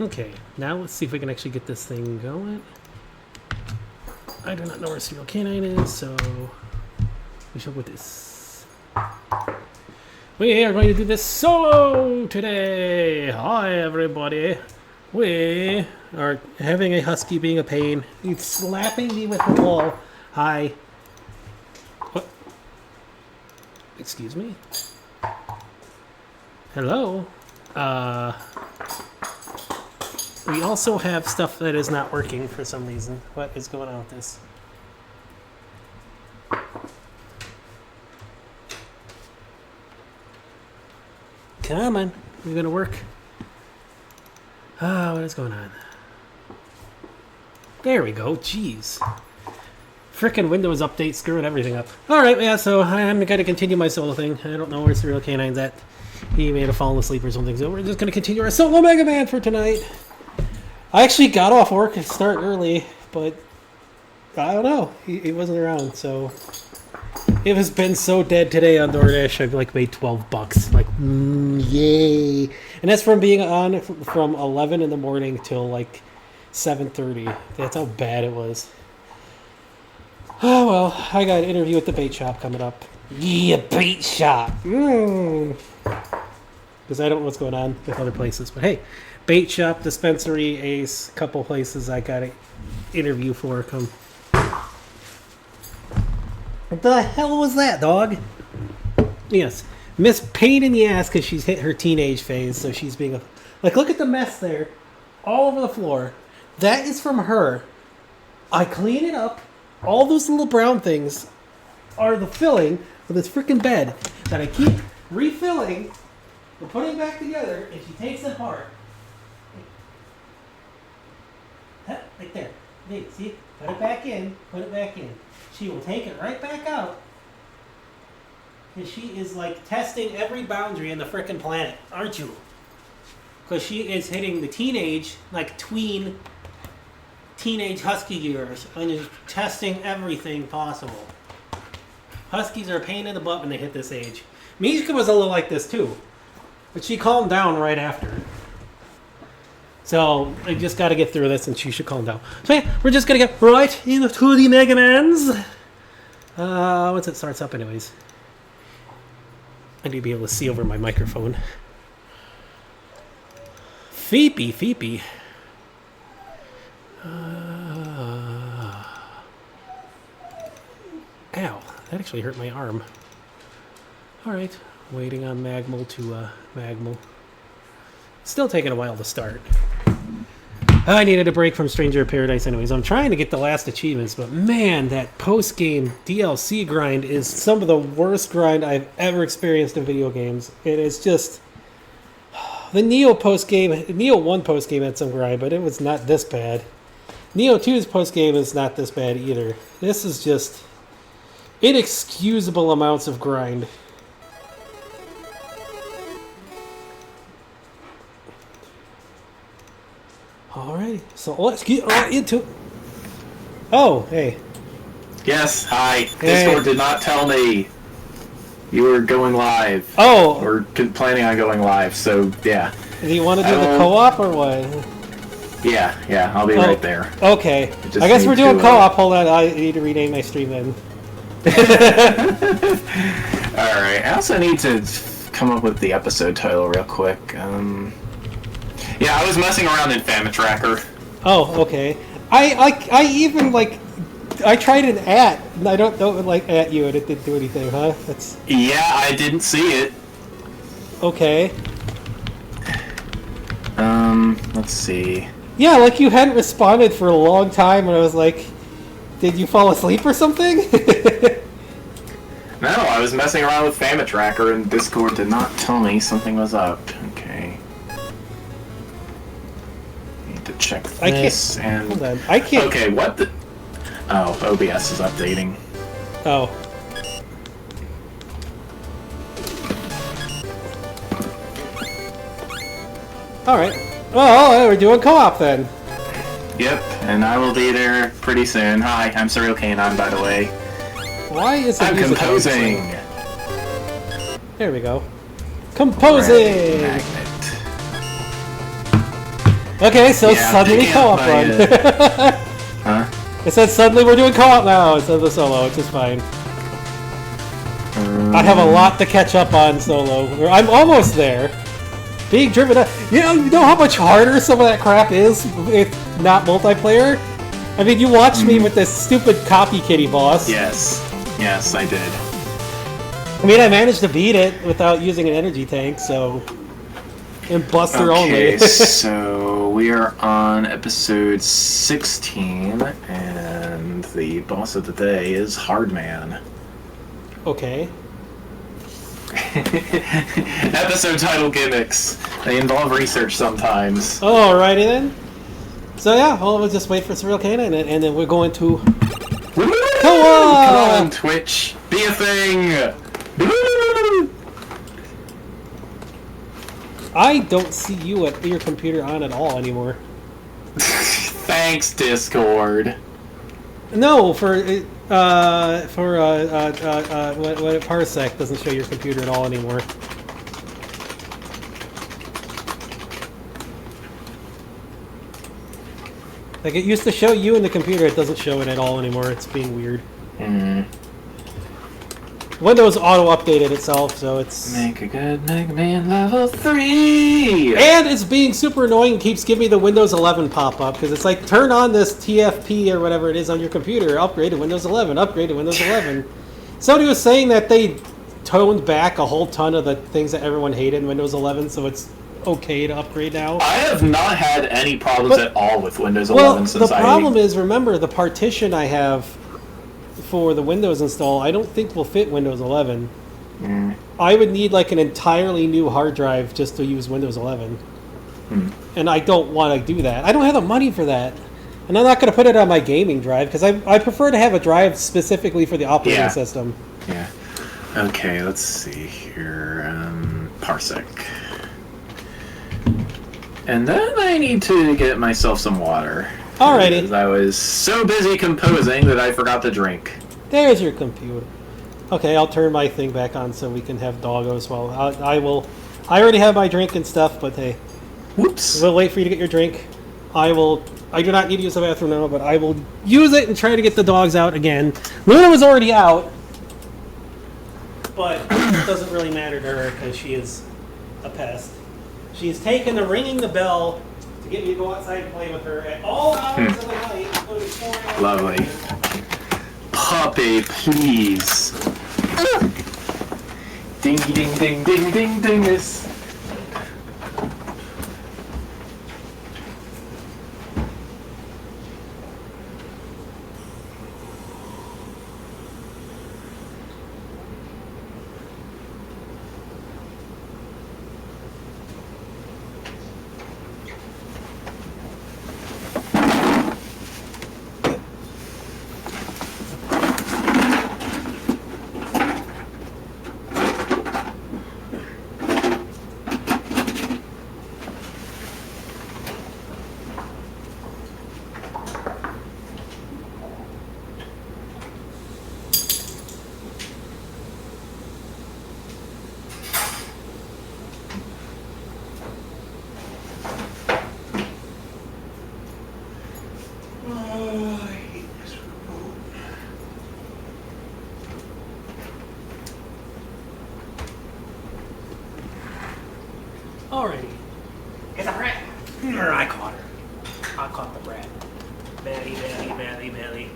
Okay, now let's see if we can actually get this thing going. I do not know where Serial Canine is, so we shall go with this. We are going to do this solo today. Hi, everybody. We are having a husky being a pain. He's slapping me with the wall. Hi. What? Excuse me? Hello? We also have stuff that is not working for some reason. What is going on with this? Come on. We're going to work. What is going on? There we go. Jeez. Frickin' Windows update screwing everything up. Alright, yeah, so I'm going to continue my solo thing. I don't know where Serial Canine's at. He may have fallen asleep or something, so we're just going to continue our solo Mega Man for tonight. I actually got off work and start early, but I don't know. He wasn't around, so it has been so dead today on DoorDash. I've like made $12, like yay! And that's from being on from 11 in the morning till like 7:30. That's how bad it was. Oh well, I got an interview at the bait shop coming up. Yeah, bait shop. Because I don't know what's going on with other places, but hey. Bait shop, dispensary, Ace, couple places I got an interview for. Come. What the hell was that, dog? Yes. Miss Pain in the ass because she's hit her teenage phase, so she's being a... Like, look at the mess there. All over the floor. That is from her. I clean it up. All those little brown things are the filling of this freaking bed that I keep refilling and putting back together, and she takes it apart. Right there. See? Put it back in. Put it back in. She will take it right back out. And she is like testing every boundary in the frickin' planet, aren't you? Because she is hitting the teenage, like teenage husky years, and is testing everything possible. Huskies are a pain in the butt when they hit this age. Mishka was a little like this too, but she calmed down right after. So, I just got to get through this, and she should calm down. So yeah, we're just going to get right into the Mega Mans. Once it starts up anyways. I need to be able to see over my microphone. Feepy. Ow, that actually hurt my arm. Alright, waiting on Magmal to Magmal. Still taking a while to start. I needed a break from Stranger of Paradise anyways. I'm trying to get the last achievements, but man, that post-game DLC grind is some of the worst grind I've ever experienced in video games. It is just... The Neo post-game... Neo 1 post-game had some grind, but it was not this bad. Neo 2's post-game is not this bad either. This is just... inexcusable amounts of grind. Alright, so let's get right into it. Oh, hey. Yes, hi. Hey. Discord did not tell me you were going live. Oh! Or planning on going live, so yeah. Do you want to do the co-op or what? Yeah, I'll be right there. Okay. I guess we're doing co-op. Hold on, I need to rename my stream then. Alright, I also need to come up with the episode title real quick. Yeah, I was messing around in Famitracker. Oh, okay. I even, like, I tried an @ and I don't know, like, @ you, and it didn't do anything, huh? That's... Yeah, I didn't see it. Okay. Let's see. Yeah, like you hadn't responded for a long time, and I was like, did you fall asleep or something? No, I was messing around with Famitracker, and Discord did not tell me something was up. Okay. Need to check this, and... Hold on. I can't... Okay, what the... Oh, OBS is updating. Oh. Alright. Well, we're doing co-op then. Yep, and I will be there pretty soon. Hi, I'm Serial Canine, by the way. Why is it I'm composing! There we go. Composing! Magnet. Okay, so Yeah, suddenly they co-op can't run. Huh? It said suddenly we're doing co-op now instead of the solo, which is fine. I have a lot to catch up on solo. I'm almost there. Being driven up. You know how much harder some of that crap is if not multiplayer? I mean, you watched me with this stupid copy kitty boss. Yes. Yes, I did. I mean, I managed to beat it without using an energy tank, so... And Buster Okay, only. so we are on episode 16, and the boss of the day is Hardman. Okay. Episode title gimmicks. They involve research sometimes. Alrighty then. So yeah, well, we'll just wait for Surreal Canine, and then we're going to... Come on, Twitch. Be a thing! I don't see you at your computer on at all anymore. Thanks, Discord. No, for what Parsec doesn't show your computer at all anymore. Like it used to show you in the computer, it doesn't show it at all anymore. It's being weird. Windows auto-updated itself, so it's... Make a good megaman level 3! And it's being super annoying and keeps giving me the Windows 11 pop-up, because it's like, turn on this TFP or whatever it is on your computer, upgrade to Windows 11, upgrade to Windows 11. Somebody was saying that they toned back a whole ton of the things that everyone hated in Windows 11, so it's okay to upgrade now. I have not had any problems at all with Windows 11 since the problem is, remember, the partition I have for the Windows install, I don't think will fit Windows 11. I would need like an entirely new hard drive just to use Windows 11. And I don't want to do that. I don't have the money for that. And I'm not going to put it on my gaming drive because I prefer to have a drive specifically for the operating system. Yeah. Okay, let's see here. Parsec. And then I need to get myself some water. Alrighty. Because I was so busy composing that I forgot to drink. There's your computer. Okay, I'll turn my thing back on so we can have doggo as well. I already have my drink and stuff, but hey. Whoops. We'll wait for you to get your drink. I do not need to use the bathroom now, but I will use it and try to get the dogs out again. Luna was already out, but it doesn't really matter to her because she is a pest. She is taken to ringing the bell to get me to go outside and play with her at all hours of the night, including 4 hours. Lovely. Puppy, please. Ding, ding, ding, ding, ding, dingus. Alrighty. It's a rat. I caught her. I caught the rat. Belly.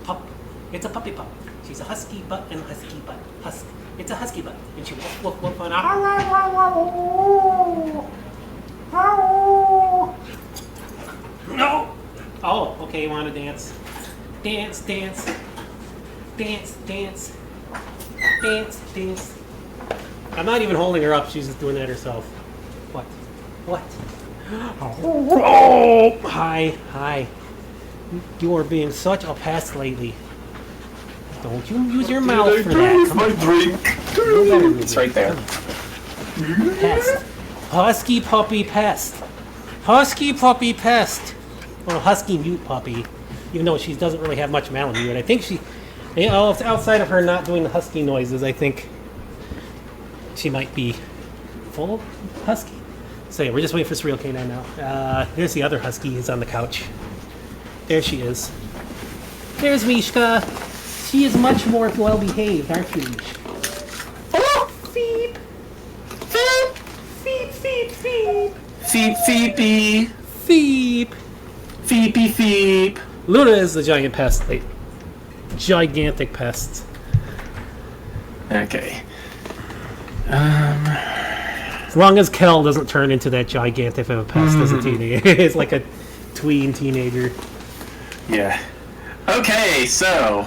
Pup. It's a puppy pup. She's a husky butt and a husky butt. It's a husky butt. And she woof on a... No! Oh, okay, you want to dance? Dance. I'm not even holding her up, she's just doing that herself. What? Oh! Hi. You are being such a pest lately. Don't you use your mouth for that. Come my drink. It's right there. Pest. Husky puppy pest. Well, husky mute puppy. Even though she doesn't really have much malamute. I think she... outside of her not doing the husky noises, I think she might be full husky. So yeah, we're just waiting for Surreal K9 now. There's the other husky. He's on the couch. There she is. There's Mishka. She is much more well behaved, aren't you, Mishka? Oh! Feep! Feep! Feep! Feep! Feep! Feep, feepy. Feep! Feepy, feep. Luna is the giant pest. Like, gigantic pest. Okay. As long as Kel doesn't turn into that gigantic of a pest as a teenager. It's like a tween teenager. Yeah. Okay, so,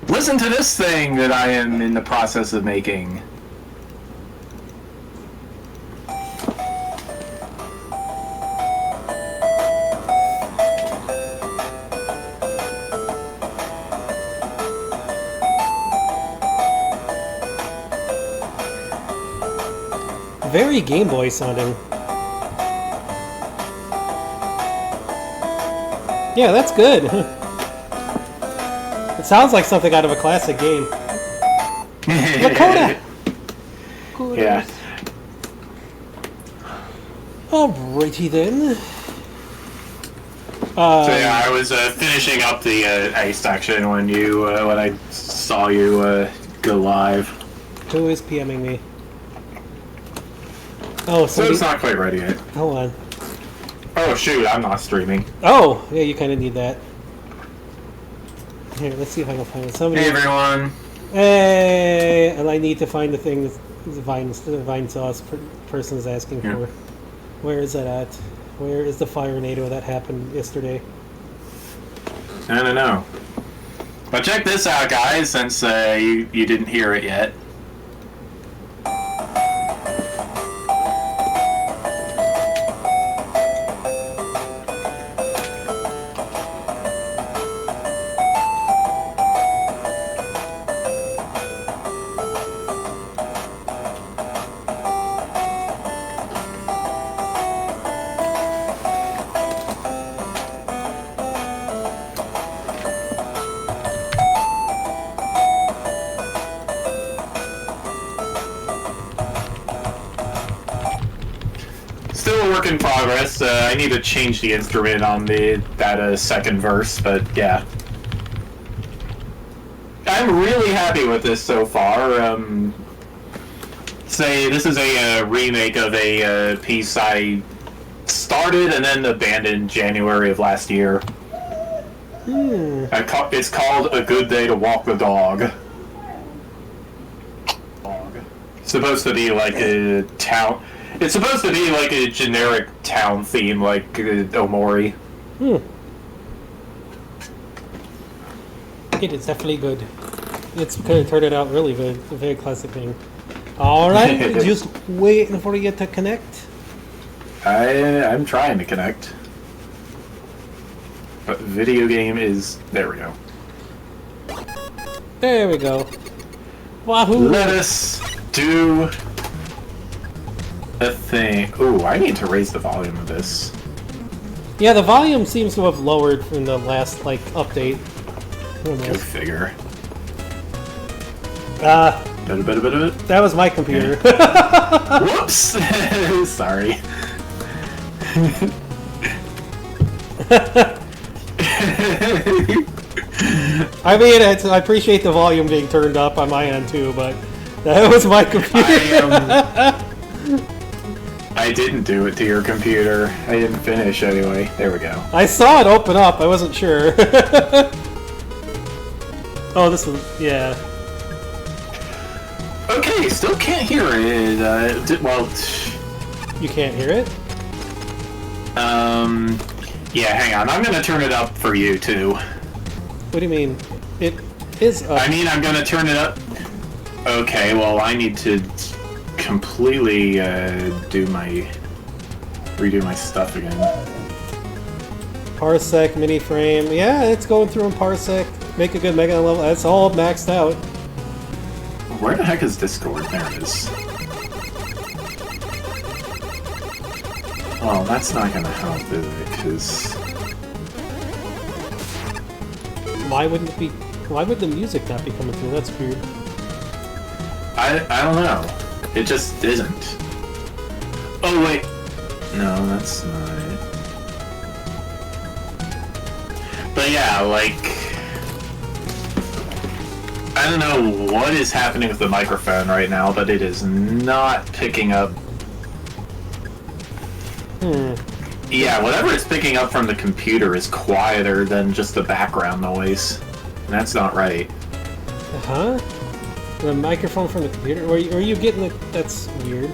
listen to this thing that I am in the process of making. Very Game Boy sounding. Yeah, that's good. It sounds like something out of a classic game. Lakota! Yeah. Alrighty then. So yeah, I was finishing up the ice section when when I saw you go live. Who is PMing me? Oh, So it's not quite ready yet. Hold on. Oh shoot, I'm not streaming. Oh, yeah, you kind of need that. Here, let's see if I can find it. Somebody. Hey everyone. Hey, and I need to find the thing that the Vine Sauce person is asking for. Where is that at? Where is the fire NATO that happened yesterday? I don't know. But check this out, guys, since you didn't hear it yet. Still a work in progress. I need to change the instrument on that second verse, but yeah. I'm really happy with this so far. This is a remake of a piece I started and then abandoned January of last year. It's called A Good Day to Walk the Dog. It's supposed to be like a town... It's supposed to be like a generic town theme, like Omori. It is definitely good. It's going to turn it out really good. A very classic thing. Alright, just waiting for you to connect. I'm trying to connect. But video game is... There we go. There we go. Wahoo! Let us do... a thing. Ooh, I need to raise the volume of this. Yeah, the volume seems to have lowered from the last, update. Go figure. That was my computer. Whoops! Sorry. I mean, I appreciate the volume being turned up on my end too, but that was my computer. I didn't do it to your computer. I didn't finish anyway. There we go. I saw it open up. I wasn't sure. Oh, this is... yeah. Okay, still can't hear it. Well... You can't hear it? Yeah, hang on. I'm gonna turn it up for you, too. What do you mean? It is up. I mean, I'm gonna turn it up... Okay, well, I need to completely, redo my stuff again. Parsec, mini frame. Yeah, it's going through in Parsec. Make a good mega level. That's all maxed out. Where the heck is Discord? There it is. Oh, that's not gonna help, is it? Because... Why wouldn't it be... Why would the music not be coming through? That's weird. I don't know. It just isn't. Oh, wait. No, that's not it. But yeah, like... I don't know what is happening with the microphone right now, but it is not picking up... Yeah, whatever it's picking up from the computer is quieter than just the background noise. And that's not right. Huh? The microphone from the computer? Or are you getting the... That's weird.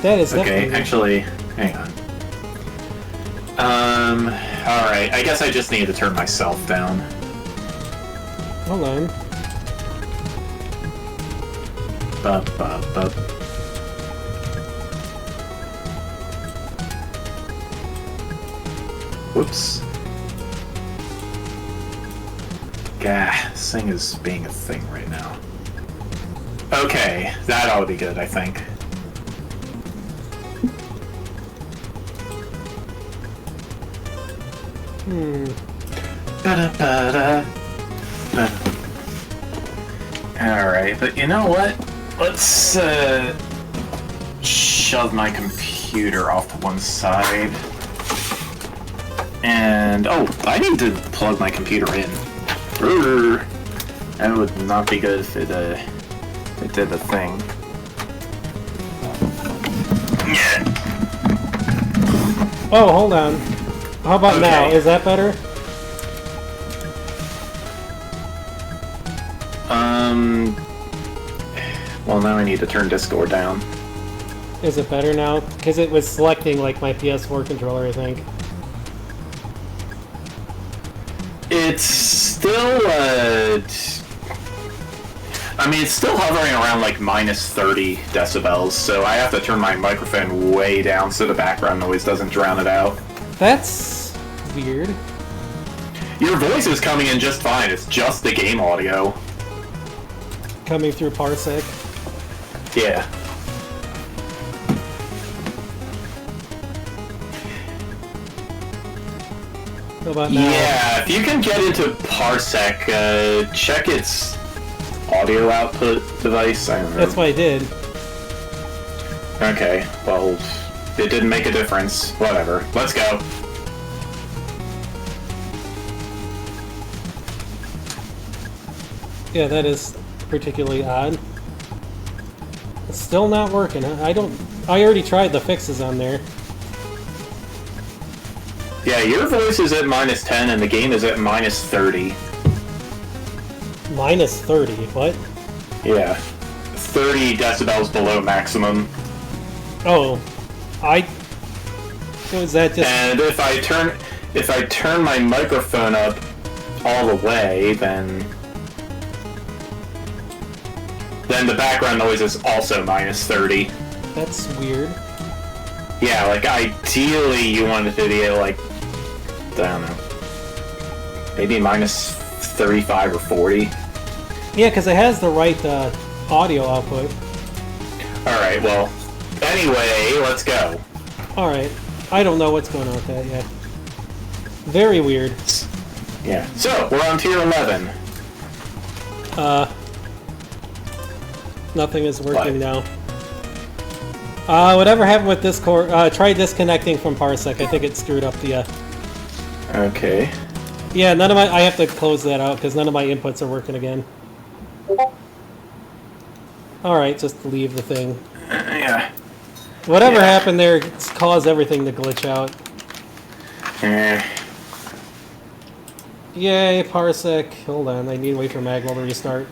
That is definitely... Okay, actually, hang on. Alright, I guess I just need to turn myself down. Hold on. Bup, bup, bup. Whoops. Gah, this thing is being a thing right now. Okay, that ought to be good, I think. Alright, but you know what? Let's shove my computer off to one side. And oh, I need to plug my computer in. That would not be good if it did the thing. Oh, hold on. How about now? Is that better? Well, now I need to turn Discord down. Is it better now? Because it was selecting, like, my PS4 controller, I think. It's still, I mean, it's still hovering around, like, minus 30 decibels, so I have to turn my microphone way down so the background noise doesn't drown it out. That's weird. Your voice is coming in just fine, it's just the game audio. Coming through Parsec. Yeah. How about now? Yeah, if you can get into Parsec, check its audio output device. I don't know. That's what I did. Okay, well, it didn't make a difference. Whatever. Let's go. Yeah, that is particularly odd. It's still not working. I already tried the fixes on there. Yeah, your voice is at minus 10 and the game is at minus 30. Minus 30, what? Yeah. 30 decibels below maximum. Oh. Was that just... And if I turn my microphone up all the way, then the background noise is also minus 30. That's weird. Yeah, like ideally you want it to be like, I don't know, maybe minus 35 or 40. Yeah, because it has the right audio output. Alright, well, anyway, let's go. Alright. I don't know what's going on with that yet. Very weird. Yeah, so, we're on tier 11. Nothing is working What? now. Whatever happened with Discord, try disconnecting from Parsec. I think it screwed up the, Okay. Yeah, none of my... I have to close that out, because none of my inputs are working again. Alright, just leave the thing. Yeah. Whatever happened there caused everything to glitch out. Yay, Parsec. Hold on, I need to wait for Magwell to restart.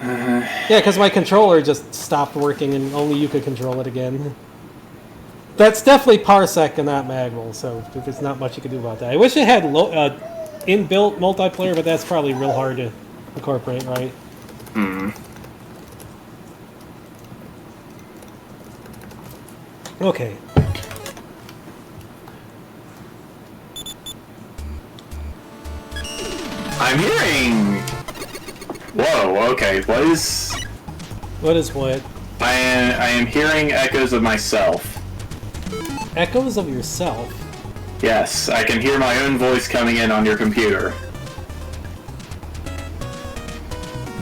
Yeah, because my controller just stopped working and only you could control it again. That's definitely Parsec and not Magwell, so there's not much you can do about that. I wish it had inbuilt multiplayer, but that's probably real hard to incorporate, right? Okay. I'm hearing... Whoa, okay, what is... What is what? I am hearing echoes of myself. Echoes of yourself? Yes, I can hear my own voice coming in on your computer.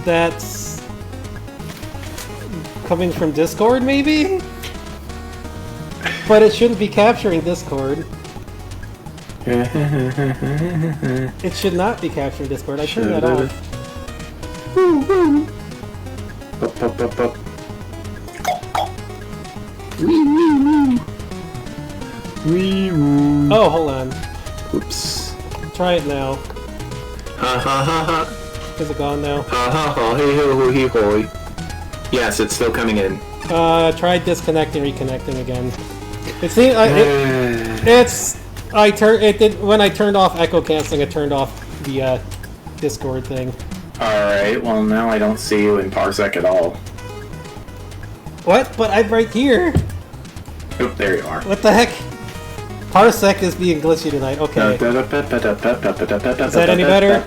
That's coming from Discord, maybe? But it shouldn't be capturing Discord. It should not be capturing Discord. I turned that off. Oh, hold on. Oops. Try it now. Ha ha ha ha. Is it gone now? Ha ha ha. Hey ho ho he hoy. Yes, it's still coming in. Try disconnecting, reconnecting again. It seems when I turned off echo canceling, it turned off the Discord thing. Alright, well now I don't see you in Parsec at all. What? But I'm right here. Oop, there you are. What the heck? Parsec is being glitchy tonight. Okay. Is that any better?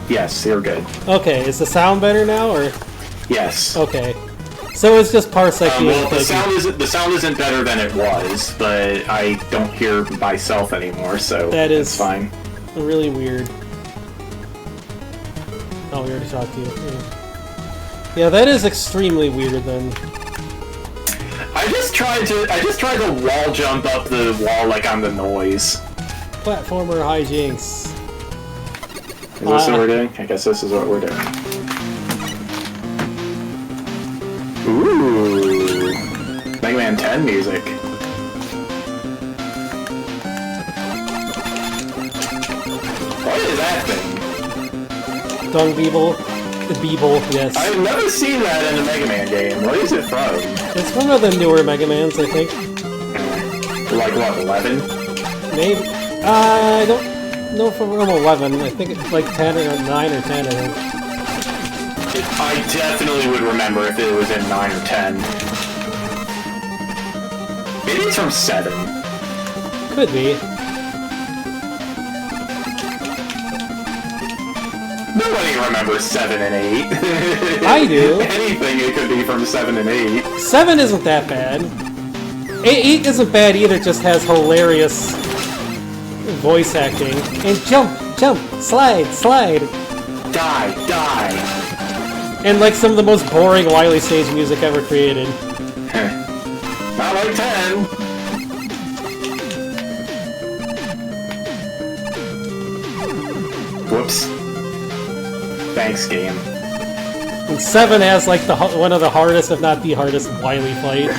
Yes, you're good. Okay, is the sound better now, or? Yes. Okay. So it's just Parsec being well, glitchy. the sound isn't better than it was, but I don't hear myself anymore, so that is it's fine. Really weird. Oh, we already talked to you. Yeah, that is extremely weird then. I just tried to wall jump up the wall like I'm the noise. Platformer hijinks. Is this what we're doing? I guess this is what we're doing. Ooh, Mega Man 10 music. What is that thing? Dung Beeble. The Beeble, yes. I've never seen that in a Mega Man game. What is it from? It's one of the newer Mega Mans, I think. Like what, 11? Maybe. I don't know if I'm 11. I think it's like 10 or 9 or 10, I think. I definitely would remember if it was in 9 or 10. Maybe it's from 7. Could be. Nobody remembers 7 and 8. I do. Anything, it could be from 7 and 8. 7 isn't that bad. 8 isn't bad either, just has hilarious voice acting. And jump, jump, slide, slide. Die, die. And like some of the most boring Wily stage music ever created. Not like 10. Whoops. Thanks, game. And 7 has like one of the hardest, if not the hardest, Wily fight.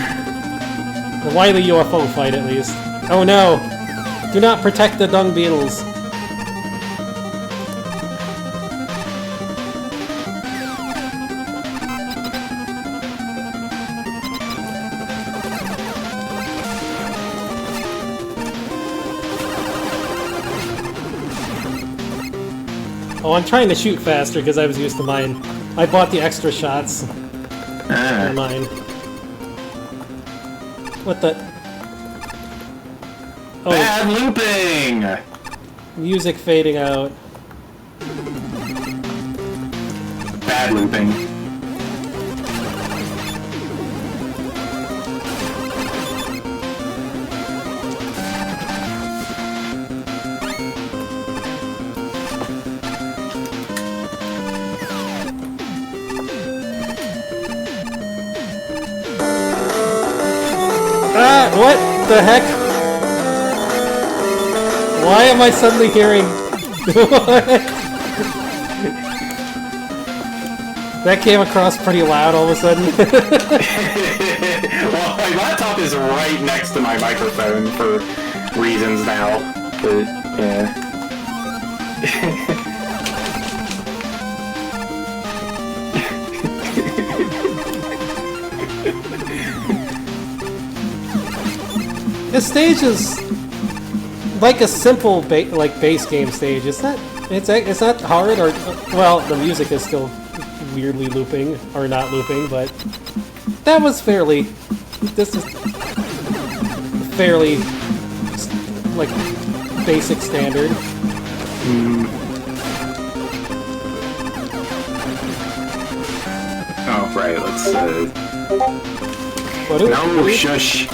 The Wily UFO fight, at least. Oh no! Do not protect the dung beetles. Oh, I'm trying to shoot faster because I was used to mine. I bought the extra shots for mine. What the? Oh, bad looping! Music fading out. Bad looping. Ah, what the heck? Why am I suddenly hearing... That came across pretty loud all of a sudden. Well, my laptop is right next to my microphone for reasons now. But, yeah. This stage is like a simple base game stage. It's not hard, or well, the music is still weirdly looping or not looping, but that was fairly. This is fairly like basic standard. Oh right, let's. No, shush.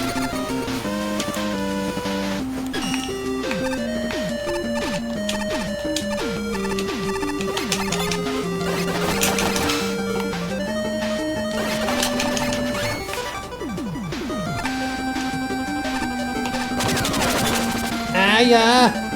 yeah.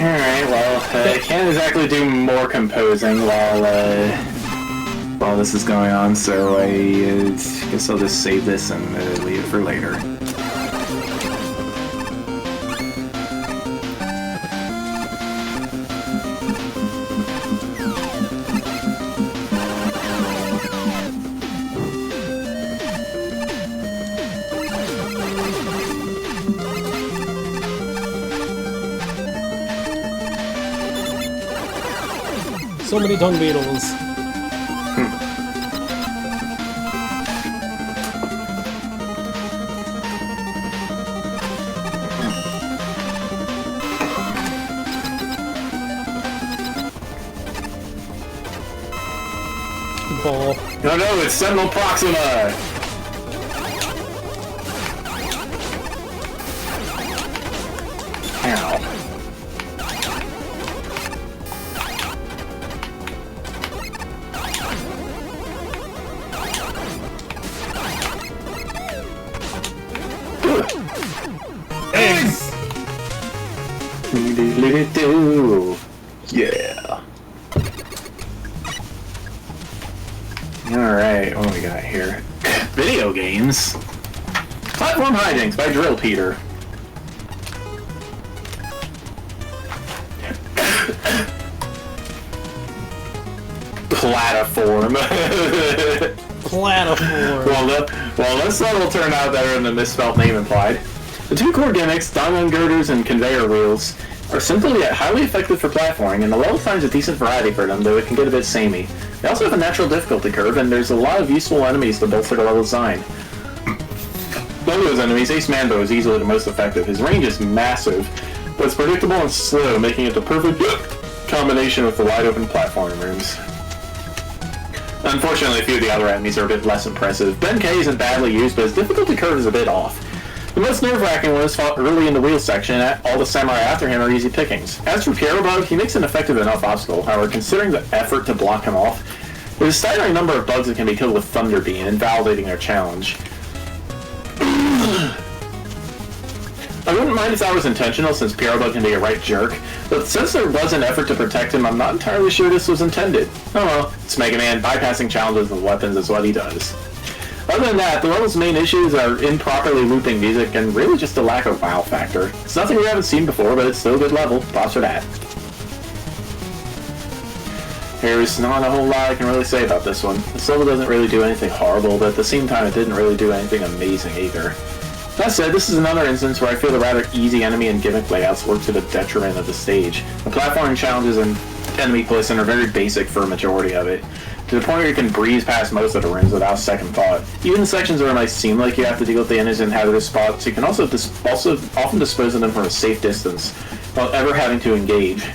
Alright, well, I can't exactly do more composing while this is going on, so I guess I'll just save this and leave it for later. So many dung beetles. Ball. No, it's Sentinel Proxima! Ow. Eggs! Yeah. Alright, what do we got here? Video games. Platform Hijinks by Drill Peter. Platform. Platform. Well, this level turned out better than the misspelled name implied. The two core gimmicks, diamond girders and conveyor wheels, are simple yet highly effective for platforming, and the level finds a decent variety for them, though it can get a bit samey. They also have a natural difficulty curve, and there's a lot of useful enemies to bolster the level design. Of those enemies, Ace Manbo is easily the most effective. His range is massive, but it's predictable and slow, making it the perfect combination with the wide-open platforming rooms. Unfortunately, a few of the other enemies are a bit less impressive. Ben K isn't badly used, but his difficulty curve is a bit off. The most nerve-wracking one is fought early in the wheel section, and all the samurai after him are easy pickings. As for Pierrot, he makes an effective enough obstacle, however, considering the effort to block him off, there's a staggering number of bugs that can be killed with Thunder Beam, invalidating their challenge. I wouldn't mind if that was intentional, since Pierrot can be a right jerk, but since there was an effort to protect him, I'm not entirely sure this was intended. Oh well, it's Mega Man, bypassing challenges with weapons is what he does. Other than that, the level's main issues are improperly looping music and really just a lack of wow factor. It's nothing we haven't seen before, but it's still a good level. Props for that. There's not a whole lot I can really say about this one. This level doesn't really do anything horrible, but at the same time it didn't really do anything amazing either. That said, this is another instance where I feel the rather easy enemy and gimmick layouts work to the detriment of the stage. The platforming challenges and enemy placement are very basic for a majority of it, to the point where you can breeze past most of the rooms without second thought. Even the sections where it might seem like you have to deal with the enemies in hazardous spots, you can also often dispose of them from a safe distance, without ever having to engage.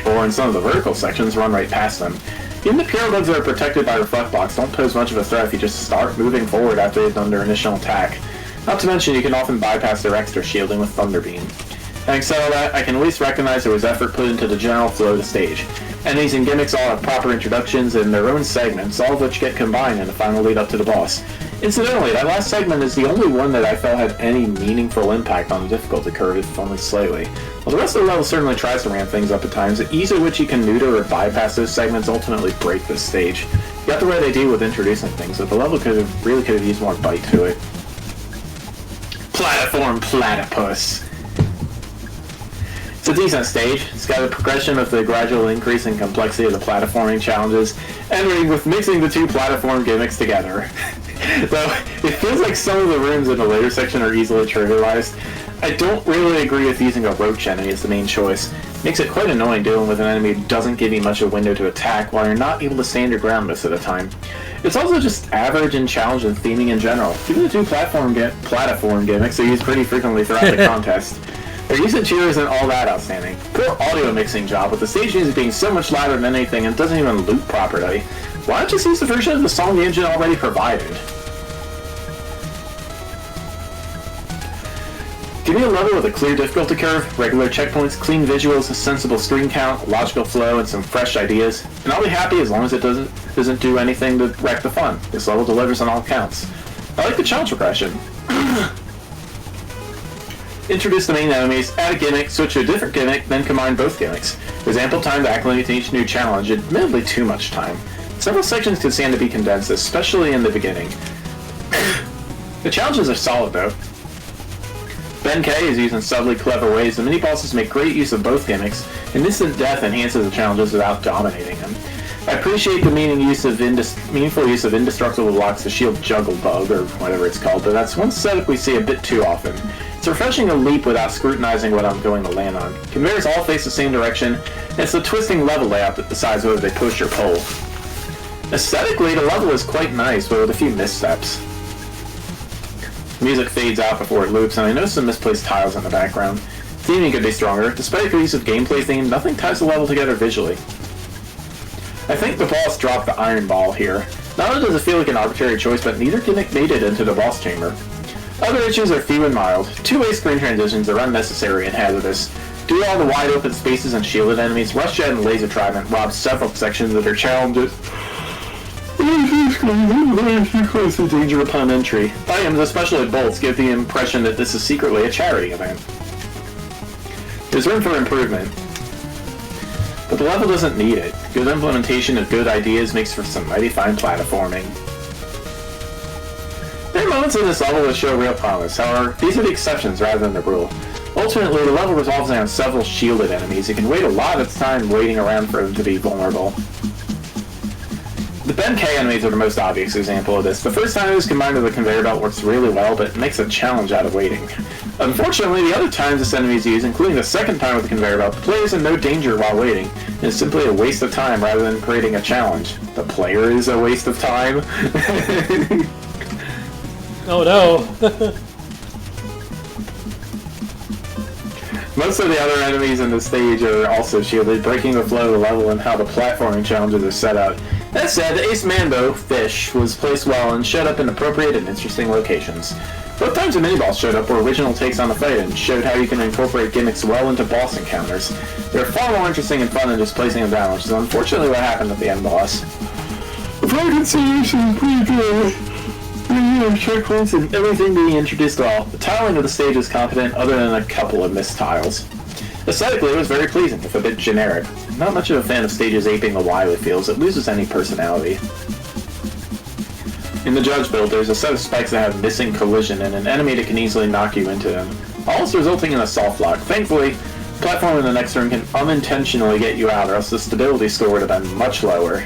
Or in some of the vertical sections, run right past them. Even the Pierrot bugs that are protected by Reflect Box don't pose much of a threat if you just start moving forward after they've done their initial attack. Not to mention, you can often bypass their extra shielding with Thunder Beam. Having said all that, I can at least recognize there was effort put into the general flow of the stage. Enemies and gimmicks all have proper introductions and their own segments, all of which get combined in the final lead up to the boss. Incidentally, that last segment is the only one that I felt had any meaningful impact on the difficulty curve, if only slightly. While the rest of the level certainly tries to ramp things up at times, the ease at which you can neuter or bypass those segments ultimately break this stage. You got the way they do with introducing things, but the level really could have used more bite to it. Platform Platypus. It's a decent stage. It's got a progression of the gradual increase in complexity of the platforming challenges, ending with mixing the two platform gimmicks together. Though, it feels like some of the rooms in the later section are easily trivialized. I don't really agree with using a roach enemy as the main choice. It makes it quite annoying dealing with an enemy who doesn't give you much of a window to attack while you're not able to stand your ground most of the time. It's also just average in challenge and theming in general. Even the two platform gimmicks are used pretty frequently throughout the contest. Their usage here isn't all that outstanding. Poor audio mixing job, with the stage music being so much louder than anything and doesn't even loop properly. Why don't you use the version of the song the engine already provided? Give me a level with a clear difficulty curve, regular checkpoints, clean visuals, a sensible screen count, logical flow, and some fresh ideas, and I'll be happy as long as it doesn't do anything to wreck the fun. This level delivers on all counts. I like the challenge progression. Introduce the main enemies, add a gimmick, switch to a different gimmick, then combine both gimmicks. There's ample time to acclimate to each new challenge, admittedly too much time. Several sections could stand to be condensed, especially in the beginning. The challenges are solid though. Ben K is used in subtly clever ways. The mini-bosses make great use of both gimmicks, and instant death enhances the challenges without dominating them. I appreciate the meaningful use of indestructible blocks to shield Juggle Bug, or whatever it's called, but that's one setup we see a bit too often. It's refreshing to leap without scrutinizing what I'm going to land on. Conveyors all face the same direction, and it's the twisting level layout that decides whether they push or pull. Aesthetically, the level is quite nice, but with a few missteps. Music fades out before it loops, and I notice some misplaced tiles in the background. Theming could be stronger. Despite the use of gameplay theme, nothing ties the level together visually. I think the boss dropped the iron ball here. Not only does it feel like an arbitrary choice, but neither gimmick made it into the boss chamber. Other issues are few and mild. Two-way screen transitions are unnecessary and hazardous. Due to all the wide open spaces and shielded enemies, Rush Jet and Laser Trident rob several sections of their challenges. Danger upon entry. Items, especially bolts, give the impression that this is secretly a charity event. There's room for improvement, but the level doesn't need it. Good implementation of good ideas makes for some mighty fine platforming. There are moments in this level that show real promise. However, these are the exceptions rather than the rule. Ultimately, the level revolves around several shielded enemies. You can wait a lot of time waiting around for them to be vulnerable. The Ben K enemies are the most obvious example of this. The first time it was combined with the conveyor belt works really well, but it makes a challenge out of waiting. Unfortunately, the other times this enemy is used, including the second time with the conveyor belt, the player is in no danger while waiting. It's simply a waste of time rather than creating a challenge. The player is a waste of time? Oh no! Most of the other enemies in the stage are also shielded, breaking the flow of the level and how the platforming challenges are set out. That said, the Ace Manbo, Fish, was placed well and showed up in appropriate and interesting locations. Both times the mini-boss showed up were original takes on the fight and showed how you can incorporate gimmicks well into boss encounters. They're far more interesting and fun than just placing them down, which is unfortunately what happened at the end boss. The fight solution is pretty good. Checkpoints and everything being introduced well. The tiling of the stage is competent other than a couple of missed tiles. Aesthetically, it was very pleasing, if a bit generic. Not much of a fan of stages aping the WiiWii feels. It loses any personality. In the Judge build, there's a set of spikes that have missing collision and an enemy that can easily knock you into them, all resulting in a soft lock. Thankfully, platforming in the next room can unintentionally get you out, or else the stability score would have been much lower.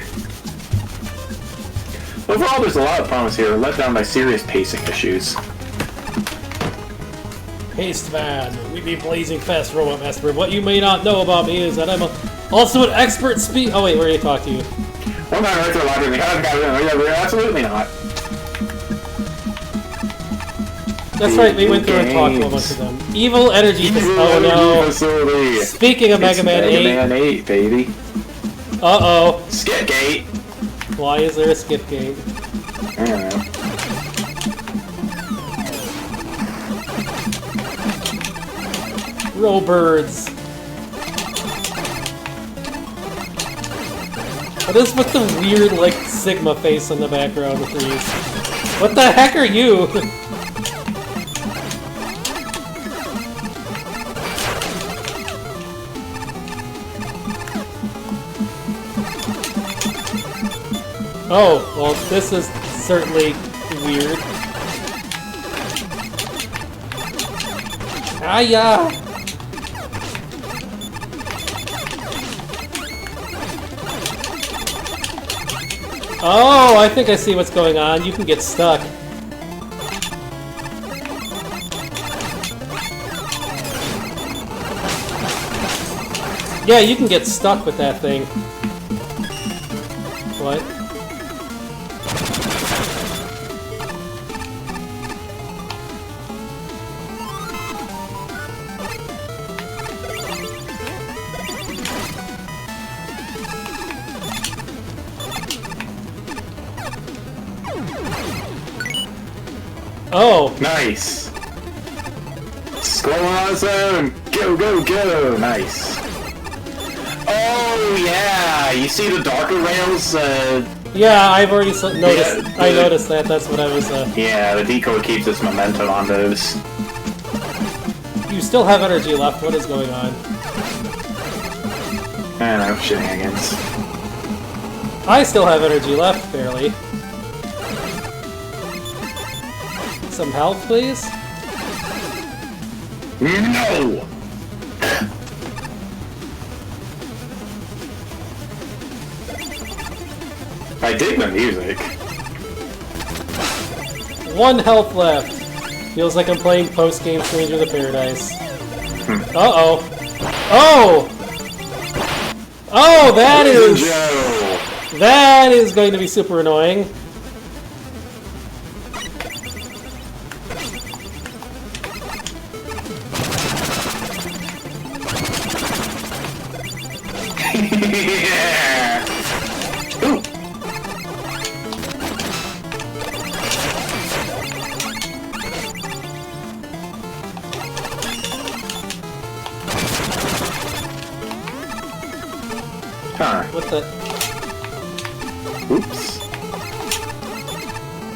Overall, there's a lot of promise here, let down by serious pacing issues. Haste man, we be blazing fast, Robot Master. What you may not know about me is that I'm also an expert speed. Oh wait, where do you talk to you? One time right there, locker in the absolutely not. That's right, we went through and talked to a bunch of them. Evil Energy Facility. Speaking of Mega Man 8. Mega Man 8, baby. Uh-oh. Skipgate. Why is there a skip gate? I don't know. Robirds. What is with the weird, like, Sigma face in the background of these? What the heck are you? Oh, well, this is certainly weird. Ah-ya! Oh, I think I see what's going on. You can get stuck. Yeah, you can get stuck with that thing. What? Oh. Nice. Scroll on its own. Go, go, go. Nice. Oh, yeah. You see the darker rails? Yeah, I've already noticed. Yeah, I noticed that. That's what I was. Yeah, the decoy keeps its momentum on those. You still have energy left. What is going on? I don't know, shenanigans. I still have energy left, barely. Some health, please? No! I dig the music. 1 health left. Feels like I'm playing post-game Stranger of the Paradise. Uh-oh. Oh! Oh, that is... That is going to be super annoying. Yeah! Ooh. Huh. What the... Oops.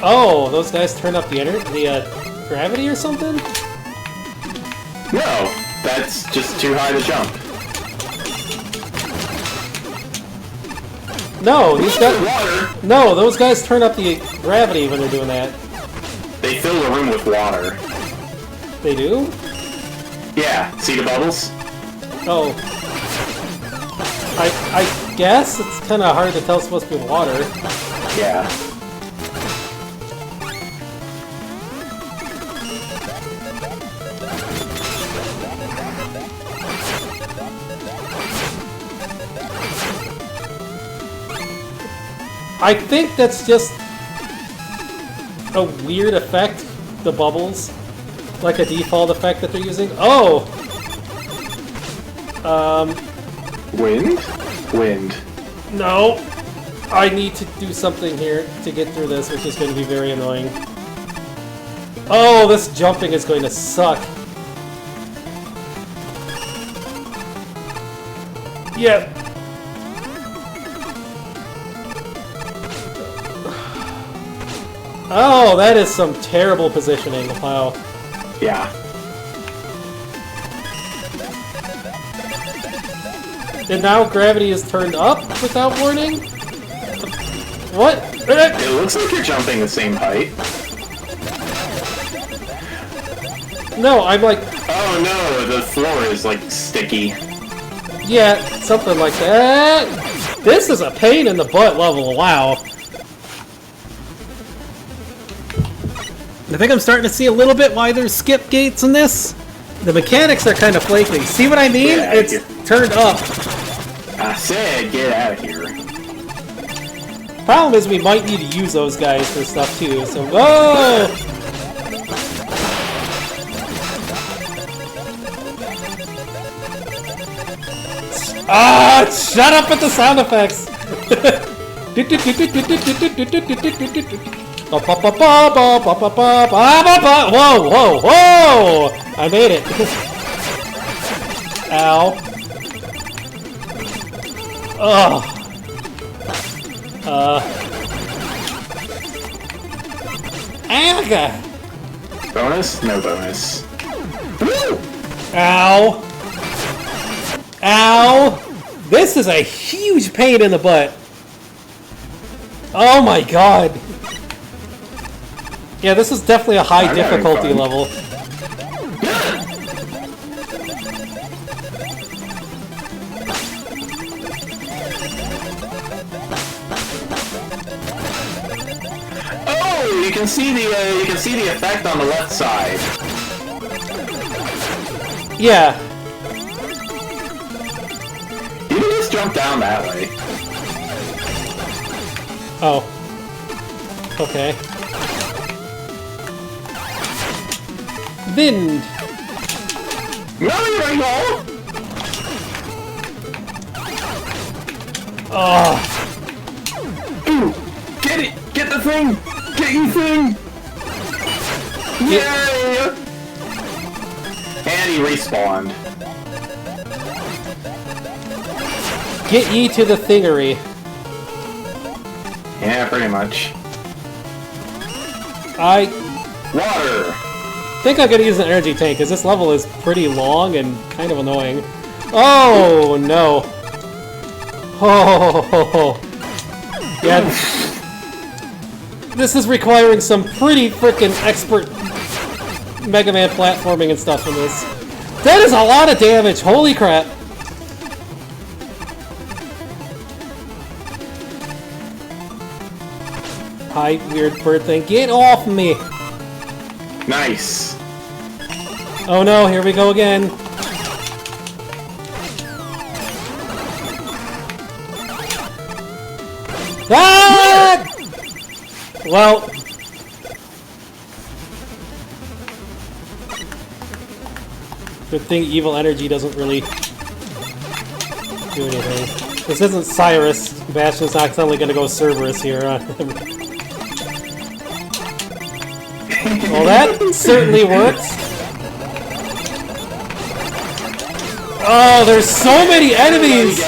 Oh, those guys turn up the gravity or something? No, that's just too high to jump. No, these guys... Water! No, those guys turn up the gravity when they're doing that. They fill the room with water. They do? Yeah, see the bubbles? Oh. I guess it's kind of hard to tell it's supposed to be water. Yeah. I think that's just a weird effect, the bubbles. Like a default effect that they're using. Oh! Wind? Wind. No! I need to do something here to get through this, which is going to be very annoying. Oh, this jumping is going to suck. Yeah. Oh, that is some terrible positioning. Wow. Yeah. And now gravity is turned up without warning? What? It looks like you're jumping the same height. No, I'm like... Oh no, the floor is like sticky. Yeah, something like that. This is a pain in the butt level, wow. I think I'm starting to see a little bit why there's skip gates in this. The mechanics are kind of flaky. See what I mean? Yeah, It's turned up. I said get out of here. Problem is we might need to use those guys for stuff too, so... Whoa! Ah! Shut up with the sound effects! Whoa, whoa, whoa! I made it. Ow. Ugh. Aga! Bonus? No bonus. Woo! Ow. Ow! This is a huge pain in the butt. Oh my god. Yeah, this is definitely a high difficulty level. Oh, you can see the effect on the left side. Yeah. You can just jump down that way. Oh. Okay. Wind. No, you don't know. Oh. Ooh, get it! Get the thing! Get your thing! Yay! And he respawned. Get ye to the thingery. Yeah, pretty much. I Water! think I'm gonna use an energy tank, because this level is pretty long and kind of annoying. Oh, no. Oh, yeah. This is requiring some pretty frickin' expert Mega Man platforming and stuff in this. That is a lot of damage, holy crap. Hi, weird bird thing, get off me! Nice. Oh no, here we go again. Ah! Well, good thing evil energy doesn't really do anything. This isn't Cyrus. Bastion's not suddenly gonna go Cerberus here. Well, that certainly works. Oh, there's so many enemies!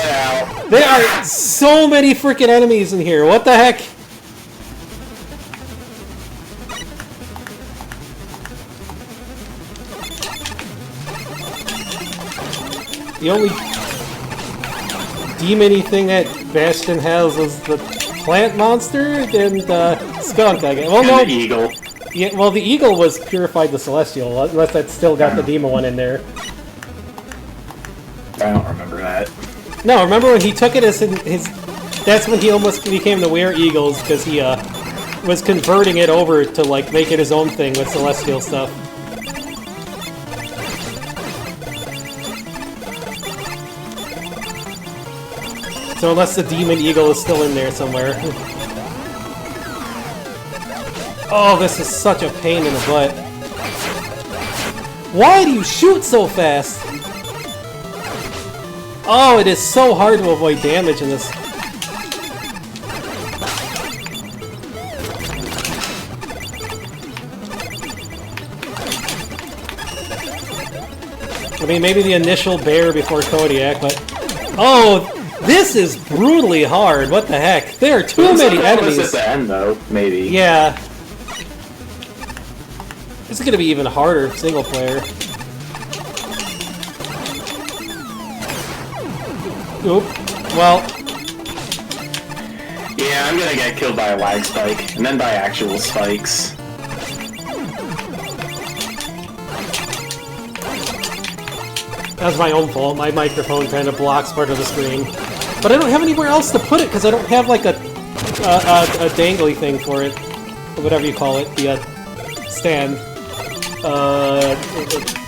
There are so many freaking enemies in here. What the heck? The only demon-y thing that Bastion has is the plant monster and skunk, I guess. Well, no, the eagle. Yeah, well, the eagle was purified the celestial, unless that's still got the demon one in there. I don't remember that. No, remember when he took it as his... That's when he almost became the Were Eagles, because he was converting it over to, like, make it his own thing with celestial stuff. So unless the demon eagle is still in there somewhere. Oh, this is such a pain in the butt. Why do you shoot so fast? Oh, it is so hard to avoid damage in this. I mean, maybe the initial bear before Kodiak, but... Oh, this is brutally hard. What the heck? There are too many enemies. At the end, though, maybe. Yeah. This is gonna be even harder, single player. Oop. Well. Yeah, I'm gonna get killed by a lag spike, and then by actual spikes. That's my own fault. My microphone kind of blocks part of the screen. But I don't have anywhere else to put it, because I don't have, like, a dangly thing for it. Or whatever you call it. The, stand.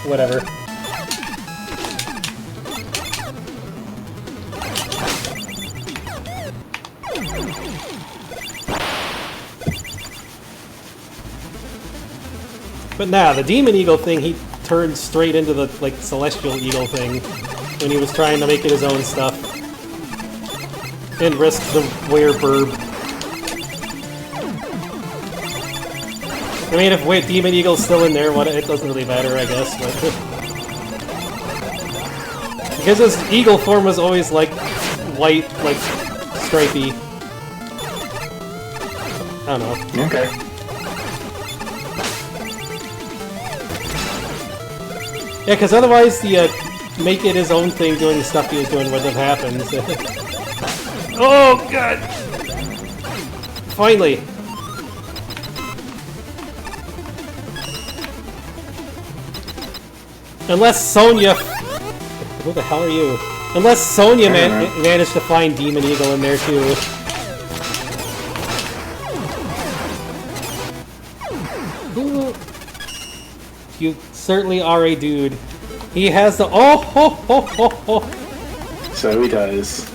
Whatever. But nah, the Demon Eagle thing, he turned straight into the, like, Celestial Eagle thing when he was trying to make it his own stuff. And risk the Wereburb. I mean, if Demon Eagle's still in there, it doesn't really matter, I guess. But because his eagle form was always, like, white, like, stripey. I don't know. Okay. Yeah, because otherwise the make it his own thing doing the stuff he was doing wouldn't have happened. Oh, God! Finally! Unless Sonya... Who the hell are you? Unless Sonya managed to find Demon Eagle in there, too. You certainly are a dude. He has the... Oh, ho, ho, ho, ho. So he does.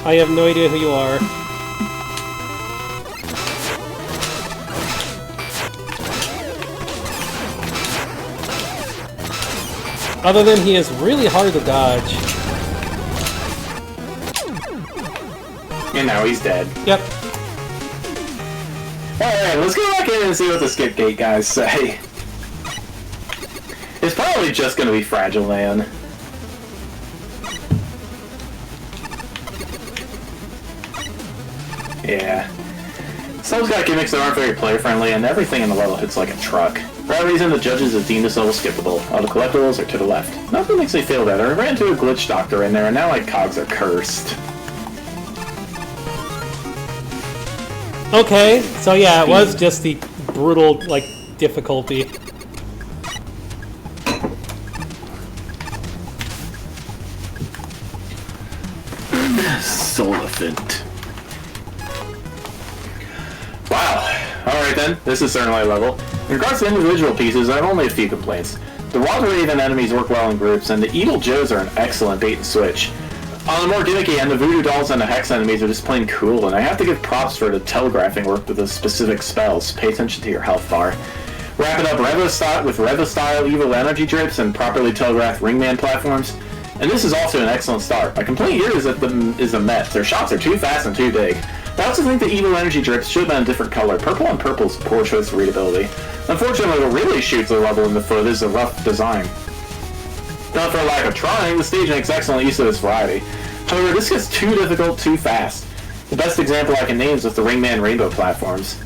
I have no idea who you are. Other than he is really hard to dodge. And now he's dead. Yep. Alright, let's go back in and see what the skip gate guys say. It's probably just gonna be Fragile Man. Yeah. Some's got gimmicks that aren't very player-friendly, and everything in the level hits like a truck. For that reason, the judges have deemed this level skippable. All the collectibles are to the left. Nothing makes me feel better. I ran into a glitch doctor in there, and now my cogs are cursed. Okay, so yeah, it was just the brutal, like, difficulty. Solifant. Wow. Alright then, this is certainly a level. In regards to individual pieces, I have only a few complaints. The Water Raven enemies work well in groups, and the Evil Joes are an excellent bait and switch. On the more gimmicky end, the Voodoo Dolls and the Hex enemies are just plain cool, and I have to give props for the telegraphing work with the specific spells. Pay attention to your health bar. Wrap it up Revo-style evil energy drips and properly telegraphed ringman platforms. And this is also an excellent start. My complaint here is that the Mets. Their shots are too fast and too big. I also think the evil energy drips should have been a different color. Purple on purple is a poor choice of readability. Unfortunately, what really shoots the level in the foot is a rough design. Not for lack of trying, the stage makes excellent use of this variety. However, this gets too difficult too fast. The best example I can name is with the Ringman Rainbow platforms.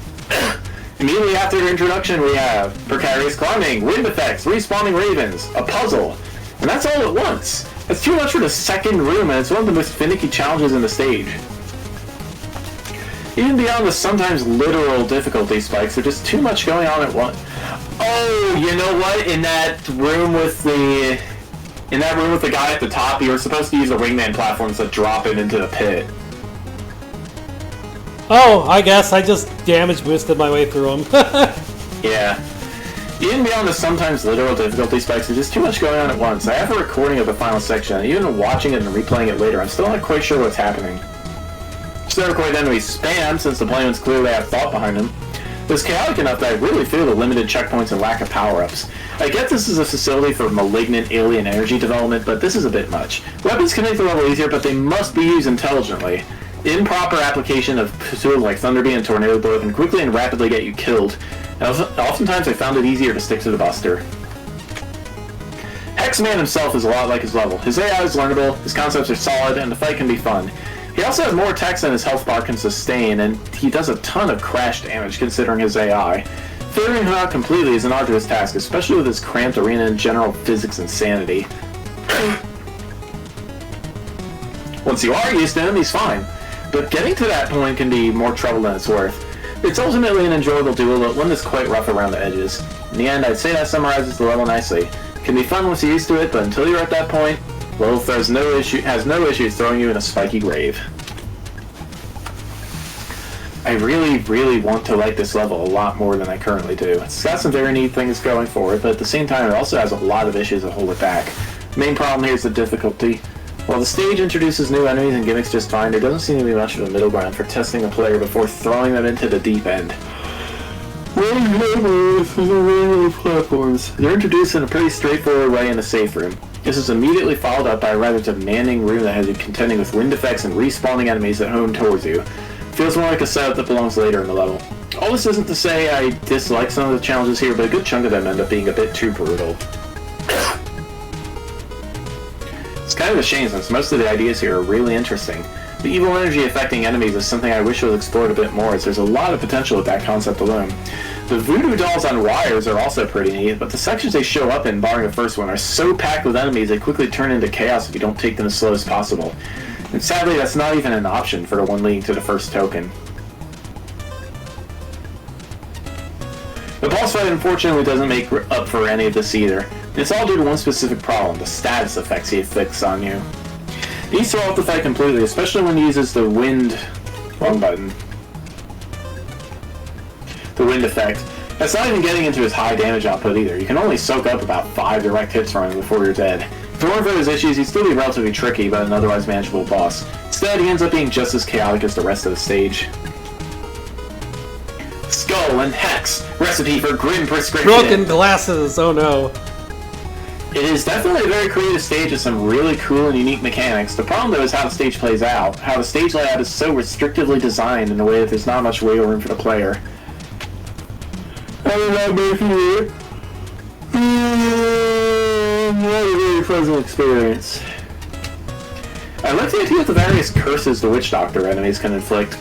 Immediately after their introduction, we have precarious climbing, wind effects, respawning ravens, a puzzle, and that's all at once. That's too much for the second room, and it's one of the most finicky challenges in the stage. Even beyond the sometimes literal difficulty spikes, there's just too much going on at once. Oh, you know what? In that room with the guy at the top, you were supposed to use the ringman platforms to drop it into the pit. Oh, I guess I just damage boosted my way through them. Yeah. Even beyond the sometimes literal difficulty spikes, there's just too much going on at once. I have a recording of the final section, and even watching it and replaying it later, I'm still not quite sure what's happening. Just never quite enemies spam, since the plans clearly have thought behind them. It's chaotic enough that I really feel the limited checkpoints and lack of power-ups. I get this is a facility for malignant alien energy development, but this is a bit much. Weapons can make the level easier, but they must be used intelligently. Improper application of tools like Thunderbeam and Tornado Blow can quickly and rapidly get you killed, and oftentimes I found it easier to stick to the Buster. Hexman himself is a lot like his level. His AI is learnable, his concepts are solid, and the fight can be fun. He also has more attacks than his health bar can sustain, and he does a ton of crash damage considering his AI. Figuring him out completely is an arduous task, especially with his cramped arena and general physics insanity. Once you are used to him, he's fine, but getting to that point can be more trouble than it's worth. It's ultimately an enjoyable duel, but one that's quite rough around the edges. In the end, I'd say that summarizes the level nicely. It can be fun once you're used to it, but until you're at that point, well, has no issues throwing you in a spiky grave. I really, really want to like this level a lot more than I currently do. It's got some very neat things going for it, but at the same time it also has a lot of issues that hold it back. The main problem here is the difficulty. While the stage introduces new enemies and gimmicks just fine, there doesn't seem to be much of a middle ground for testing a player before throwing them into the deep end. Platforms. They're introduced in a pretty straightforward way in the safe room. This is immediately followed up by a rather demanding room that has you contending with wind effects and respawning enemies that home towards you. Feels more like a setup that belongs later in the level. All this isn't to say I dislike some of the challenges here, but a good chunk of them end up being a bit too brutal. It's kind of a shame since most of the ideas here are really interesting. The evil energy affecting enemies is something I wish was explored a bit more, as there's a lot of potential with that concept alone. The voodoo dolls on wires are also pretty neat, but the sections they show up in, barring the first one, are so packed with enemies they quickly turn into chaos if you don't take them as slow as possible. And sadly, that's not even an option for the one leading to the first token. The boss fight unfortunately doesn't make up for any of this either. It's all due to one specific problem, the status effects he inflicts on you. These throw off the fight completely, especially when he uses the wind... wrong button. The wind effect. That's not even getting into his high damage output either. You can only soak up about 5 direct hits from him before you're dead. If it weren't for his issues, he'd still be relatively tricky, but an otherwise manageable boss. Instead, he ends up being just as chaotic as the rest of the stage. Skull and Hex. Recipe for grim prescription. Broken glasses, oh no. It is definitely a very creative stage with some really cool and unique mechanics. The problem though is how the stage plays out. How the stage layout is so restrictively designed in a way that there's not much wiggle room for the player. I'm not making it. What a very pleasant experience. I like the idea of the various curses the Witch Doctor enemies can inflict.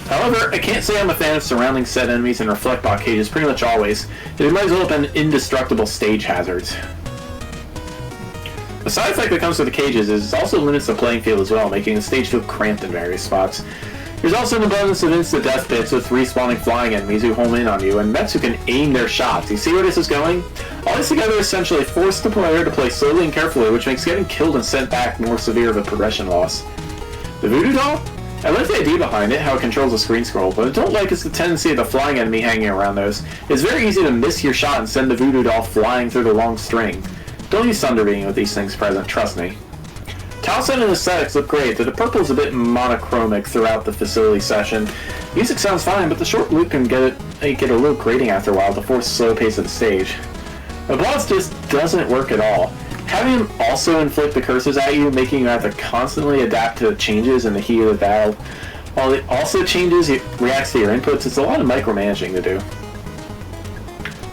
However, I can't say I'm a fan of surrounding set enemies and reflect bot cages pretty much always. They might as well have been indestructible stage hazards. The side effect that comes with the cages is it also limits the playing field as well, making the stage feel cramped in various spots. There's also an abundance of instant-death pits with respawning flying enemies who home in on you, and mechs who can aim their shots. You see where this is going? All this together essentially forced the player to play slowly and carefully, which makes getting killed and sent back more severe of a progression loss. The Voodoo Doll? I like the idea behind it, how it controls the screen scroll, but what I don't like is the tendency of the flying enemy hanging around those. It's very easy to miss your shot and send the Voodoo Doll flying through the long string. Don't use Thunder Beam with these things present, trust me. Towson and aesthetics look great, but the purple is a bit monochromic throughout the facility session. Music sounds fine, but the short loop can get a little grating after a while to force the slow pace of the stage. The boss just doesn't work at all. Having him also inflict the curses at you, making you have to constantly adapt to the changes in the heat of the battle, while it also reacts to your inputs, it's a lot of micromanaging to do.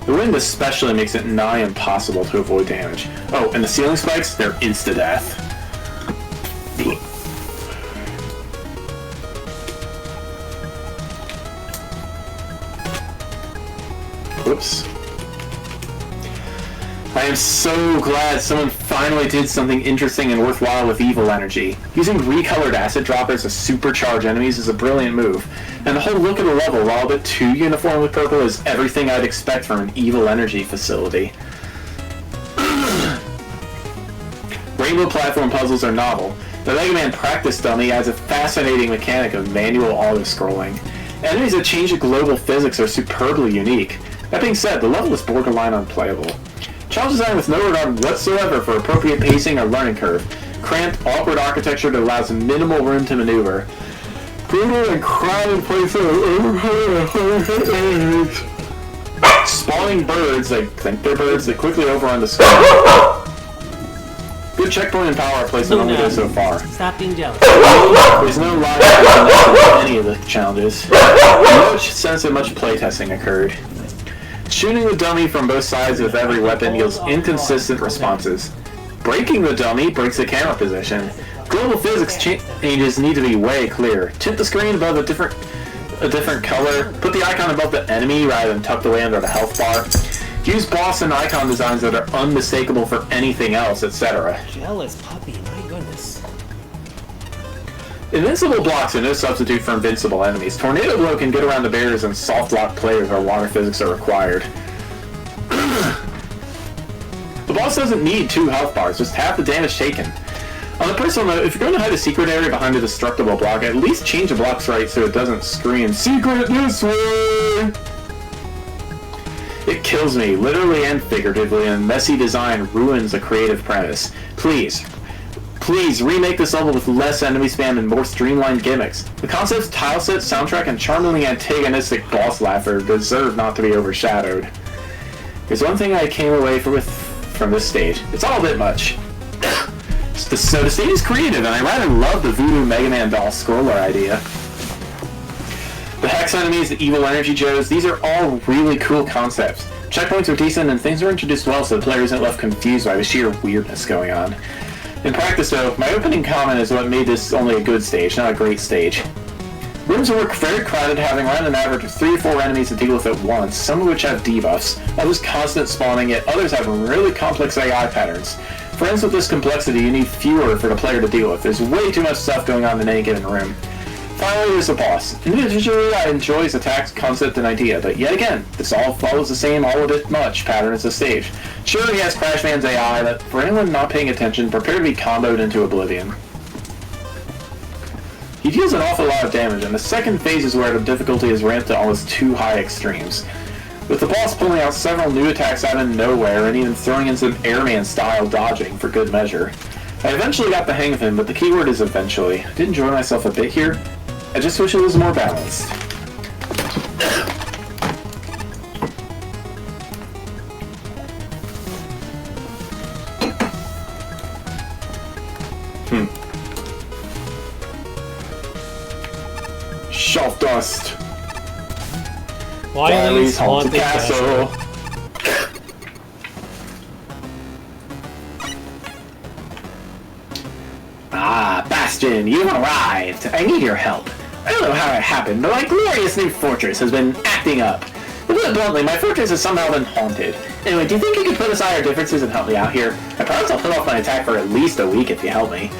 The wind especially makes it nigh impossible to avoid damage. Oh, and the ceiling spikes, they're insta-death. Whoops. I am so glad someone finally did something interesting and worthwhile with evil energy. Using recolored acid droppers to supercharge enemies is a brilliant move, and the whole look of the level, while a bit too uniform with purple, is everything I'd expect from an evil energy facility. Rainbow platform puzzles are novel. The Mega Man practice dummy adds a fascinating mechanic of manual auto-scrolling. Enemies that change the global physics are superbly unique. That being said, the level is borderline unplayable. Challenge design with no regard whatsoever for appropriate pacing or learning curve. Cramped, awkward architecture that allows minimal room to maneuver. Brutal and crowded places. Spawning birds, I think they're birds, that quickly overrun the sky. Good checkpoint and power placement only goes so far. Stop being jealous. There's no logic in any of the challenges. No sense of much playtesting occurred. Shooting the dummy from both sides with every weapon yields inconsistent responses. Breaking the dummy breaks the camera position. Global physics changes need to be way clear. Tint the screen above a different color. Put the icon above the enemy rather than tucked away under the health bar. Use boss and icon designs that are unmistakable for anything else, etc. Jealous puppy, my goodness. Invincible blocks are no substitute for invincible enemies. Tornado Blow can get around the barriers and soft lock players where water physics are required. The boss doesn't need 2 health bars, just half the damage taken. On a personal note, if you're going to hide a secret area behind a destructible block, at least change the block's right so it doesn't scream, "Secret this way!" It kills me, literally and figuratively, and messy design ruins a creative premise. Please remake this level with less enemy spam and more streamlined gimmicks. The concepts, tile set, soundtrack, and charmingly antagonistic boss laugher deserve not to be overshadowed. There's one thing I came away from this stage. It's all a bit much. So the stage is creative, and I rather love the Voodoo Mega Man doll scroller idea. The Hex enemies, the Evil Energy Joes, these are all really cool concepts. Checkpoints are decent, and things are introduced well so the player isn't left confused by the sheer weirdness going on. In practice, though, my opening comment is what made this only a good stage, not a great stage. Rooms are very crowded, having around an average of 3 or 4 enemies to deal with at once, some of which have debuffs, others constant spawning, yet others have really complex AI patterns. For instance, with this complexity, you need fewer for the player to deal with. There's way too much stuff going on in any given room. Finally, there's the boss. Individually, I enjoy his attacks, concept, and idea, but yet again, this all follows the same all a bit much pattern as the stage. Sure, he has Crash Man's AI, but for anyone not paying attention, prepare to be comboed into oblivion. He deals an awful lot of damage, and the second phase is where the difficulty is ramped to almost too high extremes. With the boss pulling out several new attacks out of nowhere, and even throwing in some Airman-style dodging for good measure. I eventually got the hang of him, but the keyword is eventually. I did enjoy myself a bit here. I just wish it was more balanced. Shut yourself, Dust! Wily's Haunted Castle. Ah, Bastion, you've arrived. I need your help. I don't know how it happened, but my glorious new fortress has been acting up. To put it bluntly, my fortress has somehow been haunted. Anyway, do you think you could put aside our differences and help me out here? I promise I'll put off my attack for at least a week if you help me.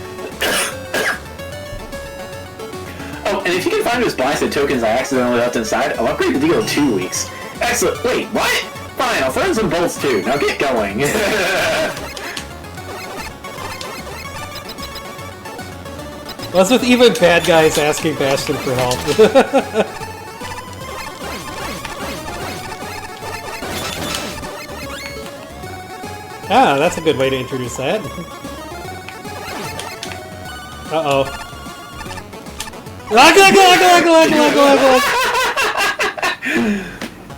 Oh, and if you can find those blasted tokens I accidentally left inside, I'll upgrade the deal in 2 weeks. Excellent. Wait, what? Fine, I'll throw in some bolts too. Now get going. What's with even bad guys asking Bastion for help? Ah, that's a good way to introduce that. Uh-oh.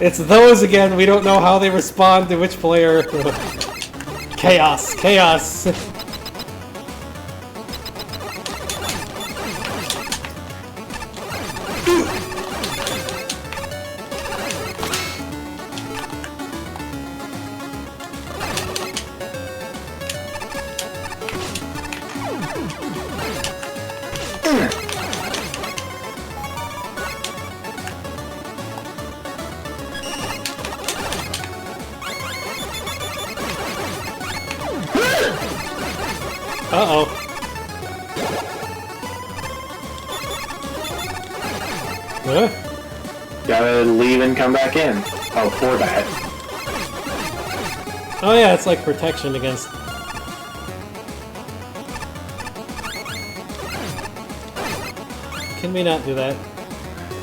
It's those again. We don't know how they respond to which player. Chaos. Chaos. Uh-oh. Huh? Gotta leave and come back in. Oh, for that. Oh yeah, it's like protection against... Can we not do that?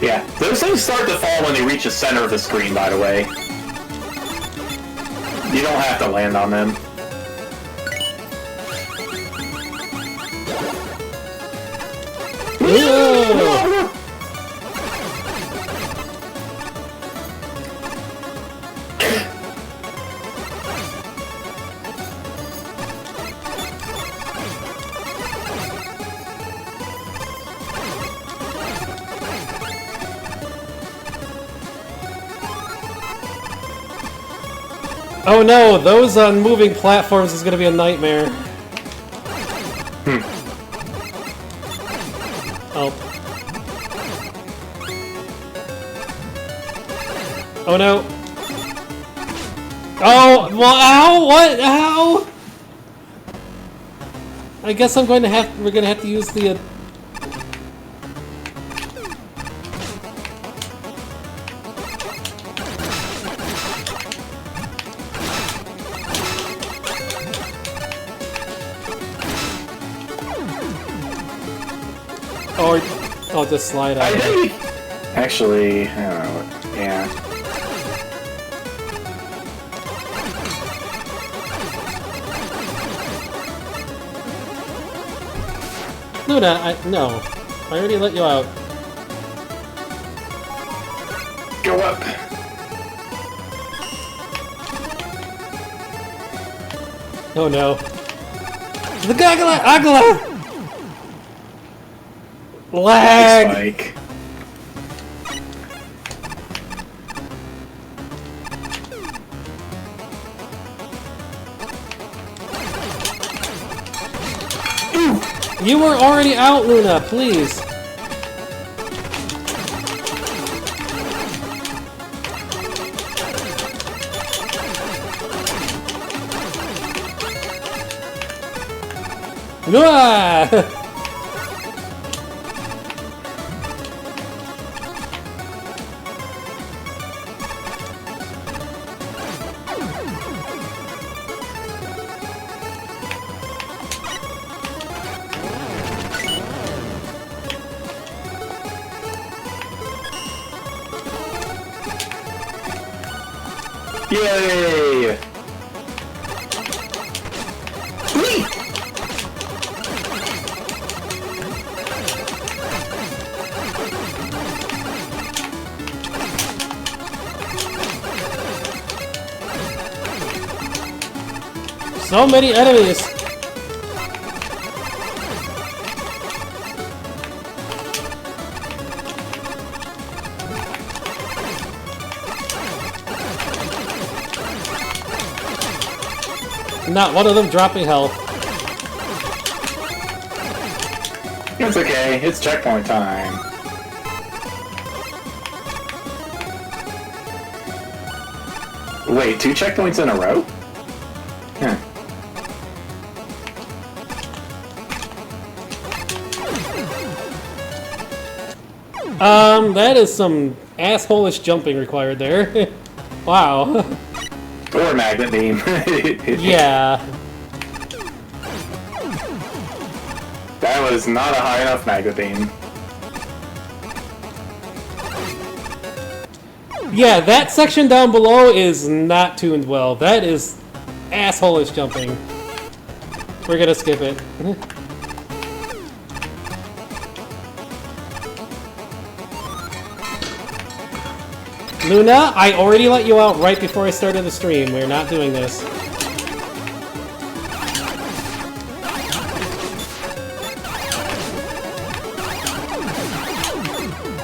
Yeah, those things start to fall when they reach the center of the screen, by the way. You don't have to land on them. Ooh. Oh no, those on moving platforms is gonna be a nightmare. Oh. Oh no. Oh, well, ow, what, ow? I guess we're gonna have to use the, Or I'll just slide out. Actually, I don't know. Yeah. Luna, no. I already let you out. Go up. Oh no. The Agla! Lag! Spike. You were already out, Luna, please. Ah! Yay! Whee! So many enemies! Not one of them dropping health. It's okay. It's checkpoint time. Wait, 2 checkpoints in a row? Huh. That is some asshole-ish jumping required there. Wow. Or magnet beam. Yeah. That was not a high enough magnet beam. Yeah, that section down below is not tuned well. That is asshole-ish jumping. We're gonna skip it. Luna, I already let you out right before I started the stream. We're not doing this.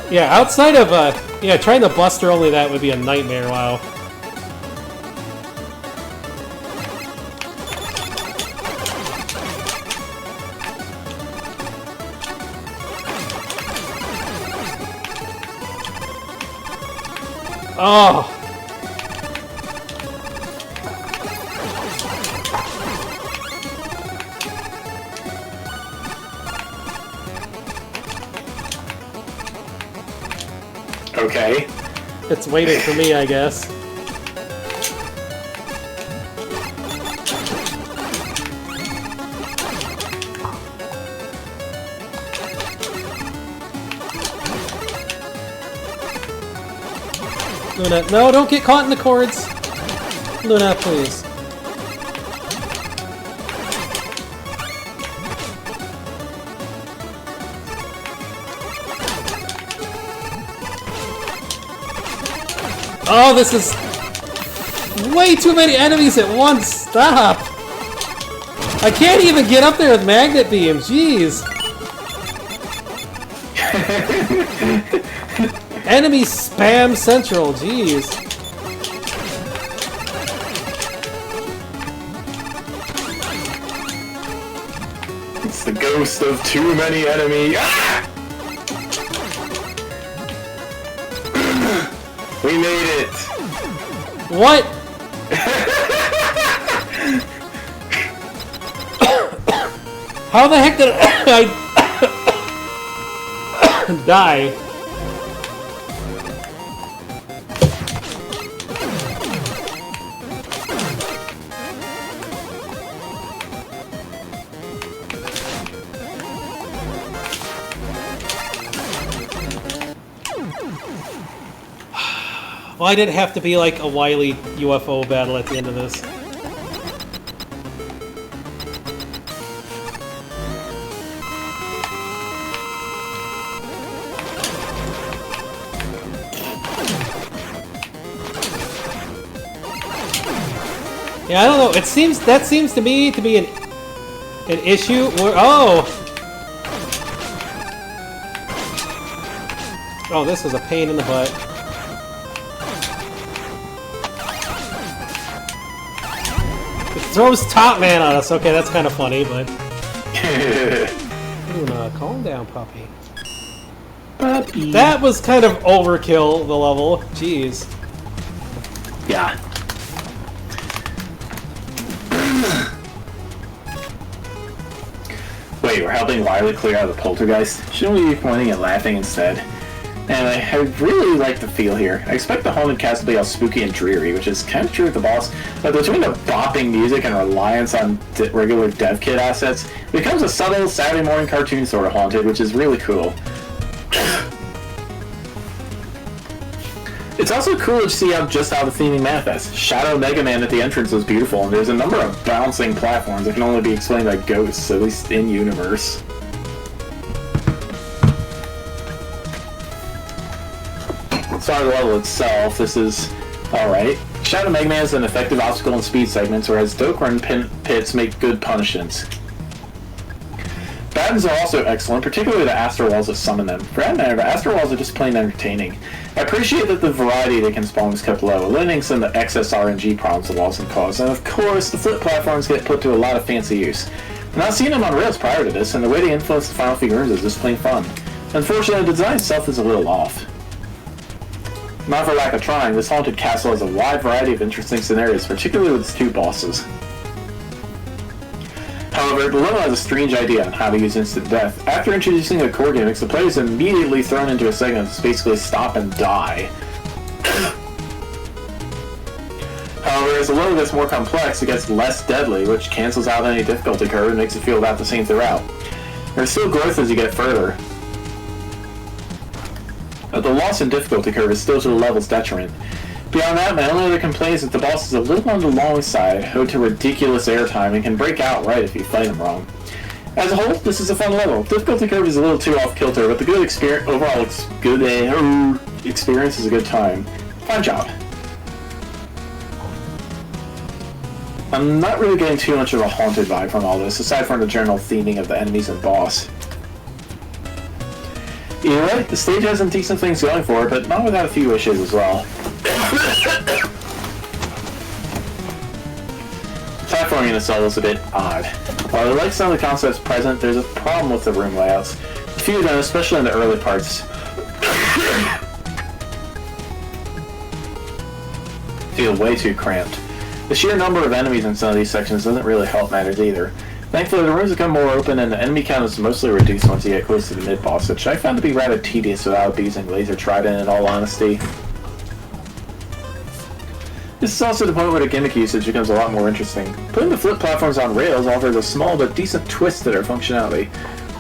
Yeah, outside of, yeah, trying to buster only that would be a nightmare, wow. Oh! Okay. It's waiting for me, I guess. Luna, no, don't get caught in the cords! Luna, please. Oh, this is way too many enemies at once! Stop! I can't even get up there with magnet beam, jeez! Enemy spam central, jeez. It's the ghost of too many enemy. Ah! We made it! What? How the heck did I die? Why did it have to be like a wily UFO battle at the end of this? Yeah, I don't know. It seems to me to be an issue where oh, this was a pain in the butt. Throws Top Man on us. Okay, that's kind of funny, but... Luna, calm down, puppy. Puppy. That was kind of overkill, the level. Jeez. Yeah. Wait, we're helping Wiley clear out the poltergeist? Shouldn't we be pointing and laughing instead? And I really like the feel here. I expect the haunted cast to be all spooky and dreary, which is kind of true with the boss, but between the bopping music and reliance on regular dev kit assets, it becomes a subtle Saturday morning cartoon sort of haunted, which is really cool. It's also cool to see just how the theming manifests. Shadow Mega Man at the entrance was beautiful, and there's a number of bouncing platforms that can only be explained by ghosts, at least in-universe. As far as the level itself, this is alright. Shadow Mega Man is an effective obstacle in speed segments, whereas Dokkan pits make good punishments. Battens are also excellent, particularly the Astro Walls that summon them. For that matter, the Astro Walls are just plain entertaining. I appreciate that the variety they can spawn is kept low, eliminating some of the excess RNG problems the walls can cause, and of course, the flip platforms get put to a lot of fancy use. I've not seen them on rails prior to this, and the way they influence the final figurines is just plain fun. Unfortunately, the design itself is a little off. Not for lack of trying, this haunted castle has a wide variety of interesting scenarios, particularly with its two bosses. However, the level has a strange idea on how to use instant death. After introducing the core gimmicks, the player is immediately thrown into a segment that's basically stop and die. However, as the level gets more complex, it gets less deadly, which cancels out any difficulty curve and makes it feel about the same throughout. There's still growth as you get further, but the loss in difficulty curve is still to the level's detriment. Beyond that, my only other complaint is that the boss is a little on the long side, owed to ridiculous airtime, and can break outright if you fight him wrong. As a whole, this is a fun level. Difficulty curve is a little too off-kilter, but the good overall experience is a good time. Fine job. I'm not really getting too much of a haunted vibe from all this, aside from the general theming of the enemies and boss. Either way, the stage has some decent things going for it, but not without a few issues as well. Platforming in itself is a bit odd. While I like some of the concepts present, there's a problem with the room layouts. A few of them, especially in the early parts, feel way too cramped. The sheer number of enemies in some of these sections doesn't really help matters either. Thankfully, the rooms become more open and the enemy count is mostly reduced once you get close to the mid-boss, which I found to be rather tedious without abusing Laser Trident in all honesty. This is also the point where the gimmick usage becomes a lot more interesting. Putting the flip platforms on rails offers a small but decent twist to their functionality.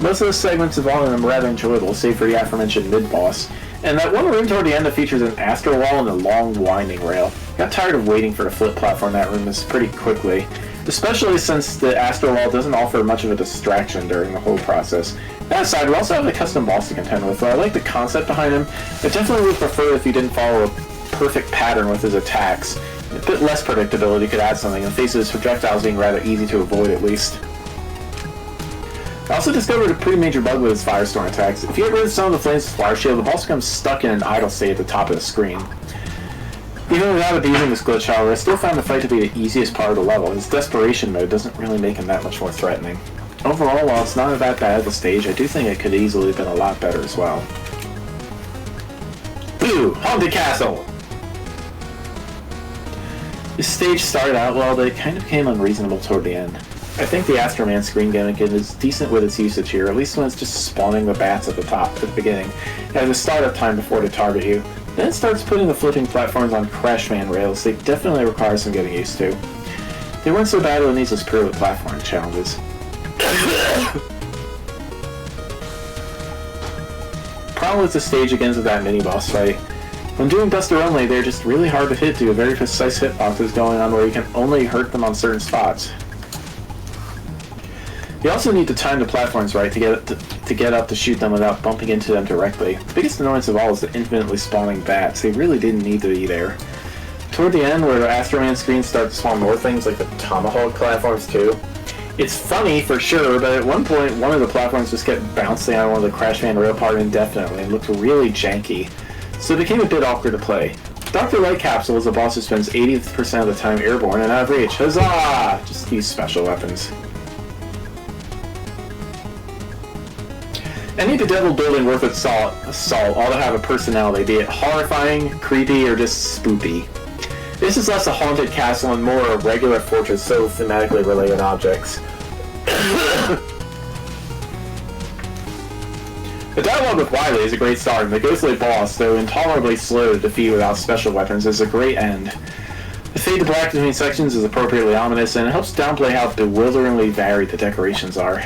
Most of the segments involving them are rather enjoyable, save for the aforementioned mid-boss. And that one room toward the end that features an Astro Wall and a long winding rail. Got tired of waiting for the flip platform in that room pretty quickly, especially since the Astro Wall doesn't offer much of a distraction during the whole process. That aside, we also have a custom boss to contend with, though I like the concept behind him. I definitely would prefer if he didn't follow a perfect pattern with his attacks. A bit less predictability could add something, in the face of his projectiles being rather easy to avoid at least. I also discovered a pretty major bug with his Firestorm attacks. If you get rid of some of the flames with Fire Shield, the boss becomes stuck in an idle state at the top of the screen. Even without abusing this glitch, however, I still found the fight to be the easiest part of the level. His Desperation mode doesn't really make him that much more threatening. Overall, while it's not that bad at the stage, I do think it could easily have been a lot better as well. Boo! Haunted Castle! This stage started out well, but it kind of became unreasonable toward the end. I think the Astro Man screen gimmick is decent with its usage here, at least when it's just spawning the bats at the top at the beginning. It has a startup time before they target you. Then it starts putting the flipping platforms on Crashman rails. They definitely require some getting used to. They weren't so bad when these was purely platform challenges. Problem with the stage begins with that mini-boss fight. When doing Buster only, they're just really hard to hit due to very precise hitboxes going on where you can only hurt them on certain spots. You also need to time the platforms right to get up to shoot them without bumping into them directly. The biggest annoyance of all is the infinitely spawning bats. They really didn't need to be there. Toward the end, where the Astro Man screens start to spawn more things like the Tomahawk platforms too, it's funny for sure, but at one point one of the platforms just kept bouncing on one of the Crashman rail part indefinitely and looked really janky. So it became a bit awkward to play. Dr. Light Capsule is a boss who spends 80% of the time airborne and out of reach. Huzzah! Just use special weapons. Any bedevil building worth its salt ought to have a personality, be it horrifying, creepy, or just spoopy. This is less a haunted castle and more a regular fortress filled with thematically related objects. The dialogue with Wily is a great start, and the ghostly boss, though intolerably slow to defeat without special weapons, is a great end. The fade to black between sections is appropriately ominous, and it helps downplay how bewilderingly varied the decorations are.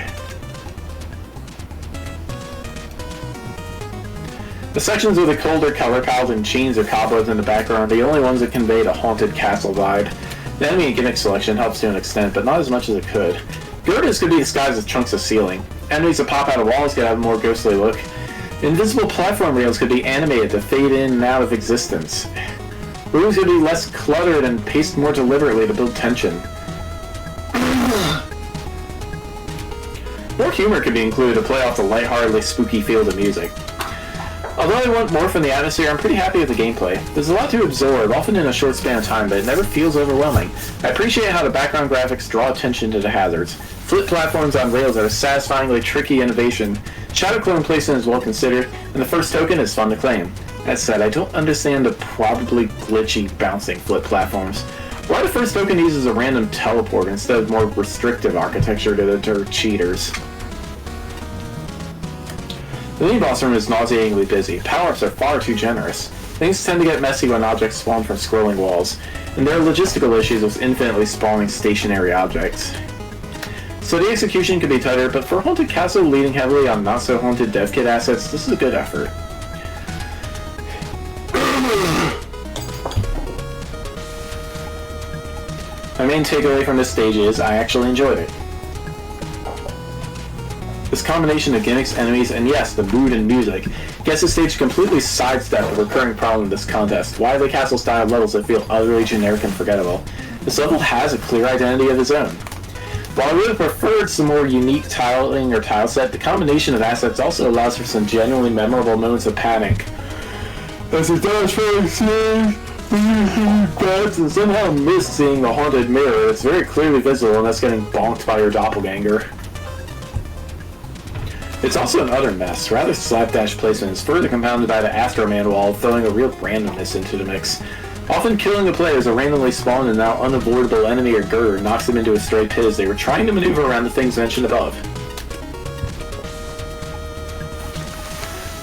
The sections with the colder color palettes and chains of cobwebs in the background are the only ones that convey the haunted castle vibe. The enemy and gimmick selection helps to an extent, but not as much as it could. Girders could be disguised as chunks of ceiling. Enemies that pop out of walls could have a more ghostly look. Invisible platform rails could be animated to fade in and out of existence. Rooms could be less cluttered and paced more deliberately to build tension. More humor could be included to play off the lightheartedly spooky feel of the music. Although I want more from the atmosphere, I'm pretty happy with the gameplay. There's a lot to absorb, often in a short span of time, but it never feels overwhelming. I appreciate how the background graphics draw attention to the hazards. Flip platforms on rails are a satisfyingly tricky innovation. Shadow clone placement is well considered, and the first token is fun to claim. That said, I don't understand the probably glitchy bouncing flip platforms. Why the first token uses a random teleport instead of more restrictive architecture to deter cheaters? The main boss room is nauseatingly busy. Power-ups are far too generous. Things tend to get messy when objects spawn from scrolling walls, and there are logistical issues with infinitely spawning stationary objects. So the execution could be tighter, but for a Haunted Castle leaning heavily on not-so-haunted dev kit assets, this is a good effort. My main takeaway from this stage is I actually enjoyed it. This combination of gimmicks, enemies, and yes, the mood and music gets the stage to completely sidestep the recurring problem of this contest. Wildly Castle-style levels that feel utterly generic and forgettable. This level has a clear identity of its own. While I would have preferred some more unique tiling or tile set, the combination of assets also allows for some genuinely memorable moments of panic. As it does for and somehow missed seeing the haunted mirror. It's very clearly visible and that's getting bonked by your doppelganger. It's also an utter mess. Rather slapdash placement is further compounded by the Astroman wall, throwing a real randomness into the mix. Often killing the player as a randomly spawned and now unavoidable enemy or girder knocks them into a straight pit as they were trying to maneuver around the things mentioned above.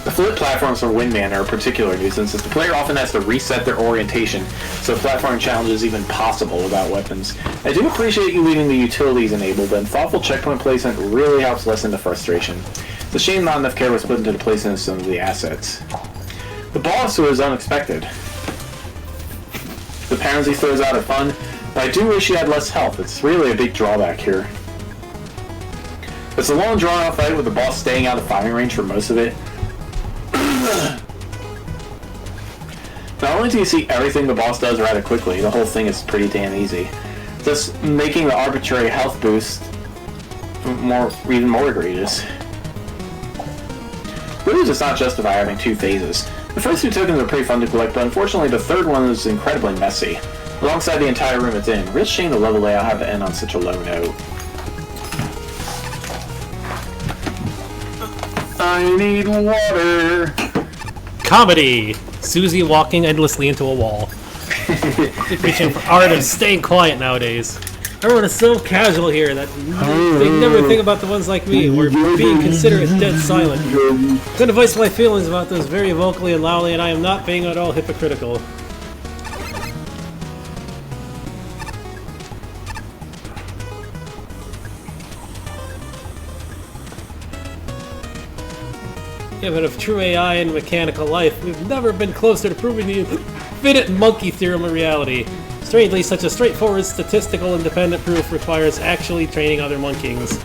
The flip platforms from Windman are a particular nuisance, as the player often has to reset their orientation, so platforming challenge is even possible without weapons. I do appreciate you leaving the utilities enabled, and thoughtful checkpoint placement really helps lessen the frustration. It's a shame not enough care was put into the placement of some of the assets. The boss was unexpected. The pounds he throws out are fun, but I do wish he had less health. It's really a big drawback here. It's a long drawn-out fight with the boss staying out of firing range for most of it. Not only do you see everything the boss does rather quickly, the whole thing is pretty damn easy. Thus making the arbitrary health boost even more egregious. Really does not justify having two phases. The first two tokens are pretty fun to collect, but unfortunately the third one is incredibly messy. Alongside the entire room it's in. Real shame the level layout had to end on such a low note. I need water! Comedy! Susie walking endlessly into a wall. Preaching for art of staying quiet nowadays. Everyone is so casual here that they never think about the ones like me, where being considerate and dead silent. I'm gonna voice my feelings about this very vocally and loudly, and I am not being at all hypocritical. Given of true AI and mechanical life, we've never been closer to proving the infinite monkey theorem of reality. Strangely, such a straightforward statistical independent proof requires actually training other monkeys.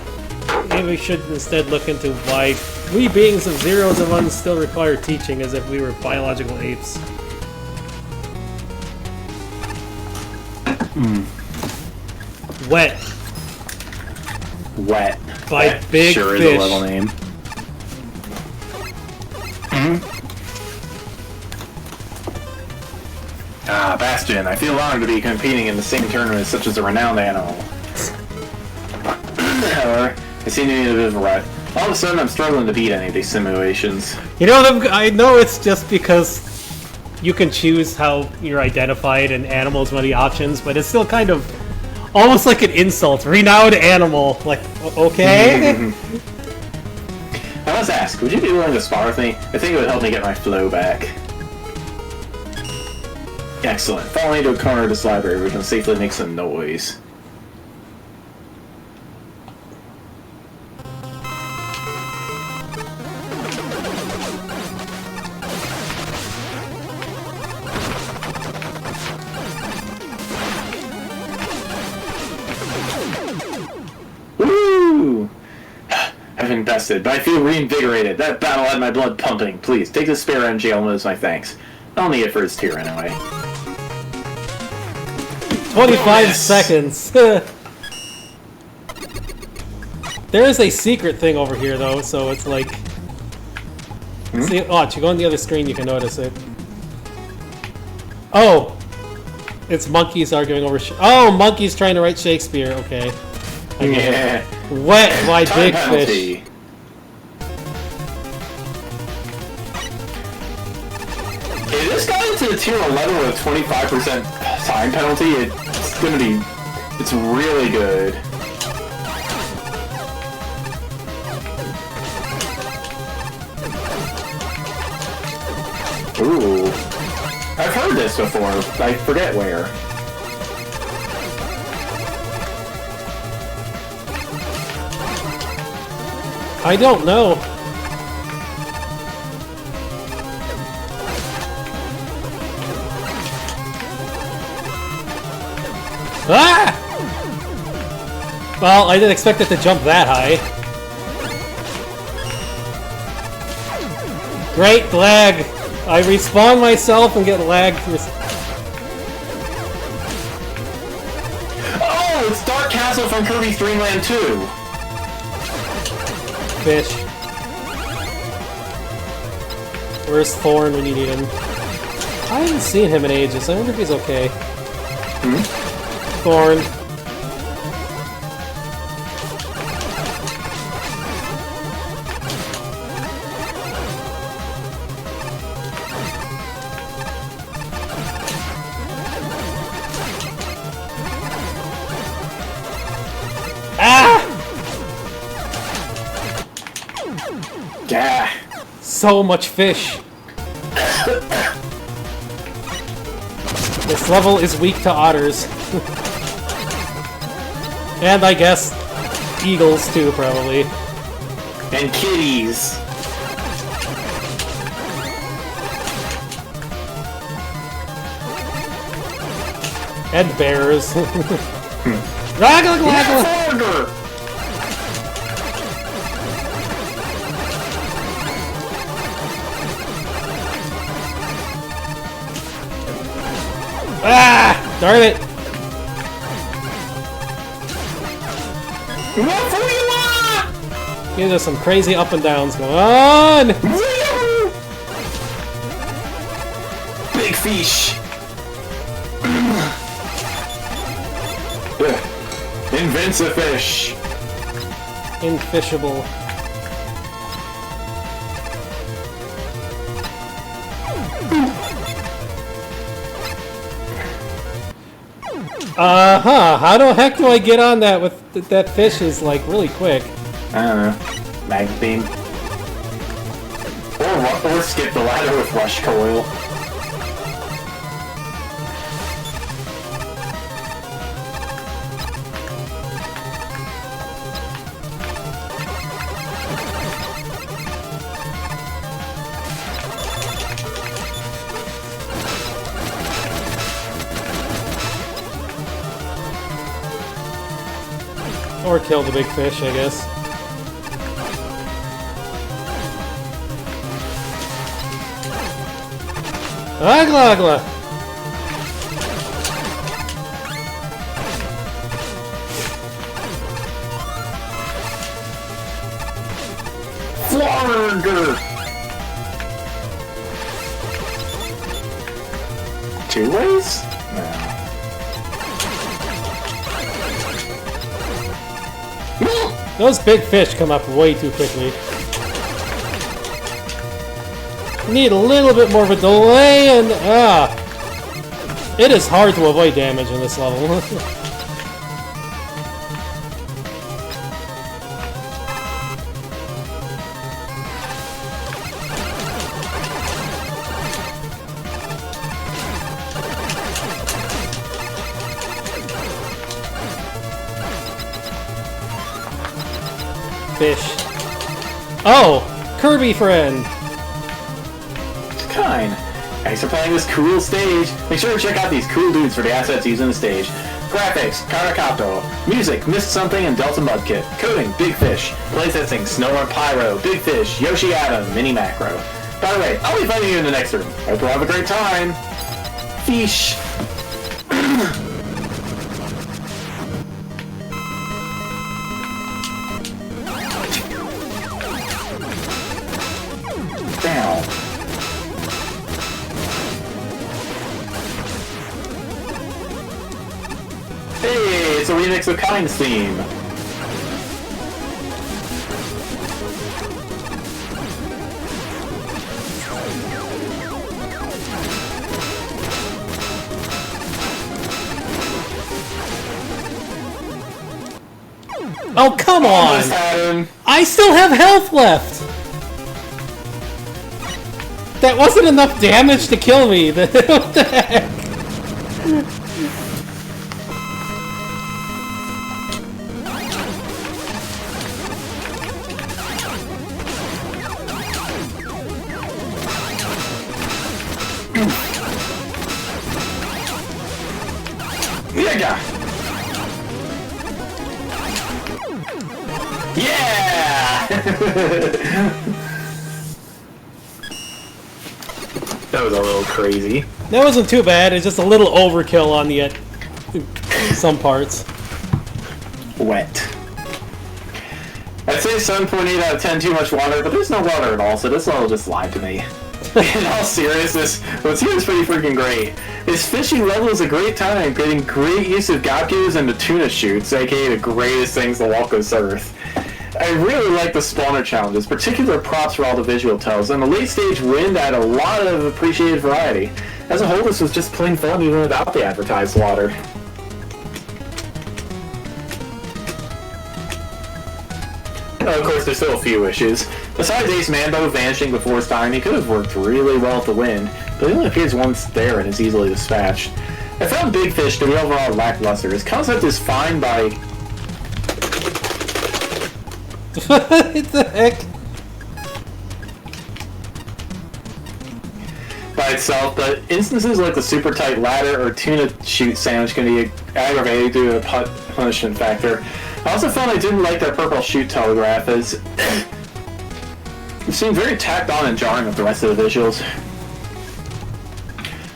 Maybe we should instead look into why we beings of zeros and ones still require teaching as if we were biological apes. Wet. Wet. By That Big sure Fish. is a level name. Ah, Bastion. I feel honored to be competing in the same tournament such as a renowned animal. However, I seem to be in a bit of a rut. All of a sudden, I'm struggling to beat any of these simulations. You know, I know it's just because you can choose how you're identified and animals many options, but it's still kind of almost like an insult. Renowned animal. Like, okay? I must ask, would you be willing to spar with me? I think it would help me get my flow back. Excellent. Follow me to a corner of this library where we can safely make some noise. Woo! I've been bested, but I feel reinvigorated. That battle had my blood pumping. Please, take the spare MG element as my thanks. I'll need it for his tier anyway. 25 seconds. There is a secret thing over here, though, so it's like... See, watch, you go on the other screen, you can notice it. Oh! It's monkeys arguing over... Oh, monkeys trying to write Shakespeare, okay. Yeah. Wet, my Time big penalty. fish. If this got into the tier 11 with a 25% time penalty, it's gonna be... It's really good. Ooh. I've heard this before. I forget where. I don't know. Ah! Well, I didn't expect it to jump that high. Great lag! I respawn myself and get lagged through. Oh, it's Dark Castle from Kirby's Dream Land 2. Fish. Where's Thorn when you need him? I haven't seen him in ages. I wonder if he's okay. Thorn. Yeah. So much fish. This level is weak to otters. And I guess eagles too, probably. And kitties. And bears. Raggle, raggle. Ah! Darn it! Yeah, there's some crazy up and downs going on! Big fish! Invincifish! Infishable. How the heck do I get on that with that fish is like really quick? I don't know. Mag beam. Or skip the ladder with rush coil. Or kill the big fish, I guess. Agla agla! Florger! Two ways? No. Those big fish come up way too quickly. Need a little bit more of a delay and it is hard to avoid damage in this level. Fish. Oh! Kirby friend! Kind. Thanks for playing this cool stage. Make sure to check out these cool dudes for the assets used in the stage. Graphics, Karakato. Music, Missed Something and Delta Mudkit. Coding, Big Fish. Playtesting, Snow and Pyro, Big Fish, Yoshi Adam, Mini Macro. By the way, I'll be fighting you in the next room. Hope you'll have a great time. Fish. a remix of Kind's theme. Oh, come on! I still have health left! That wasn't enough damage to kill me! What the heck? Yeah! Yeah! That was a little crazy. That wasn't too bad, it's just a little overkill on the some parts. Wet. I'd say 7.8 out of 10 too much water, but there's no water at all, so this level just lied to me. In all seriousness, what's here is pretty freaking great. This fishing level is a great time, getting great use of gobgoos and the tuna shoots, aka the greatest things to walk this earth. I really like the spawner challenges, particular props for all the visual tells, and the late stage wind add a lot of appreciated variety. As a whole, this was just plain fun even without the advertised water. Of course, there's still a few issues. Besides Ace Mambo vanishing before his time, he could have worked really well with the wind, but he only appears once there and is easily dispatched. I found Big Fish to be overall lackluster. His concept is fine by... What the heck? by itself, but instances like the super tight ladder or tuna shoot sandwich can be aggravated due to a punishment factor. I also found I didn't like their purple shoot telegraph, as it seemed very tacked on and jarring with the rest of the visuals.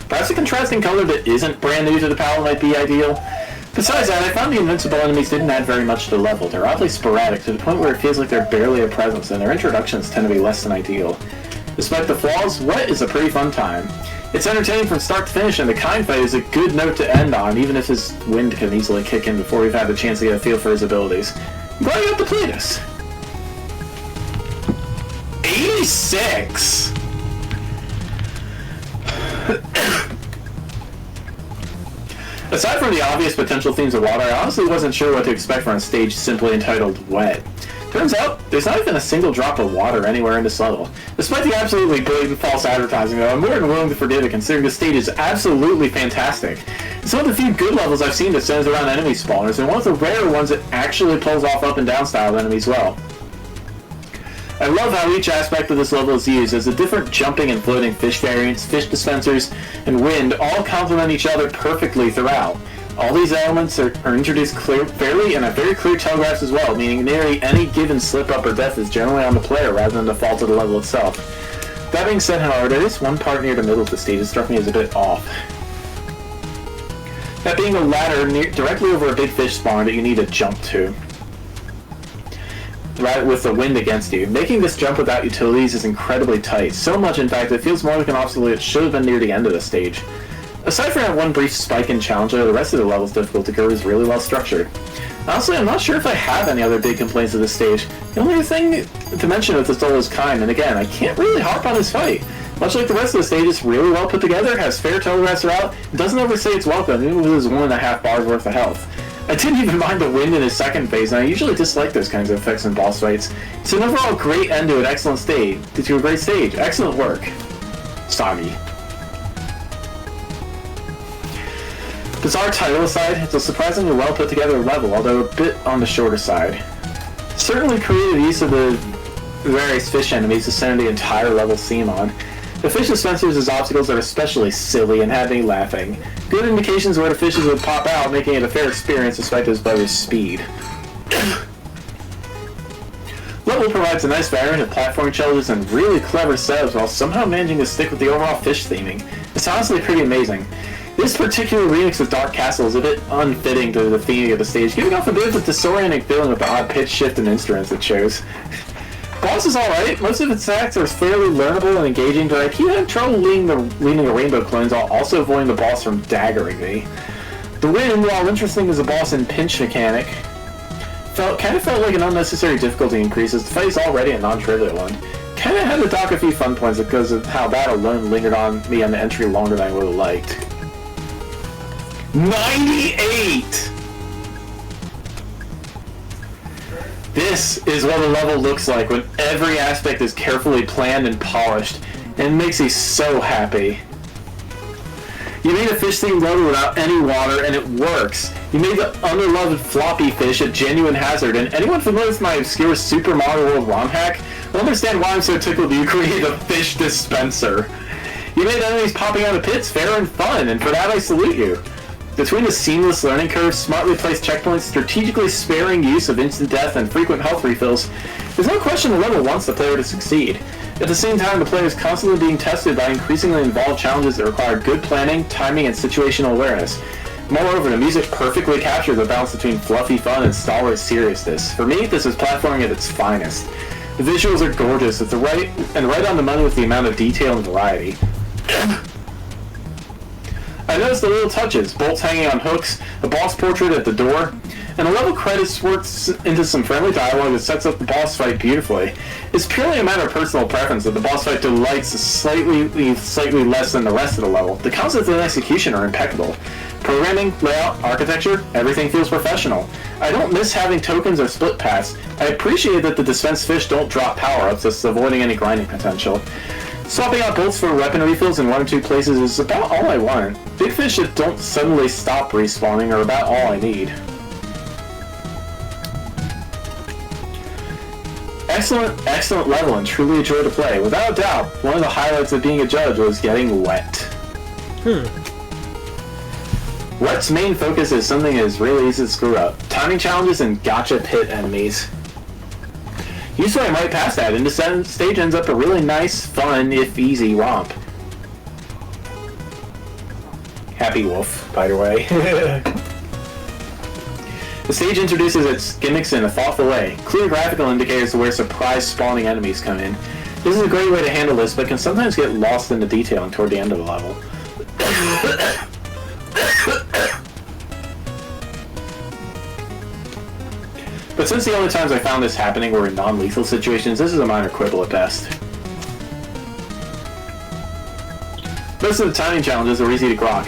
Perhaps a contrasting color that isn't brand new to the palette might be ideal. Besides that, I found the invincible enemies didn't add very much to the level. They're oddly sporadic, to the point where it feels like they're barely a presence, and their introductions tend to be less than ideal. Despite the flaws, Wet is a pretty fun time. It's entertaining from start to finish, and the Kind fight is a good note to end on, even if his wind can easily kick in before we've had the chance to get a feel for his abilities. I'm glad you got to play this. 86! Aside from the obvious potential themes of water, I honestly wasn't sure what to expect from a stage simply entitled Wet. Turns out, there's not even a single drop of water anywhere in this level. Despite the absolutely blatant false advertising, though, I'm more than willing to forgive it, considering the stage is absolutely fantastic. It's one of the few good levels I've seen that centers around enemy spawners, and one of the rare ones that actually pulls off up and down style enemies well. I love how each aspect of this level is used, as the different jumping and floating fish variants, fish dispensers, and wind all complement each other perfectly throughout. All these elements are introduced fairly and at very clear telegraphs as well, meaning nearly any given slip-up or death is generally on the player rather than the fault of the level itself. That being said, however, there is one part near the middle of the stage that struck me as a bit off. That being a ladder directly over a big fish spawn that you need to jump to, right with the wind against you. Making this jump without utilities is incredibly tight, so much in fact it feels more like an obstacle that should have been near the end of the stage. Aside from that one brief spike in challenge, the rest of the level's difficulty curve is really well structured. Honestly, I'm not sure if I have any other big complaints of this stage. The only thing to mention with this level is Kind, and again, I can't really harp on his fight. Much like the rest of the stage, it's really well put together, has fair telegraphs throughout, and doesn't overstay its welcome, even with his 1.5 bars worth of health. I didn't even mind the wind in his second phase, and I usually dislike those kinds of effects in boss fights. It's an overall great end to an excellent stage. Excellent work. Soggy. Bizarre title aside, it's a surprisingly well put together level, although a bit on the shorter side. Certainly creative use of the various fish enemies to center the entire level seem on. The fish dispensers as obstacles are especially silly and had me laughing. Good indications where the fishes would pop out, making it a fair experience despite his brother's speed. Level provides a nice variant of platforming challenges and really clever setups while somehow managing to stick with the overall fish theming. It's honestly pretty amazing. This particular remix of Dark Castle is a bit unfitting to the theming of the stage, giving off a bit of a disorienting feeling with the odd pitch shift in instruments it shows. Boss is alright, most of its acts are fairly learnable and engaging, but I keep having trouble leading the rainbow clones while also avoiding the boss from daggering me. The wind, while interesting as a boss and pinch mechanic, kind of felt like an unnecessary difficulty increase as the fight is already a non-trivial one. Kind of had to dock a few fun points because of how that alone lingered on me on the entry longer than I would have liked. 98! This is what a level looks like when every aspect is carefully planned and polished, and it makes me so happy. You made a fish-themed level without any water, and it works. You made the underloved floppy fish a genuine hazard, and anyone familiar with my obscure Super Mario World ROM hack will understand why I'm so tickled you created a fish dispenser. You made enemies popping out of pits fair and fun, and for that I salute you. Between the seamless learning curve, smartly placed checkpoints, strategically sparing use of instant death, and frequent health refills, there's no question the level wants the player to succeed. At the same time, the player is constantly being tested by increasingly involved challenges that require good planning, timing, and situational awareness. Moreover, the music perfectly captures the balance between fluffy fun and stalwart seriousness. For me, this is platforming at its finest. The visuals are gorgeous, it's right on the money with the amount of detail and variety. I noticed the little touches, bolts hanging on hooks, a boss portrait at the door, and a level credits works into some friendly dialogue that sets up the boss fight beautifully. It's purely a matter of personal preference that the boss fight delights slightly less than the rest of the level. The concept and execution are impeccable. Programming, layout, architecture, everything feels professional. I don't miss having tokens or split paths. I appreciate that the dispensed fish don't drop power-ups, thus avoiding any grinding potential. Swapping out bolts for weapon refills in 1 or 2 places is about all I want. Big fish that don't suddenly stop respawning are about all I need. Excellent level and truly a joy to play. Without a doubt, one of the highlights of being a judge was getting wet. Wet's main focus is something that is really easy to screw up. Timing challenges and gotcha pit enemies. Usually I'm right past that, and the stage ends up a really nice, fun, if easy romp. Happy Wolf, by the way. The stage introduces its gimmicks in a thoughtful way. Clear graphical indicators of where surprise spawning enemies come in. This is a great way to handle this, but can sometimes get lost in the detailing toward the end of the level. But since the only times I found this happening were in non-lethal situations, this is a minor quibble at best. Most of the timing challenges are easy to grok.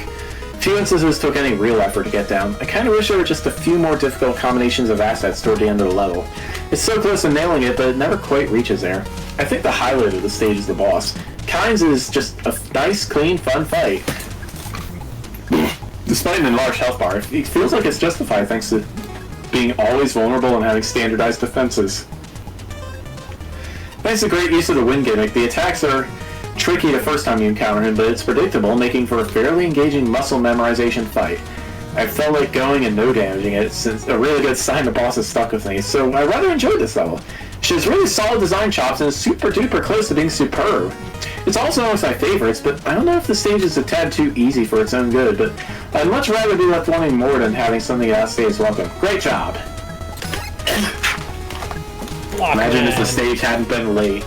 Few instances took any real effort to get down. I kinda wish there were just a few more difficult combinations of assets toward the end of the level. It's so close to nailing it, but it never quite reaches there. I think the highlight of the stage is the boss. Kynes is just a nice, clean, fun fight. Despite an enlarged health bar, it feels like it's justified thanks to being always vulnerable and having standardized defenses. Thanks to great use of the wind gimmick, the attacks are tricky the first time you encounter him, but it's predictable, making for a fairly engaging muscle memorization fight. I felt like going and no damaging it, since a really good sign the boss is stuck with me, so I rather enjoyed this level. She has really solid design chops and is super duper close to being superb. It's also one of my favorites, but I don't know if the stage is a tad too easy for its own good, but I'd much rather be left wanting more than having something outstay its welcome. Great job! Imagine if the stage hadn't been late.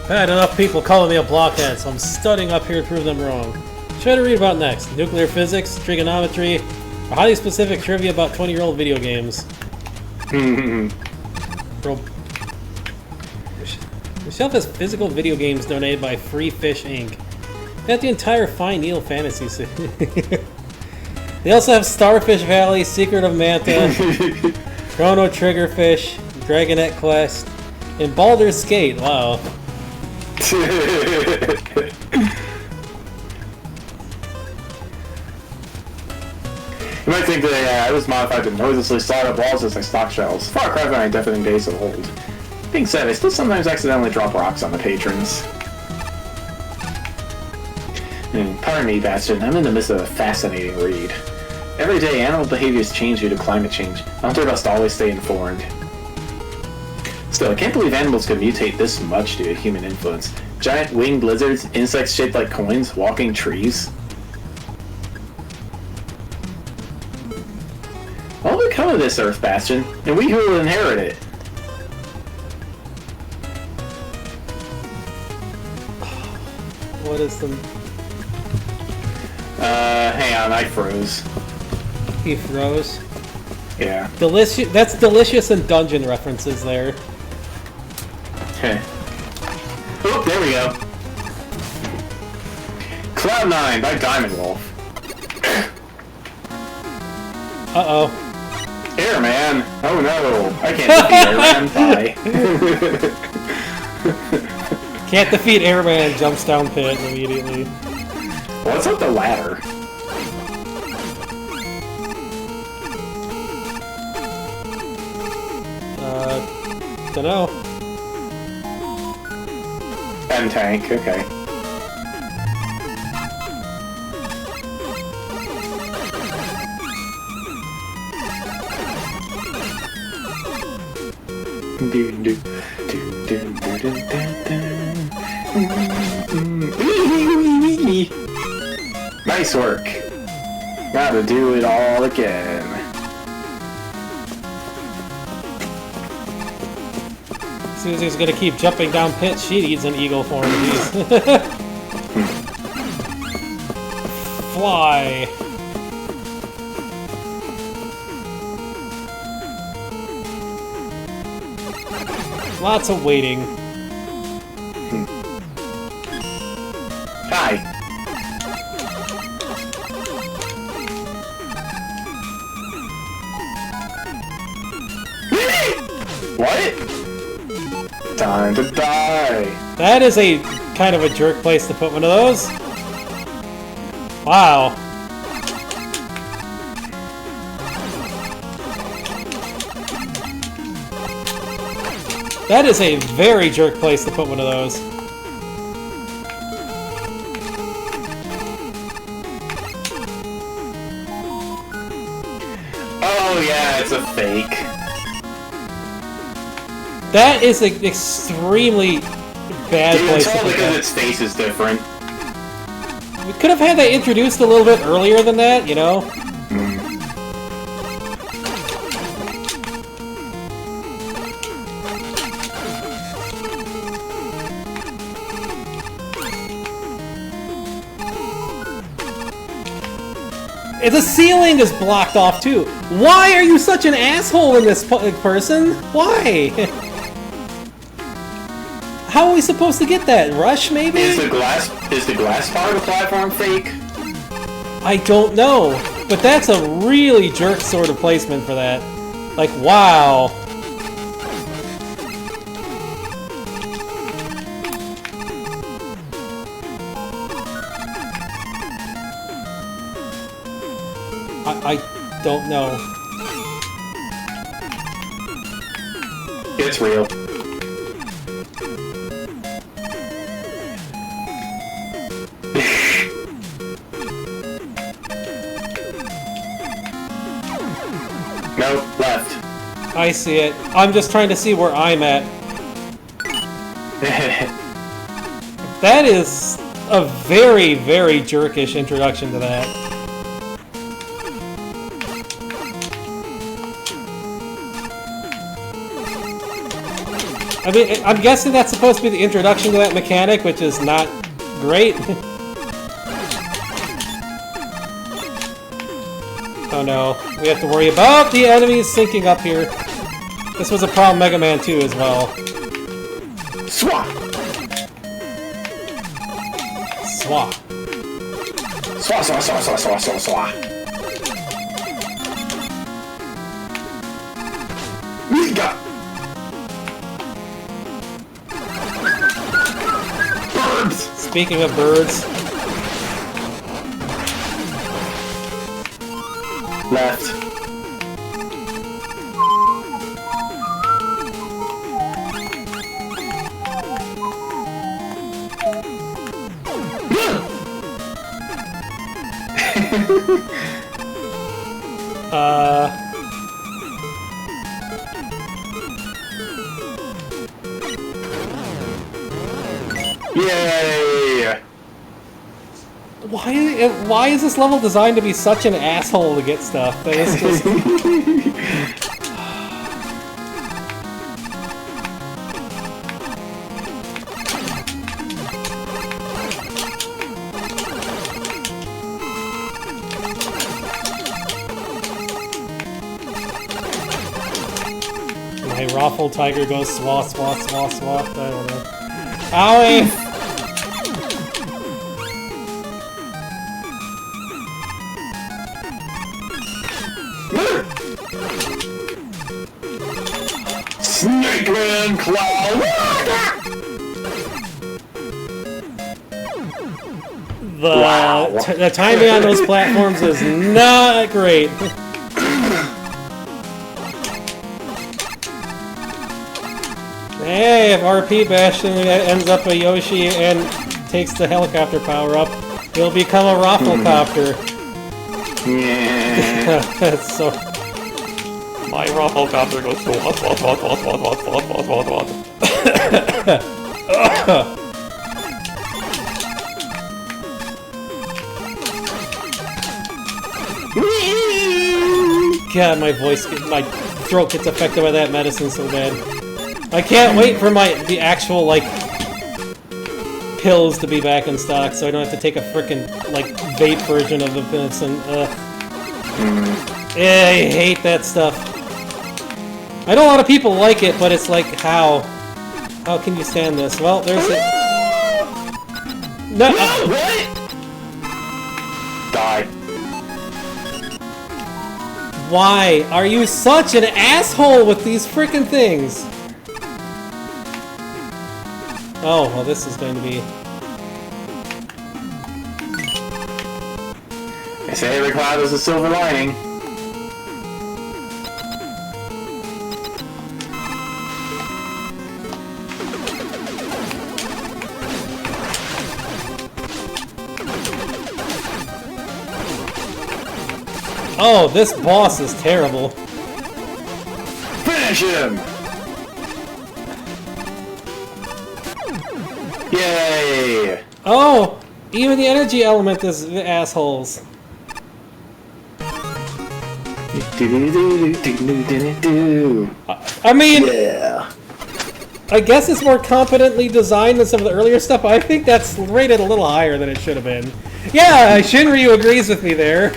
I had enough people calling me a blockhead, so I'm studying up here to prove them wrong. Try to read about next. Nuclear physics, trigonometry, or highly specific trivia about 20-year-old video games. Yourself has physical video games donated by Free Fish Inc. They have the entire Fine Needle Fantasy series. They also have Starfish Valley, Secret of Manta, Chrono Triggerfish, Dragonette Quest, and Baldur's Gate. Wow. You might think that I was modified to noiselessly slide up walls as I stock shells. Far cry from my deafening days of old. Being said, I still sometimes accidentally drop rocks on the patrons. Pardon me, Bastion, I'm in the midst of a fascinating read. Every day, animal behaviors change due to climate change. Hunter must always stay informed. Still, I can't believe animals could mutate this much due to human influence. Giant winged lizards, insects shaped like coins, walking trees. What will become of this Earth, Bastion? And we who will inherit it? What is the... Hang on, I froze. He froze. Yeah. Delicious. That's delicious and dungeon references there. Okay. Oh, there we go. Cloud9 by Diamond Wolf. Uh-oh. Airman! Oh no! I can't defeat Airman. Bye. Can't defeat Airman, jumps down pit immediately. What's up the ladder? Dunno. M-Tank, okay. Nice work. Gotta do it all again. Susie's gonna keep jumping down pit. She needs an eagle form of these. Fly. Lots of waiting. Hi. What? Time to die. That is a kind of a jerk place to put one of those. Wow. That is a very jerk place to put one of those. Oh yeah, it's a fake. That is an extremely bad Dude, place it's to all put because that. its face is different. We could have had that introduced a little bit earlier than that, you know? The ceiling is blocked off too. Why are you such an asshole in this person? Why? How are we supposed to get that? Rush, maybe? Is the glass part of the platform fake? I don't know, but that's a really jerk sort of placement for that. Like, wow. I don't know. It's real. Nope, left. I see it. I'm just trying to see where I'm at. That is a very, very jerkish introduction to that. I mean, I'm guessing that's supposed to be the introduction to that mechanic, which is not great. Oh no, we have to worry about the enemies sinking up here. This was a problem Mega Man 2 as well. Swat! Swat. Swat, swat, swat, swat, swat, swat, swat. We got birds! Speaking of birds, Left. Yay! why is this level designed to be such an asshole to get stuff? That is just... My raffle tiger goes swath, swath, swath, swath. I don't know. Owie! Snake Man Cloud! The timing on those platforms is not great. Hey, if RP Bastion ends up a Yoshi and takes the helicopter power up, he'll become a Rafflecopter. Yeah. That's so. My Rafflecopter goes to what. God, my throat gets affected by that medicine so bad. I can't wait for the actual, like, pills to be back in stock so I don't have to take a frickin', like, vape version of the medicine. Yeah, I hate that stuff. I know a lot of people like it, but it's like, how? How can you stand this? Well, there's it. No! What? Die. Why are you such an asshole with these frickin' things? Oh, well, this is going to be... They say every cloud has a silver lining. Oh, this boss is terrible. Finish him! Yay! Oh, even the energy element is assholes. I mean, Yeah. I guess it's more competently designed than some of the earlier stuff. I think that's rated a little higher than it should have been. Yeah, Shinryu agrees with me there.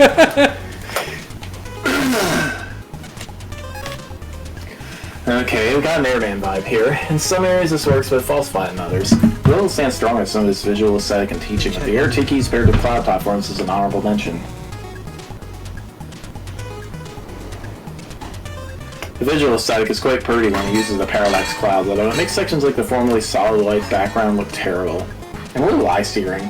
Okay, we've got an Airman vibe here. In some areas this works, but falls flat in others. Will stands strong in some of its visual aesthetic and teaching, but the air tikis paired with cloud platforms is an honorable mention. The visual aesthetic is quite pretty when it uses the parallax clouds, although it makes sections like the formerly solid white background look terrible. And a little eye steering.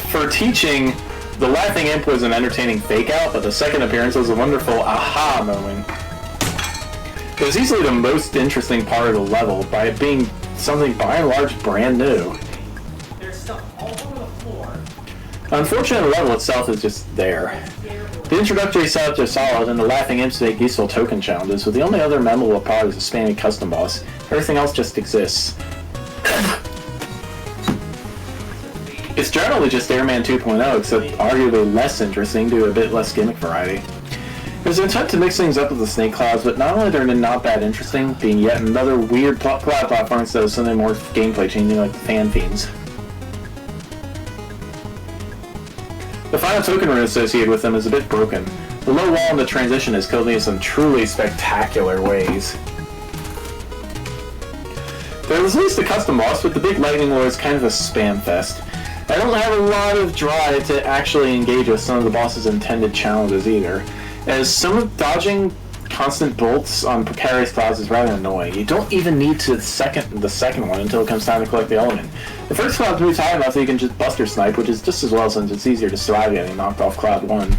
For teaching, the Laughing Imp was an entertaining fake-out, but the second appearance was a wonderful aha moment. It was easily the most interesting part of the level, by it being something by and large brand new. There's stuff all over the floor. Unfortunately, the level itself is just there. The introductory setups are solid, and the Laughing Imps make useful token challenges, with the only other memorable part is the Spammy custom boss. Everything else just exists. It's generally just Airman 2.0, except arguably less interesting due to a bit less gimmick variety. There's an attempt to mix things up with the snake clouds, but not only are they not that interesting, being yet another weird cloud platform instead of something more gameplay changing like the Fan Fiends. The final token rune associated with them is a bit broken. The low wall and the transition has killed me in some truly spectacular ways. There was at least a custom boss, but the big lightning war is kind of a spam fest. I don't have a lot of drive to actually engage with some of the boss's intended challenges either, as some of dodging constant bolts on precarious clouds is rather annoying. You don't even need to the second one until it comes time to collect the element. The first cloud moves high enough that you can just buster snipe, which is just as well since it's easier to survive getting knocked off cloud 1.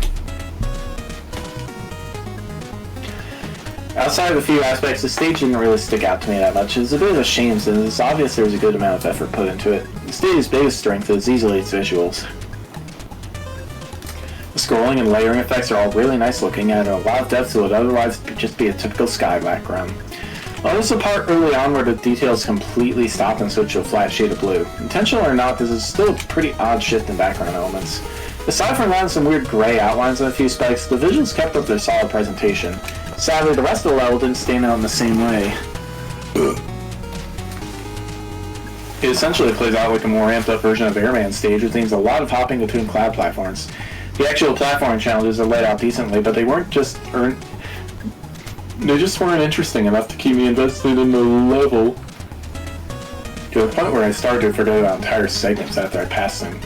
Outside of a few aspects, the stage didn't really stick out to me that much. It's a bit of a shame since it's obvious there was a good amount of effort put into it. The stage's biggest strength is easily its visuals. The scrolling and layering effects are all really nice looking, adding a lot of depth to what would otherwise just be a typical sky background. Well, there's a part early on where the details completely stop and switch to a flat shade of blue. Intentional or not, this is still a pretty odd shift in background elements. Aside from that and some weird gray outlines and a few spikes, the visuals kept up their solid presentation. Sadly, the rest of the level didn't stand out in the same way. It essentially plays out like a more amped up version of Airman stage, which means a lot of hopping between cloud platforms. The actual platforming challenges are laid out decently, but they just weren't interesting enough to keep me invested in the level. To the point where I started to forget about entire segments after I passed them.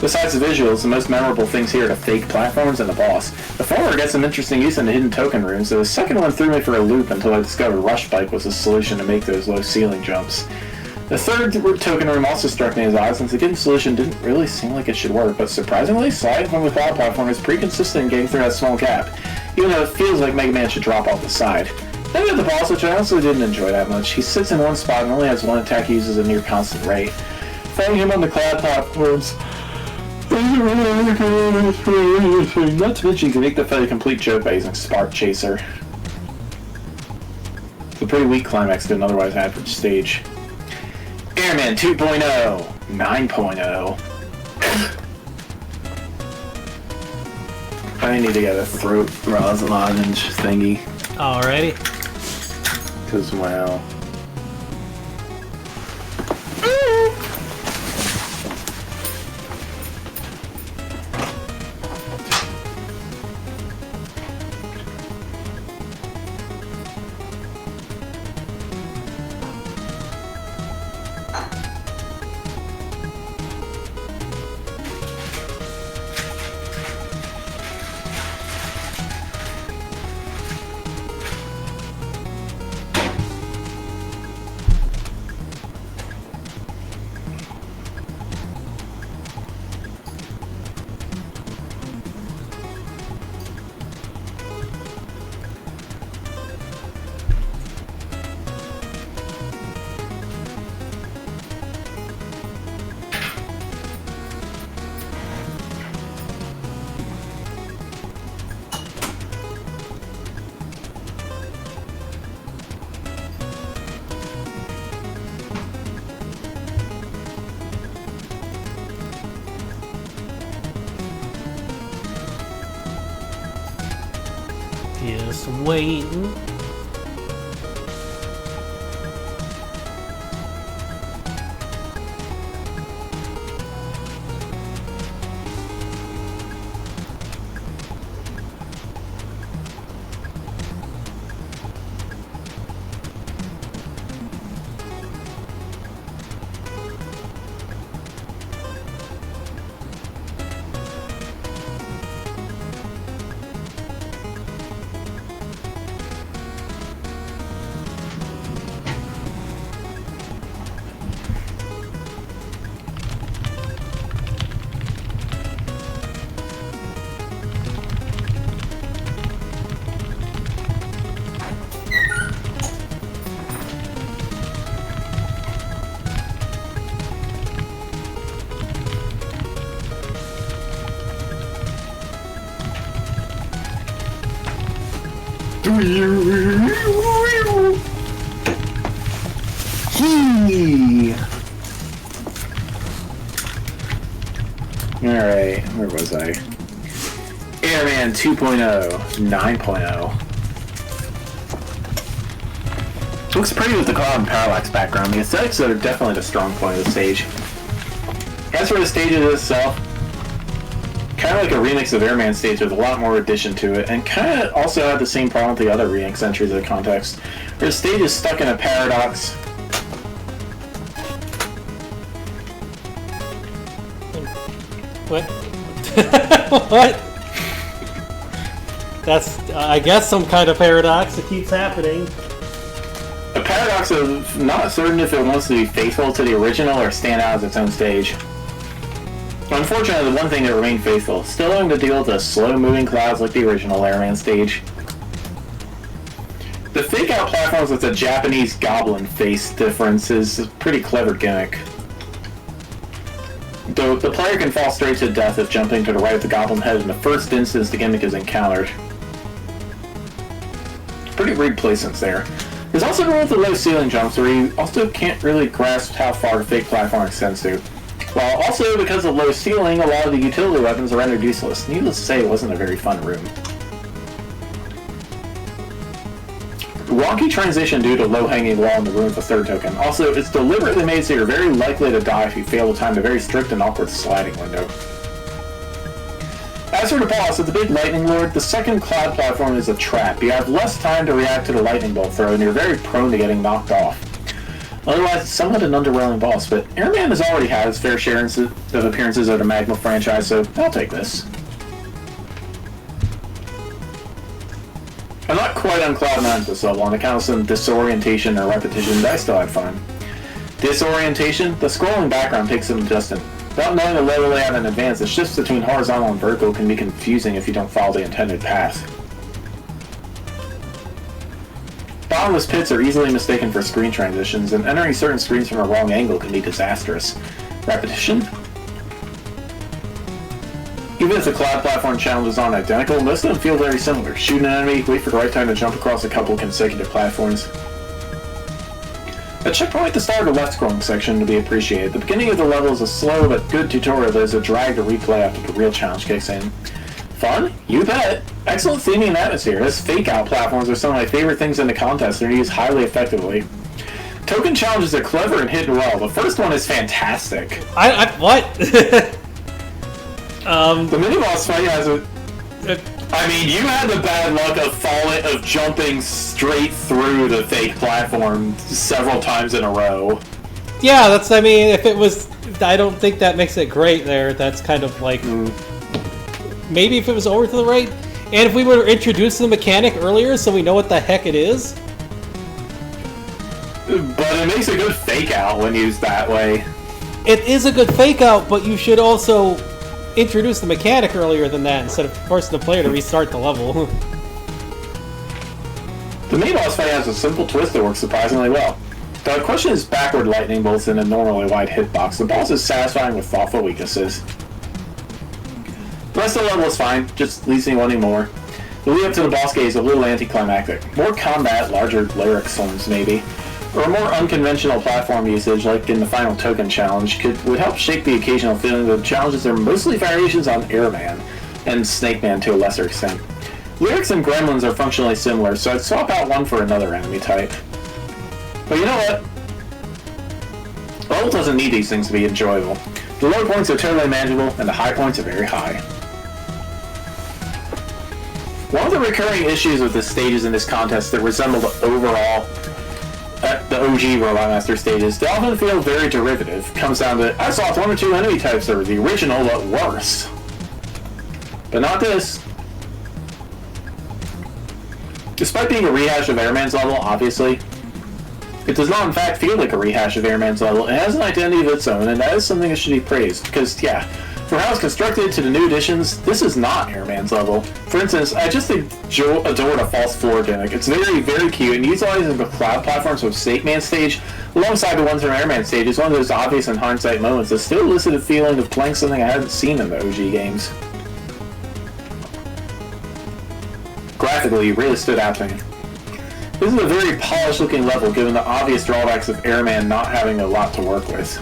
Besides the visuals, the most memorable things here are the fake platforms and the boss. The former gets some interesting use in the hidden token rooms, so the second one threw me for a loop until I discovered Rush Bike was the solution to make those low ceiling jumps. The third token room also struck me as odd, since the given solution didn't really seem like it should work, but surprisingly, sliding from the cloud platform is pretty consistent in getting through that small gap, even though it feels like Mega Man should drop off the side. Then we have the boss, which I honestly didn't enjoy that much. He sits in one spot and only has one attack he uses at a near constant rate. Fighting him on the cloud platforms... Not to mention, you can make the fight a complete joke by using Spark Chaser. It's a pretty weak climax to an otherwise average stage. Airman 2.0, 9.0. I need to get a throat lozenge thingy. Alrighty. Because, well... Just waiting. Alright, where was I? Airman 2.0, 9.0. Looks pretty with the cloud and parallax background. The aesthetics are definitely the strong point of the stage. As for the stage itself, kind of like a remix of Airman stage with a lot more addition to it, and kind of also had the same problem with the other remix entries of the context, where the stage is stuck in a paradox. What? What? That's, I guess, some kind of paradox that keeps happening. A paradox of not certain if it wants to be faithful to the original or stand out as its own stage. Unfortunately, the one thing that remained faithful, still having to deal with the slow-moving clouds like the original Airman stage. The fake-out platforms with the Japanese goblin face difference is a pretty clever gimmick. Though the player can fall straight to death if jumping to the right of the goblin head in the first instance the gimmick is encountered. Pretty rigged placements there. There's also room with the low ceiling jumps where you also can't really grasp how far the fake platform extends to. While also, because of low ceiling, a lot of the utility weapons are rendered useless. Needless to say, it wasn't a very fun room. Wonky transition due to low-hanging wall in the room with the third token. Also, it's deliberately made so you're very likely to die if you fail to time the very strict and awkward sliding window. As for the boss, with the big lightning lord, the second cloud platform is a trap. You have less time to react to the lightning bolt throw, and you're very prone to getting knocked off. Otherwise, it's somewhat an underwhelming boss, but Airman has already had his fair share of appearances of the Magma franchise, so I'll take this. I'm not quite on Cloud 9 at this level, on account of some disorientation or repetition, but I still had fun. Disorientation? The scrolling background takes some adjusting. Without knowing the level layout in advance, the shifts between horizontal and vertical can be confusing if you don't follow the intended path. Bottomless pits are easily mistaken for screen transitions, and entering certain screens from a wrong angle can be disastrous. Repetition? Even if the cloud platform challenges aren't identical, most of them feel very similar. Shoot an enemy, wait for the right time to jump across a couple consecutive platforms. A checkpoint at the start of the left scrolling section to be appreciated. The beginning of the level is a slow but good tutorial that is a drag to replay after the real challenge kicks in. Fun? You bet! Excellent theming and atmosphere. Those fake-out platforms are some of my favorite things in the contest and are used highly effectively. Token challenges are clever and hidden well. The first one is fantastic. What? The mini-boss fight has a... I mean, you had the bad luck of jumping straight through the fake platform several times in a row. Yeah, that's, I mean, if it was, I don't think that makes it great there. That's kind of like, maybe if it was over to the right, and if we were introduced to the mechanic earlier so we know what the heck it is. But it makes a good fake out when used that way. It is a good fake out, but you should also introduce the mechanic earlier than that instead of forcing the player to restart the level. The main boss fight has a simple twist that works surprisingly well. The question is backward lightning bolts in a normally wide hitbox. The boss is satisfying with thoughtful weaknesses. The rest of the level is fine, just leaves me wanting more. The lead up to the boss gate is a little anticlimactic. More combat, larger lyric songs maybe, or a more unconventional platform usage like in the final token challenge would help shake the occasional feeling that the challenges are mostly variations on Airman and Snake Man to a lesser extent. Lyrics and Gremlins are functionally similar, so I'd swap out one for another enemy type. But you know what? The level doesn't need these things to be enjoyable. The low points are totally manageable, and the high points are very high. One of the recurring issues with the stages in this contest that resemble the overall the OG Robot Master stages, they often feel very derivative. Comes down to, I saw one or two enemy types that were the original, but worse. But not this. Despite being a rehash of Airman's level, obviously, it does not in fact feel like a rehash of Airman's level. It has an identity of its own, and that is something that should be praised. Because, yeah, for how it's constructed to the new additions, this is not Airman's level. For instance, I just adore the false floor gimmick. It's very, very cute, and utilizing the cloud platforms from Snake Man stage, alongside the ones from Airman stage, is one of those obvious in hindsight moments that still elicit a feeling of playing something I hadn't seen in the OG games. Graphically, it really stood out to me. This is a very polished looking level given the obvious drawbacks of Airman not having a lot to work with.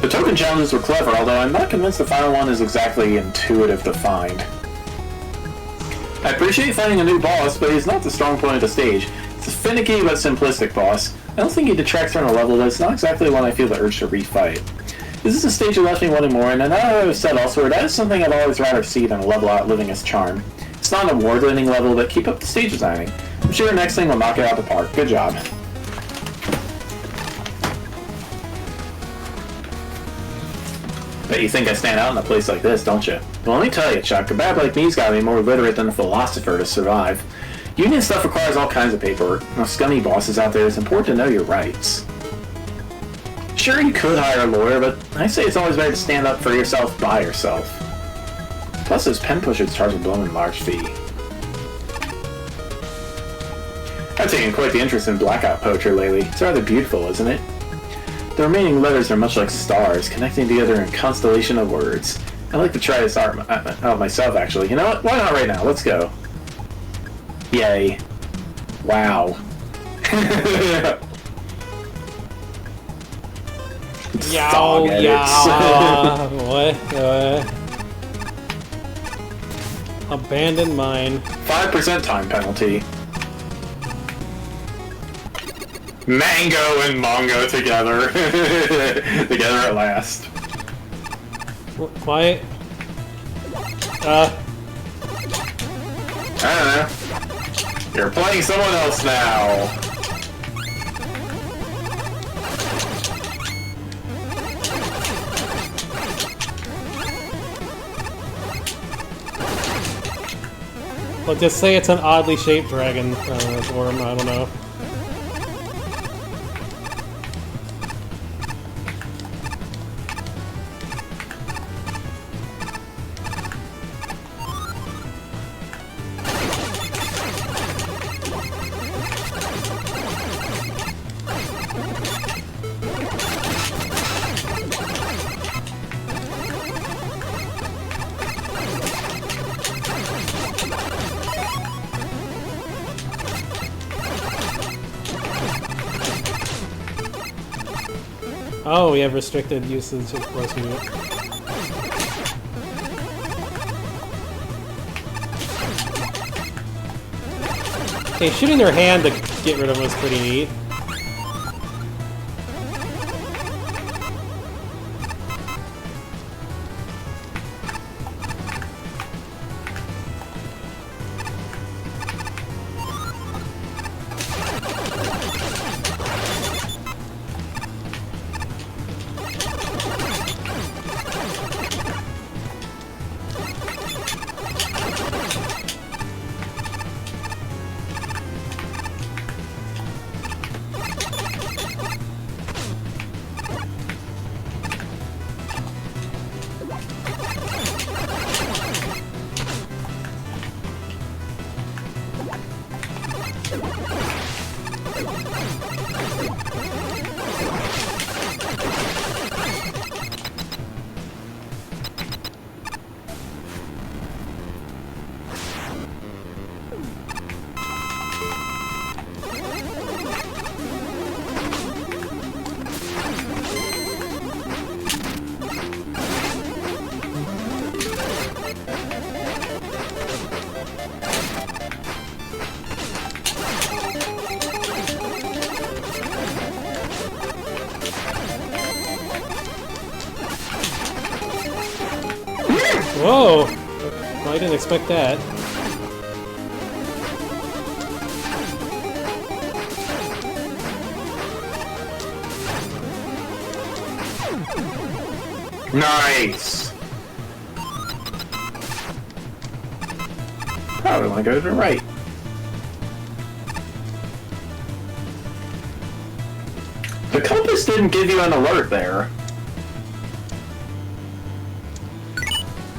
The token challenges were clever, although I'm not convinced the final one is exactly intuitive to find. I appreciate finding a new boss, but he's not the strong point of the stage. It's a finicky but simplistic boss. I don't think he detracts from a level, but it's not exactly one I feel the urge to refight. This is a stage that left me wanting more, and now that I've said elsewhere, that is something I'd always rather see than a level outliving its charm. It's not an award-winning level, but keep up the stage designing. I'm sure the next thing will knock it out of the park. Good job. Bet you think I stand out in a place like this, don't you? Well, let me tell you, Chuck, a bad like me's gotta be more literate than a philosopher to survive. Union stuff requires all kinds of paperwork. Now, scummy bosses out there, it's important to know your rights. Sure, you could hire a lawyer, but I say it's always better to stand up for yourself by yourself. Plus, those pen pushers charge a blooming large fee. I've taken quite the interest in blackout poetry lately. It's rather beautiful, isn't it? The remaining letters are much like stars, connecting together in a constellation of words. I'd like to try this art out myself, actually. You know what? Why not right now? Let's go. Yay. Wow. Yow, yow. What? Abandoned mine. 5% time penalty. Mango and Mongo together. Together at last. Quiet. I don't know. You're playing someone else now. Well, just say it's an oddly shaped dragon form, I don't know. Oh, we have restricted usage of course we do. Okay, shooting their hand to get rid of them was pretty neat. Whoa! I didn't expect that. Nice! Probably want to go to the right. The compass didn't give you an alert there.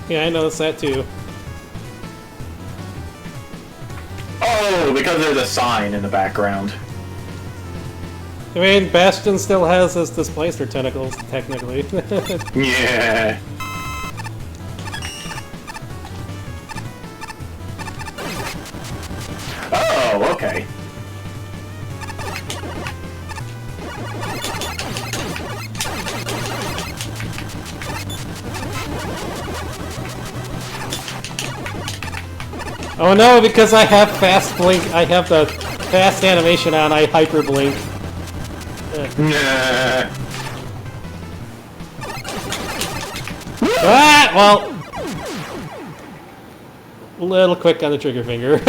Yeah, I noticed that too. Oh, because there's a sign in the background. I mean, Bastion still has his displacer tentacles, technically. Yeah. Oh, okay. Oh no, because I have fast blink, I have the fast animation on, I hyper blink. Nah. Ah, well, a little quick on the trigger finger.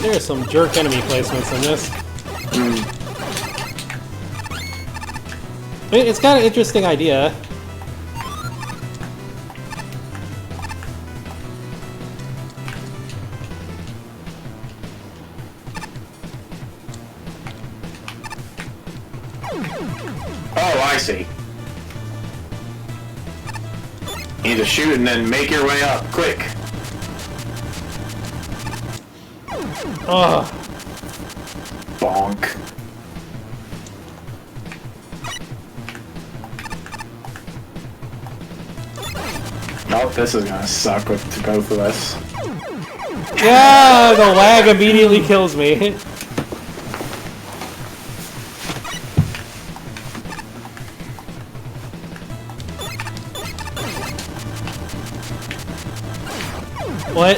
There's some jerk enemy placements in this. I mean, it's got an interesting idea. Oh, I see. You need to shoot and then make your way up, quick. Ugh. Bonk. Oh, this is gonna suck with to both of us. Yeah, the lag immediately kills me. What?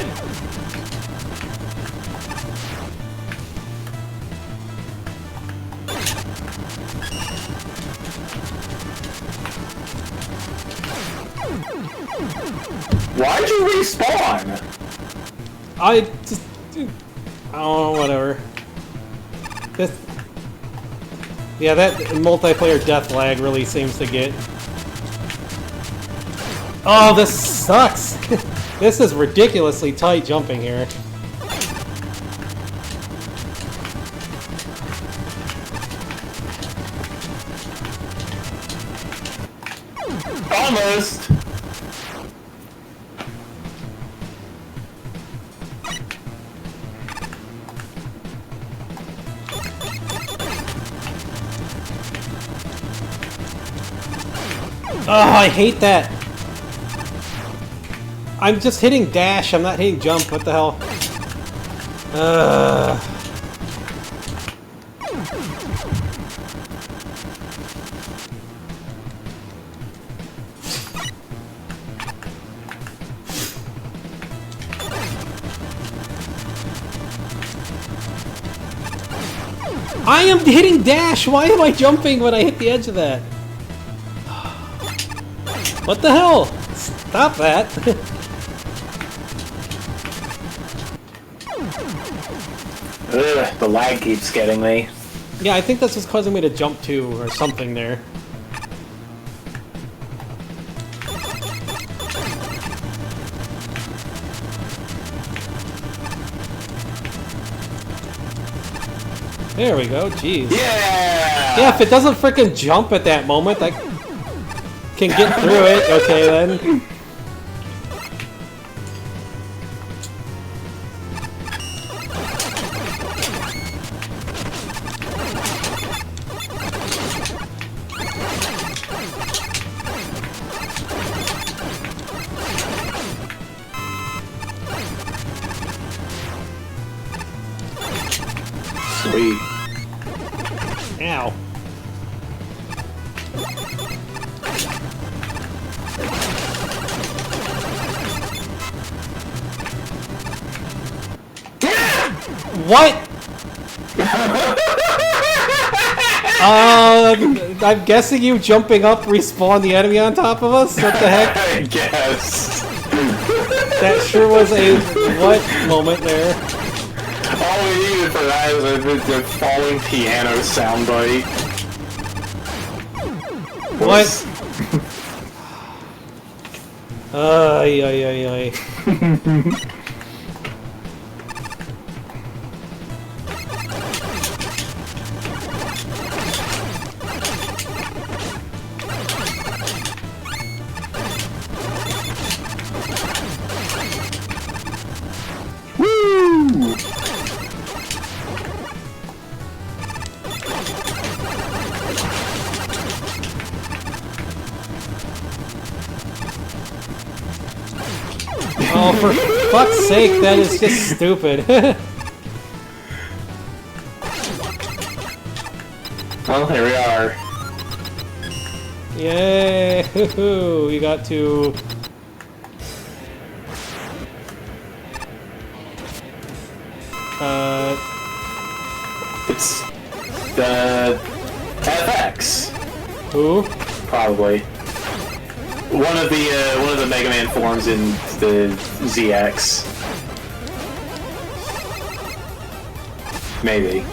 Why'd you respawn? I just... Oh, whatever. This... Yeah, that multiplayer death lag really seems to get... Oh, this sucks! This is ridiculously tight jumping here. Almost. Oh, I hate that! I'm just hitting dash, I'm not hitting jump, what the hell? I am hitting dash! Why am I jumping when I hit the edge of that? What the hell? Stop that! Ugh, the lag keeps getting me. Yeah, I think that's what's causing me to jump too, or something there. There we go, jeez. Yeah! Yeah, if it doesn't frickin' jump at that moment, I can get through it. Okay, then. Sweet. Ow. What? I'm guessing you jumping up respawn the enemy on top of us? What the heck? I guess. That sure was a what moment there. All we needed for that is a falling piano soundbite. What? Ay, ay, ay, ay. Woo! Oh, for fuck's sake, that is just stupid. Well, here we are. Yay! Hoo-hoo, we got to... It's the FX, Who? probably. One of the Mega Man forms in the ZX. Maybe.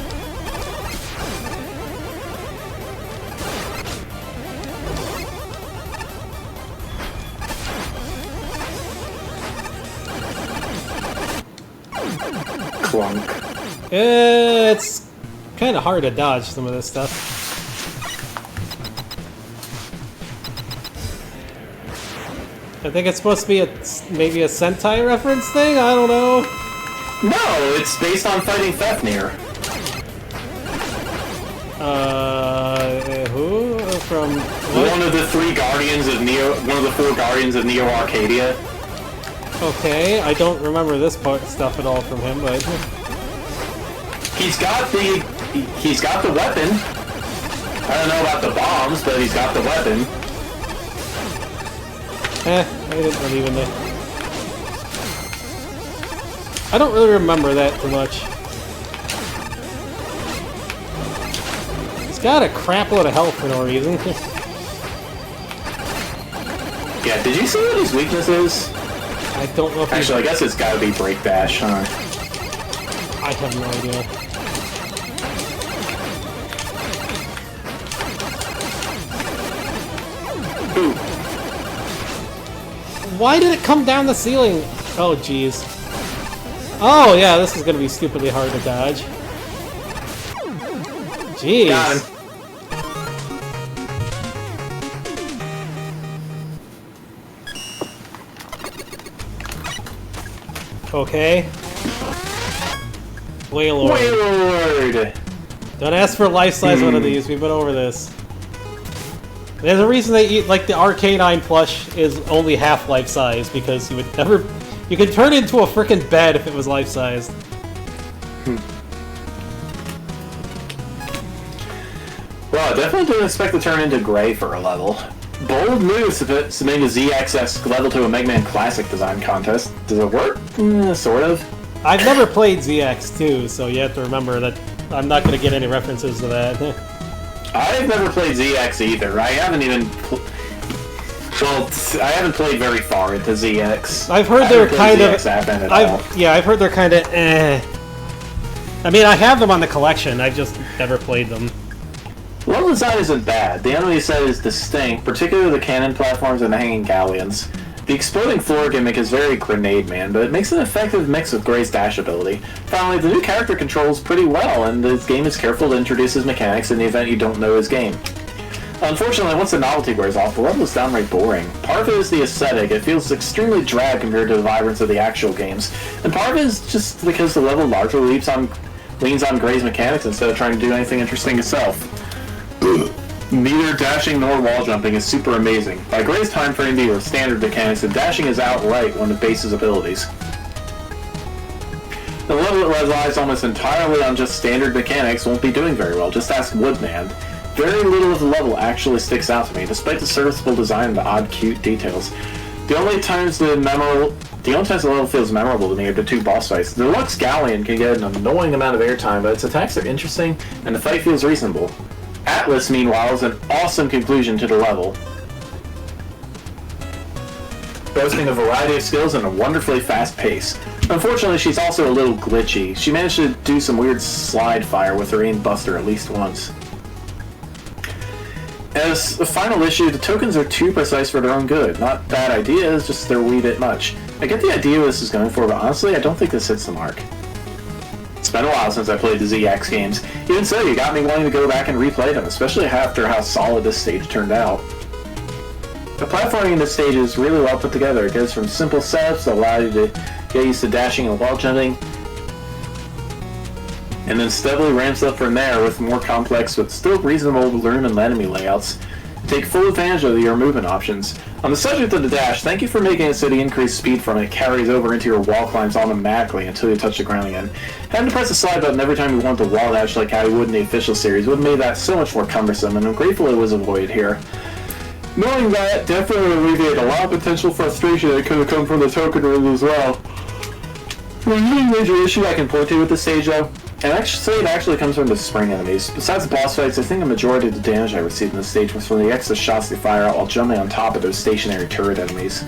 Clunk. It's kind of hard to dodge some of this stuff. I think it's supposed to be maybe a Sentai reference thing? I don't know. No, it's based on fighting Fafnir. Who? From what? One of the 3 guardians of Neo, one of the 4 guardians of Neo Arcadia. Okay, I don't remember this part stuff at all from him, but he's got the weapon. I don't know about the bombs, but he's got the weapon. I didn't really even know. I don't really remember that too much. He's got a crap load of health for no reason. Yeah, did you see what his weakness is? I don't know if Actually, I guess it's gotta be Break Dash, huh? I have no idea. Ooh. Why did it come down the ceiling? Oh, jeez. Oh, yeah, this is gonna be stupidly hard to dodge. Jeez. Got him. Okay. Wailord. Wailord! Don't ask for a life-size one of these. We've been over this. There's a reason they eat, like, the Arcanine plush is only half life-size, because you would never... You could turn it into a frickin' bed if it was life-sized. Well, I definitely didn't expect to turn into Gray for a level. Bold move submitting a ZXS level to a Megaman Classic design contest. Does it work? Sort of. I've never played ZX2, so you have to remember that I'm not going to get any references to that. I've never played ZX either. I haven't even... Well, I haven't played very far into ZX. I've heard they're kind of... Yeah, I've heard they're kind of I mean, I have them on the collection, I've just never played them. Level design isn't bad. The enemy set is distinct, particularly the cannon platforms and the hanging galleons. The exploding floor gimmick is very Grenade Man, but it makes an effective mix with Gray's dash ability. Finally, the new character controls pretty well, and this game is careful to introduce his mechanics in the event you don't know his game. Unfortunately, once the novelty wears off, the level is downright boring. Part of it is the aesthetic. It feels extremely drab compared to the vibrance of the actual games. And part of it is just because the level largely leans on Gray's mechanics instead of trying to do anything interesting itself. Neither dashing nor wall jumping is super amazing. By Gray's time frame being standard mechanics, the dashing is outright one of Base's abilities. The level that relies almost entirely on just standard mechanics won't be doing very well. Just ask Woodman. Very little of the level actually sticks out to me, despite the serviceable design and the odd, cute details. The only times the level feels memorable to me are the 2 boss fights. The Deluxe Galleon can get an annoying amount of airtime, but its attacks are interesting, and the fight feels reasonable. Atlas, meanwhile, is an awesome conclusion to the level, boasting a variety of skills and a wonderfully fast pace. Unfortunately, she's also a little glitchy. She managed to do some weird slide fire with her aim buster at least once. As a final issue, the tokens are too precise for their own good. Not bad ideas, just they're a wee bit much. I get the idea what this is going for, but honestly, I don't think this hits the mark. It's been a while since I played the ZX games. Even so, you got me wanting to go back and replay them, especially after how solid this stage turned out. The platforming in this stage is really well put together. It goes from simple setups that allow you to get used to dashing and wall jumping, and then steadily ramps up from there with more complex but still reasonable room and enemy layouts. Take full advantage of your movement options. On the subject of the dash, thank you for making it so the increased speed from it carries over into your wall climbs automatically until you touch the ground again. Having to press the slide button every time you want to wall dash like how you would in the official series would have made that so much more cumbersome, and I'm grateful it was avoided here. Knowing that definitely alleviated a lot of potential frustration that could have come from the token rules as well. The only major issue I can point to with this stage though, and it actually comes from the spring enemies. Besides the boss fights, I think a majority of the damage I received in this stage was from the extra shots they fire out while jumping on top of those stationary turret enemies.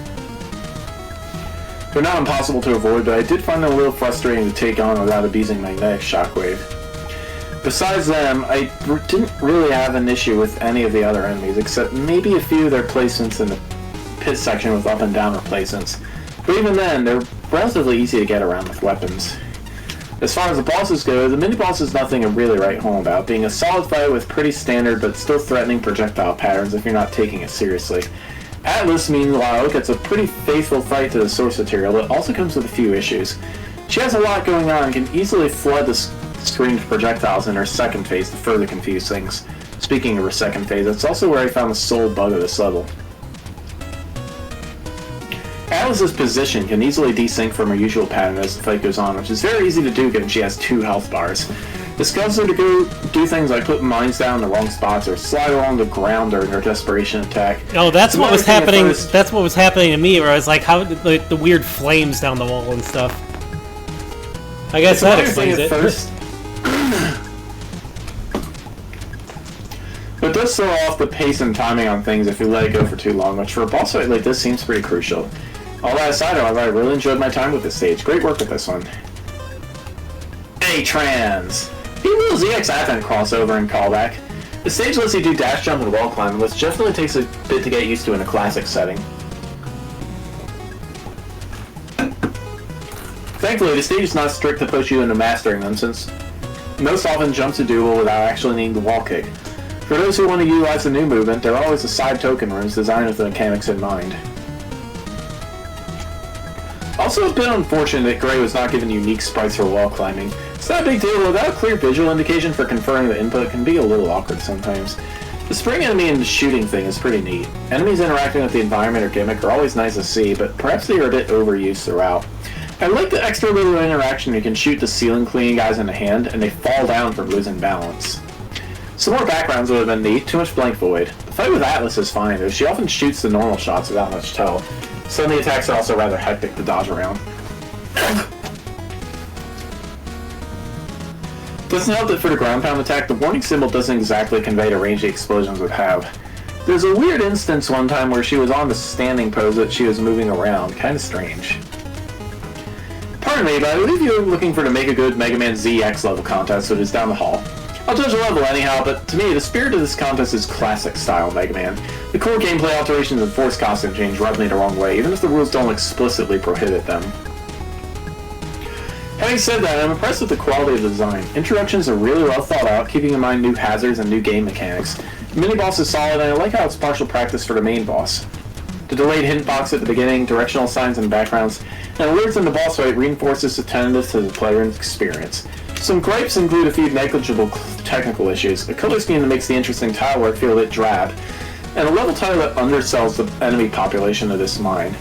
They're not impossible to avoid, but I did find them a little frustrating to take on without abusing magnetic shockwave. Besides them, I didn't really have an issue with any of the other enemies, except maybe a few of their placements in the pit section with up and down replacements. But even then, they're relatively easy to get around with weapons. As far as the bosses go, the mini-boss is nothing to really write home about, being a solid fight with pretty standard but still threatening projectile patterns if you're not taking it seriously. Atlas, meanwhile, gets a pretty faithful fight to the source material, but also comes with a few issues. She has a lot going on and can easily flood the screen with projectiles in her second phase to further confuse things. Speaking of her second phase, that's also where I found the sole bug of this level. Atlas's position can easily desync from her usual pattern as the fight goes on, which is very easy to do given she has 2 health bars. This causes her to go do things like put mines down in the wrong spots or slide along the ground during her desperation attack. Oh, that's what was happening. That's what was happening to me, where I was like, how did the weird flames down the wall and stuff. I guess that explains it. First. But it does throw off the pace and timing on things if you let it go for too long, which for a boss fight like this seems pretty crucial. All that aside, however, I really enjoyed my time with this stage. Great work with this one. A-Trans! A little ZX Advent crossover and callback. The stage lets you do dash jump and wall climbing, which definitely takes a bit to get used to in a classic setting. Thankfully, the stage is not strict to push you into mastering them, since most often jumps are doable without actually needing the wall kick. For those who want to utilize the new movement, there are always the side token rooms designed with the mechanics in mind. Also a bit unfortunate that Gray was not given unique sprites for wall climbing. It's not a big deal, but without a clear visual indication for confirming the input can be a little awkward sometimes. The spring enemy and the shooting thing is pretty neat. Enemies interacting with the environment or gimmick are always nice to see, but perhaps they are a bit overused throughout. I like the extra little interaction. You can shoot the ceiling cleaning guys in the hand, and they fall down from losing balance. Some more backgrounds would have been neat, too much blank void. The fight with Atlas is fine, though she often shoots the normal shots without much tell. Some of the attacks are also rather hectic to dodge around. Doesn't help that for the ground pound attack, the warning symbol doesn't exactly convey the range the explosions would have. There's a weird instance one time where she was on the standing pose that she was moving around. Kinda strange. Pardon me, but I believe you're looking for the Make a Good Mega Man ZX level contest, which is down the hall. I'll judge the level anyhow, but to me, the spirit of this contest is classic-style Mega Man. The cool gameplay alterations and forced costume change rub me the wrong way, even if the rules don't explicitly prohibit them. Having said that, I'm impressed with the quality of the design. Introductions are really well thought out, keeping in mind new hazards and new game mechanics. The mini-boss is solid, and I like how it's partial practice for the main boss. The delayed hint box at the beginning, directional signs and backgrounds, and alerts in the boss fight reinforces the attentiveness to the player's experience. Some gripes include a few negligible technical issues, a color scheme that makes the interesting tile work feel a bit drab, and a level title that undersells the enemy population of this mine.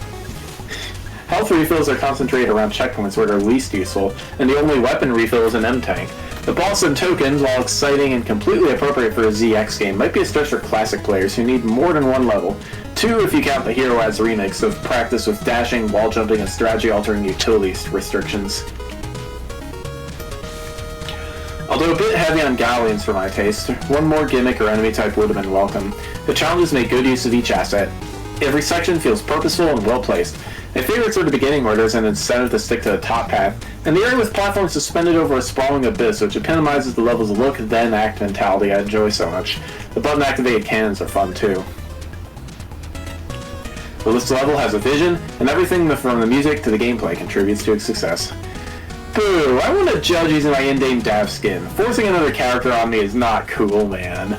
Health refills are concentrated around checkpoints where they're least useful, and the only weapon refill is an M-Tank. The boss and tokens, while exciting and completely appropriate for a ZX game, might be a stretch for classic players who need more than one level. 2 if you count the Hero Ads remix of practice with dashing, wall jumping, and strategy-altering utility restrictions. Although a bit heavy on galleons for my taste, one more gimmick or enemy type would have been welcome. The challenges make good use of each asset. Every section feels purposeful and well placed. My favorites are the beginning where there's an incentive to stick to the top path, and the area with platforms suspended over a sprawling abyss which epitomizes the level's look then act mentality I enjoy so much. The button activated cannons are fun too. Well, this level has a vision, and everything from the music to the gameplay contributes to its success. Boo! I want to judge using my in-game Dav skin. Forcing another character on me is not cool, man.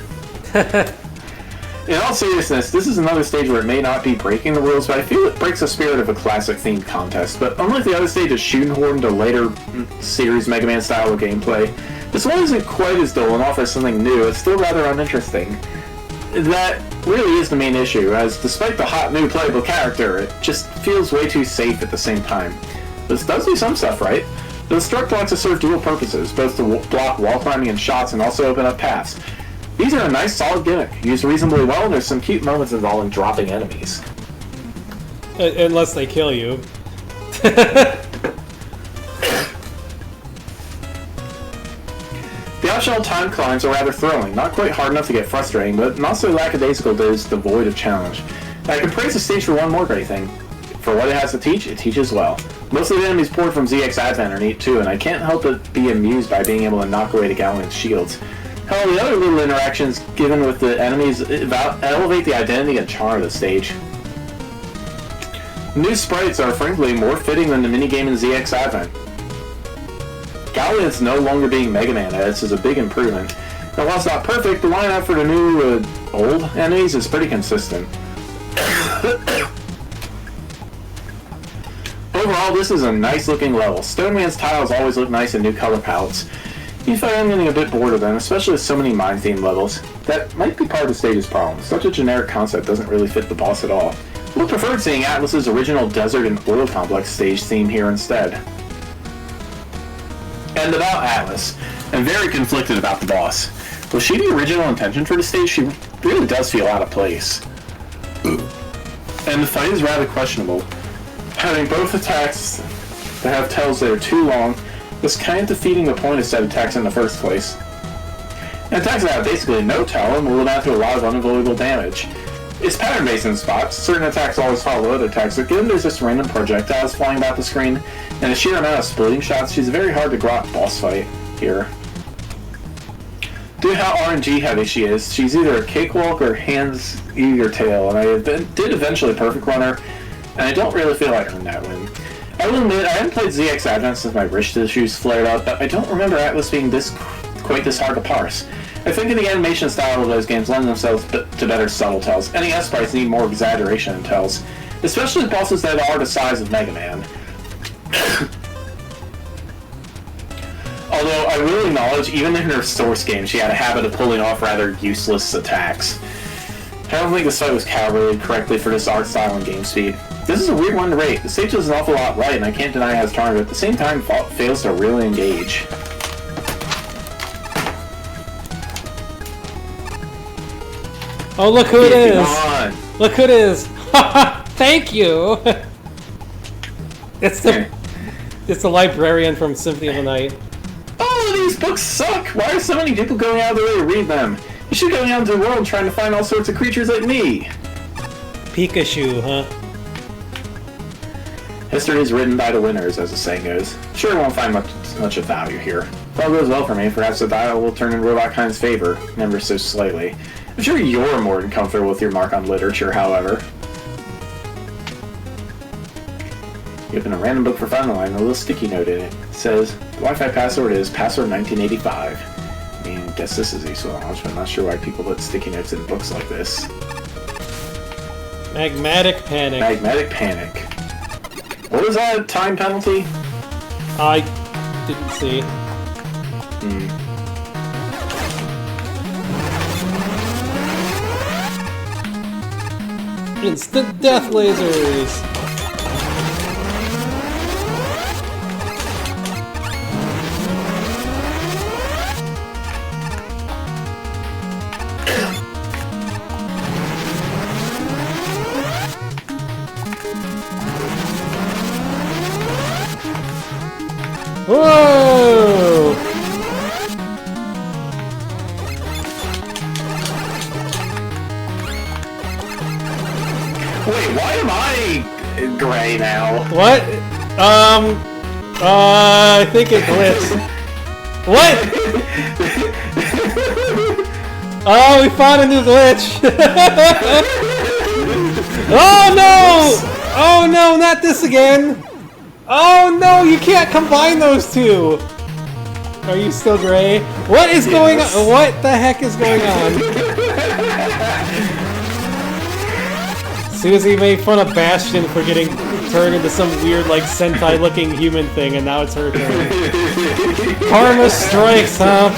In all seriousness, this is another stage where it may not be breaking the rules, but I feel it breaks the spirit of a classic-themed contest. But unlike the other stages shoehorned to later series Mega Man style of gameplay, this one isn't quite as dull and offers something new. It's still rather uninteresting. That really is the main issue, as despite the hot new playable character, it just feels way too safe at the same time. This does do some stuff right. The struck blocks serve dual purposes, both to block wall climbing and shots and also open up paths. These are a nice solid gimmick, used reasonably well, and there's some cute moments involving dropping enemies. Unless they kill you. The optional time climbs are rather thrilling, not quite hard enough to get frustrating, but not so lackadaisical that it's devoid of challenge. And I can praise the stage for one more great thing. For what it has to teach, it teaches well. Most of the enemies poured from ZX Advent are neat too, and I can't help but be amused by being able to knock away the Galleon's shields. Hell, the other little interactions given with the enemies elevate the identity and charm of the stage. New sprites are frankly more fitting than the minigame in ZX Advent. Galleon's no longer being Mega Man as is a big improvement. And while it's not perfect, the lineup for the new, old enemies is pretty consistent. Overall, Overall, this is a nice looking level. Stoneman's tiles always look nice in new color palettes. Even if I am getting a bit bored of them, especially with so many mine-themed levels, that might be part of the stage's problem. Such a generic concept doesn't really fit the boss at all. I would have preferred seeing Atlas's original desert and oil complex stage theme here instead. And about Atlas, I'm very conflicted about the boss. Was she the original intention for the stage? She really does feel out of place. And the fight is rather questionable. Having both attacks that have tells that are too long was kind of defeating the point of said attacks in the first place. And attacks that have basically no tell and will amount to a lot of unavoidable damage. It's pattern-based in spots. Certain attacks always follow other attacks, but given there's just random projectiles flying about the screen and the sheer amount of splitting shots, she's a very hard to grok boss fight here. Due to how RNG heavy she is, she's either a cakewalk or hands you your tail, and I did eventually perfect run her, and I don't really feel I earned that win. I will admit, I haven't played ZX Advent since my wrist issues flared up, but I don't remember Atlas being quite this hard to parse. I think the animation style of those games lend themselves to better subtle tells. NES sprites need more exaggeration in tells, especially with bosses that are the size of Mega Man. Although I will acknowledge, even in her source game, she had a habit of pulling off rather useless attacks. I don't think this fight was calibrated correctly for this art style and game speed. This is a weird one to rate. The stage does an awful lot right, and I can't deny it has charm, but at the same time, fails to really engage. Oh, look who it is! Come on. Look who it is! Thank you! It's the librarian from Symphony of the Night. Oh, these books suck! Why are so many people going out of their way to read them? You should go out into the world trying to find all sorts of creatures like me! Pikachu, huh? History is written by the winners, as the saying goes. Sure, I won't find much of value here. If all goes well for me, perhaps the dial will turn in Robot Kind's favor, never so slightly. I'm sure you're more than comfortable with your mark on literature, however. You open a random book for fun line, a little sticky note in it. It says, the Wi-Fi password is password 1985. I mean, I guess this is useful knowledge, but I'm not sure why people put sticky notes in books like this. Magmatic Panic. Magmatic Panic. What was that time penalty? I didn't see. Instant death lasers! Whoa! Wait, why am I gray now? What? I think it glitched. What? Oh, we found a new glitch! Oh no! Oh no, not this again! Oh no, you can't combine those two! Are you still gray? What is going on? What the heck is going on? Susie made fun of Bastion for getting turned into some weird, like, Sentai-looking human thing, and now it's her turn. Karma strikes, huh?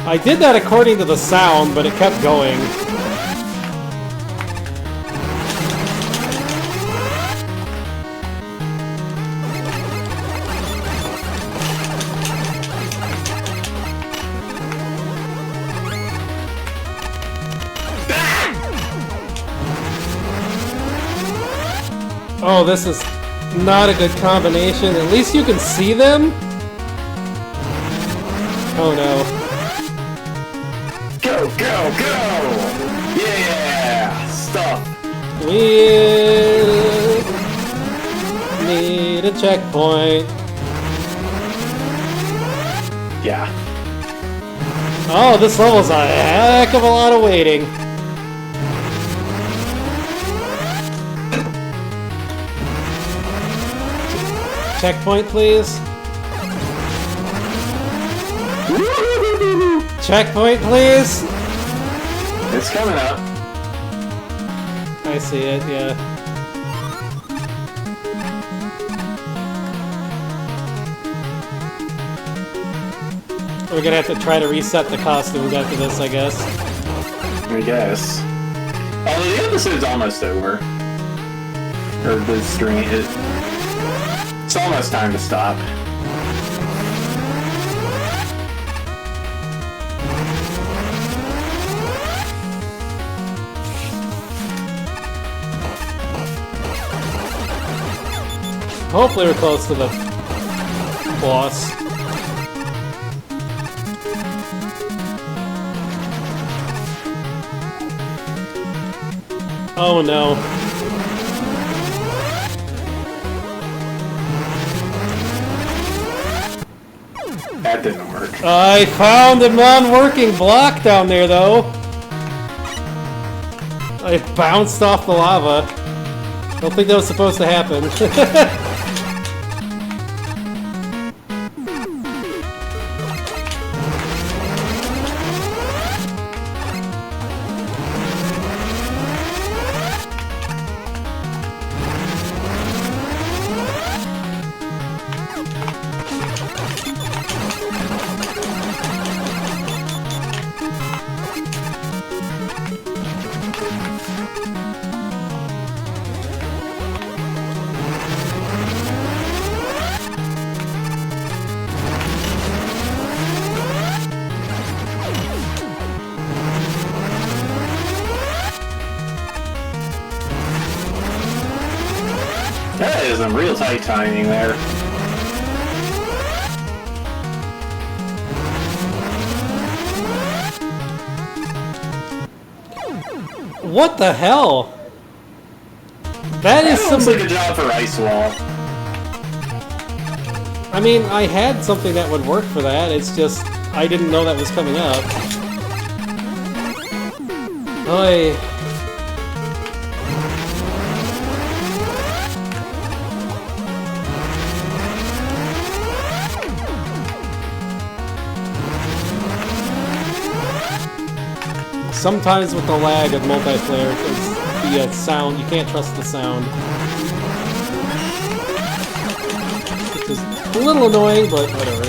I did that according to the sound, but it kept going. Oh, this is not a good combination. At least you can see them? Oh no. Go, go, go! Yeah! Stuff! We need a checkpoint. Yeah. Oh, this level's a heck of a lot of waiting. Checkpoint, please. Checkpoint, please! It's coming up. I see it, yeah. We're gonna have to try to reset the costumes after this, I guess. I guess. Although the episode's almost over. Or the stream. It's almost time to stop. Hopefully we're close to the boss. Oh no. That didn't work. I found a non-working block down there though. I bounced off the lava. Don't think that was supposed to happen. That is some real tight timing there. What the hell? That is That looks some. like a job for Ice Wall. I mean, I had something that would work for that. It's just I didn't know that was coming up. Oy. Sometimes with the lag of multiplayer, because the sound, you can't trust the sound. Which is a little annoying, but whatever.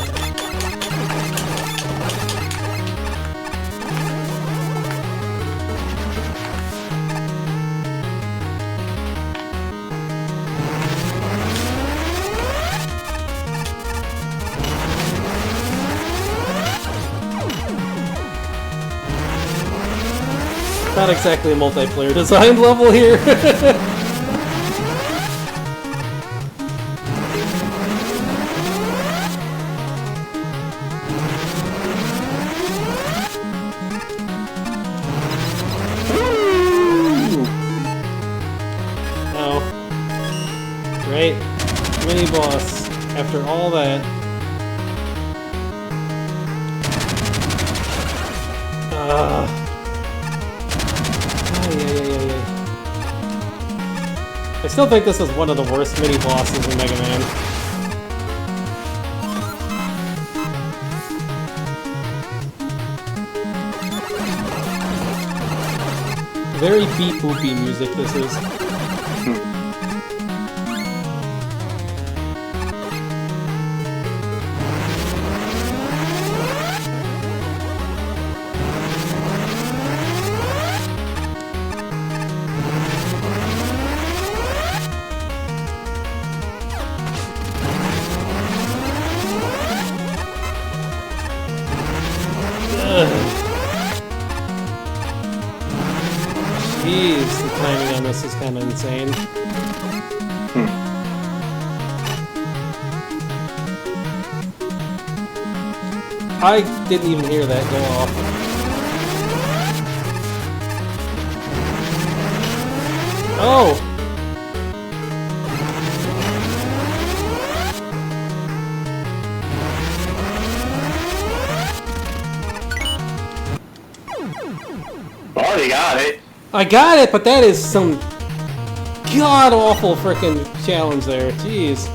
Not exactly a multiplayer design level here. No. Great. Mini boss. After all that. I still think this is one of the worst mini bosses in Mega Man. Very beep boopy music this is. Jeez, the timing on this is kind of insane. I didn't even hear that go off. Oh! Already got it. I got it, but that is some god-awful frickin' challenge there. Jeez.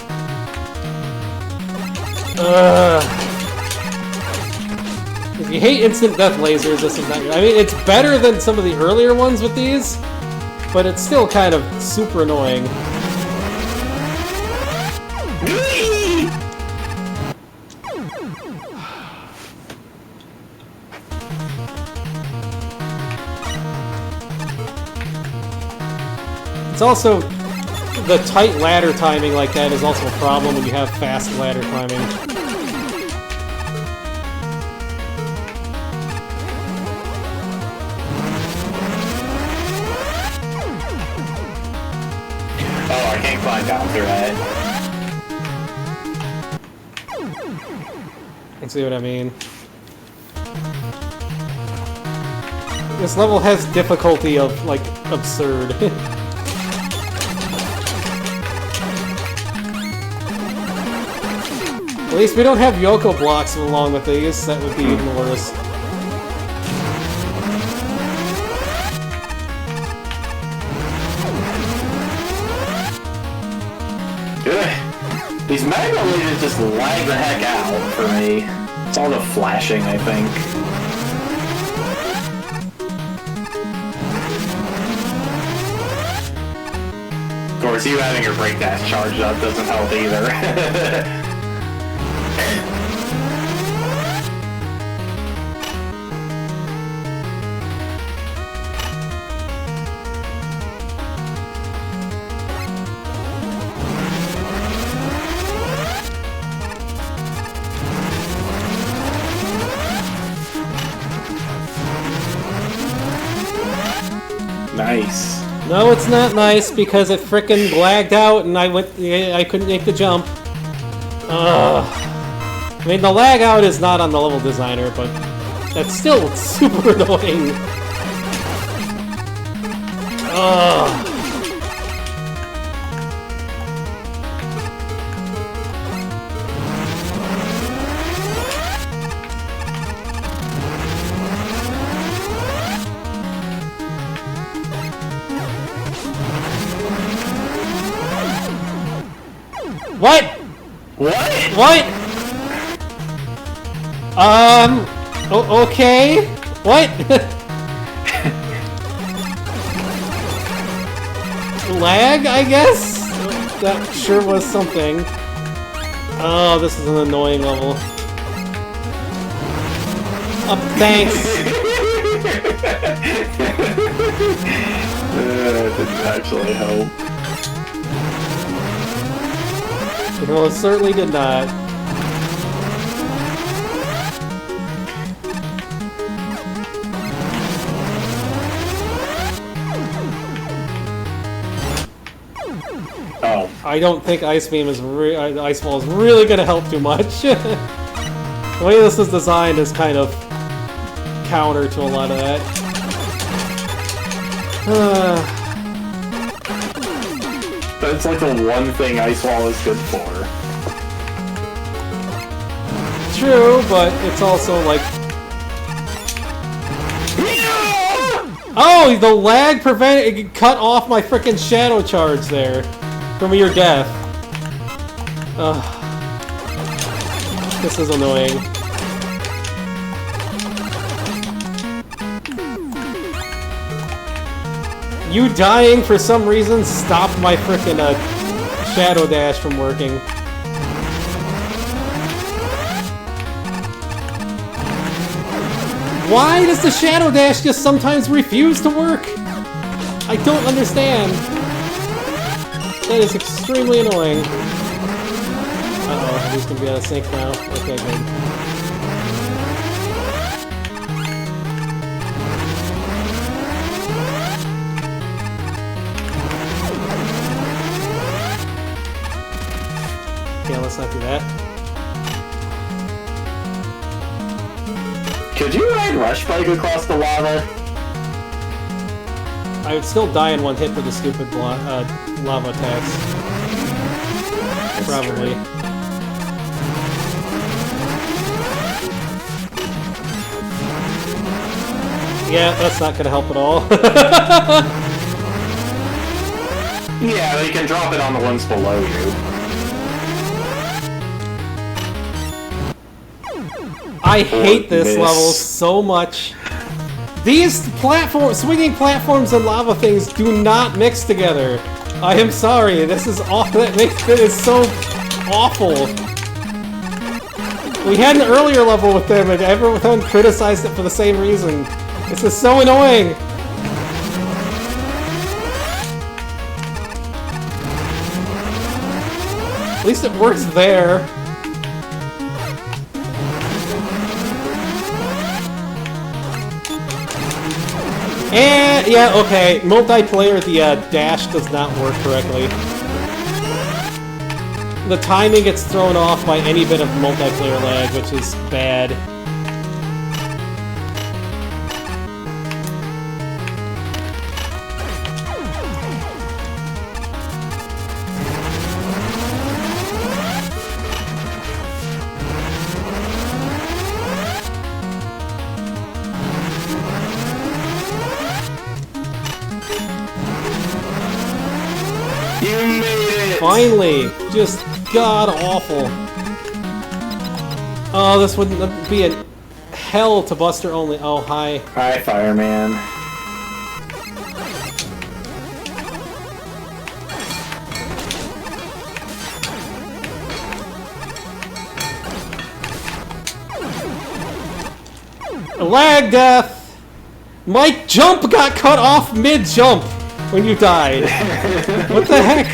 If you hate instant death lasers, this is not your... I mean, it's better than some of the earlier ones with these, but it's still kind of super annoying. It's also... the tight ladder timing like that is also a problem when you have fast ladder climbing. Oh, I can't climb down through it. You see what I mean? This level has difficulty of, like, absurd. At least we don't have Yoko blocks along with these, that would be even worse. These magma lasers just lag the heck out for me. It's all the flashing, I think. Of course, you having your break dash charged up doesn't help either. Nice. No, it's not nice because it frickin' lagged out and I couldn't make the jump. Ugh. I mean, the lag out is not on the level designer, but that's still super annoying. Ugh. What? What? What? Okay. What? Lag, I guess? That sure was something. Oh, this is an annoying level. Oh, thanks. That didn't actually help. No, it certainly did not. Oh. I don't think Ice Beam is Ice Ball is really going to help too much. The way this is designed is kind of counter to a lot of that. That's like the one thing Ice Wall is good for. True, but it's also like... Oh, the lag prevented... It cut off my frickin' shadow charge there. From your death. Ugh. This is annoying. You dying for some reason stopped my frickin' shadow dash from working. Why does the shadow dash just sometimes refuse to work? I don't understand. That is extremely annoying. Uh-oh, he's gonna be out of sync now. Okay, good. Okay, let's not do that. Could you ride Rush Bike across the lava? I would still die in one hit with the stupid lava attacks. That's Probably. true. Yeah, that's not gonna help at all. Yeah, you can drop it on the ones below you. I hate this miss. level so much. These swinging platforms and lava things do not mix together. I am sorry, this is awful. It is so awful. We had an earlier level with them and everyone criticized it for the same reason. This is so annoying. At least it works there. And yeah, okay. Multiplayer, the dash does not work correctly. The timing gets thrown off by any bit of multiplayer lag, which is bad. You made it! Finally! Just god-awful. Oh, this would be a hell to Buster only. Oh, hi. Hi, Fireman. Lag death! My jump got cut off mid-jump when you died. What the heck?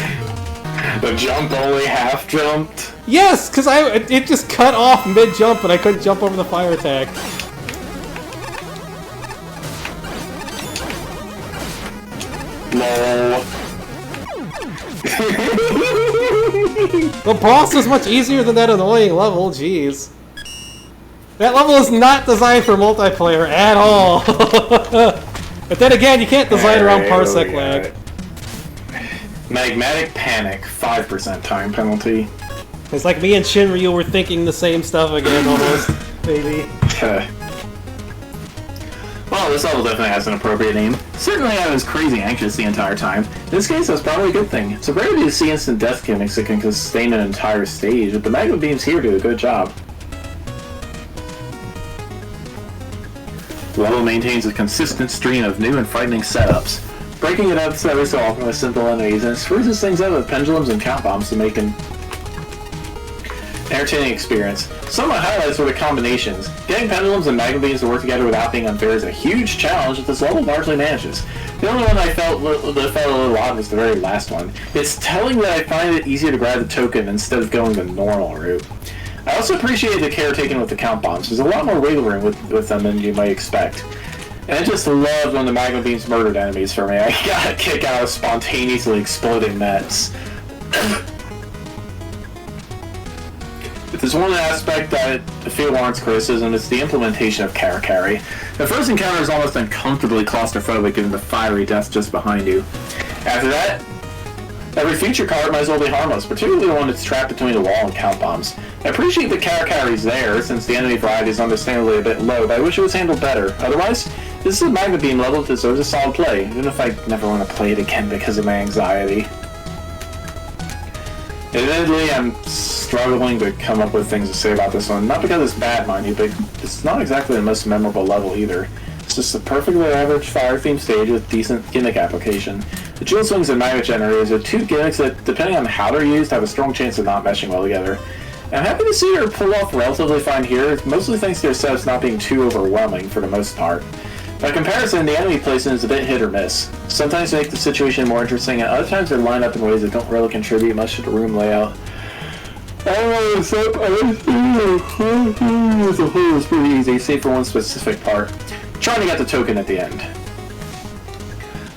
The jump only half jumped? Yes, because it just cut off mid-jump and I couldn't jump over the fire attack. Lol. The boss is much easier than that annoying level, jeez. That level is not designed for multiplayer at all. But then again, you can't design around parsec lag. Magmatic Panic, 5% time penalty. It's like me and Shinryu were thinking the same stuff again, almost. Maybe. Well, this level definitely has an appropriate name. Certainly I was crazy anxious the entire time. In this case, that's probably a good thing. It's a rarity to see instant death gimmicks that can sustain an entire stage, but the magma beams here do a good job. The level maintains a consistent stream of new and frightening setups, breaking it up every so often with simple enemies, and spruces things up with pendulums and count bombs to make an entertaining experience. Some of my highlights were the combinations. Getting pendulums and magma beams to work together without being unfair is a huge challenge that this level largely manages. The only one I felt a little odd was the very last one. It's telling that I find it easier to grab the token instead of going the normal route. I also appreciate the care taken with the count bombs. There's a lot more wiggle room with them than you might expect. And I just loved when the magma beams murdered enemies for me. I got a kick out of spontaneously exploding nets. If there's one aspect that I feel warrants criticism, it's the implementation of Karakari. The first encounter is almost uncomfortably claustrophobic given the fiery death just behind you. After that, every future card might as well be harmless, particularly the one that's trapped between the wall and count bombs. I appreciate that Karakari's there, since the enemy variety is understandably a bit low, but I wish it was handled better. Otherwise, this is a magma beam level that deserves a solid play, even if I never want to play it again because of my anxiety. Admittedly, I'm struggling to come up with things to say about this one. Not because it's bad, mind you, but it's not exactly the most memorable level either. It's just a perfectly average fire-themed stage with decent gimmick application. The Jewel Swings and Magma Generators are two gimmicks that, depending on how they're used, have a strong chance of not meshing well together. I'm happy to see her pull off relatively fine here, mostly thanks to her setups not being too overwhelming for the most part. By comparison, the enemy placement is a bit hit or miss. Sometimes they make the situation more interesting, and other times they line up in ways that don't really contribute much to the room layout. I don't know what's up. As a whole, it's pretty easy, save for one specific part. Trying to get the token at the end.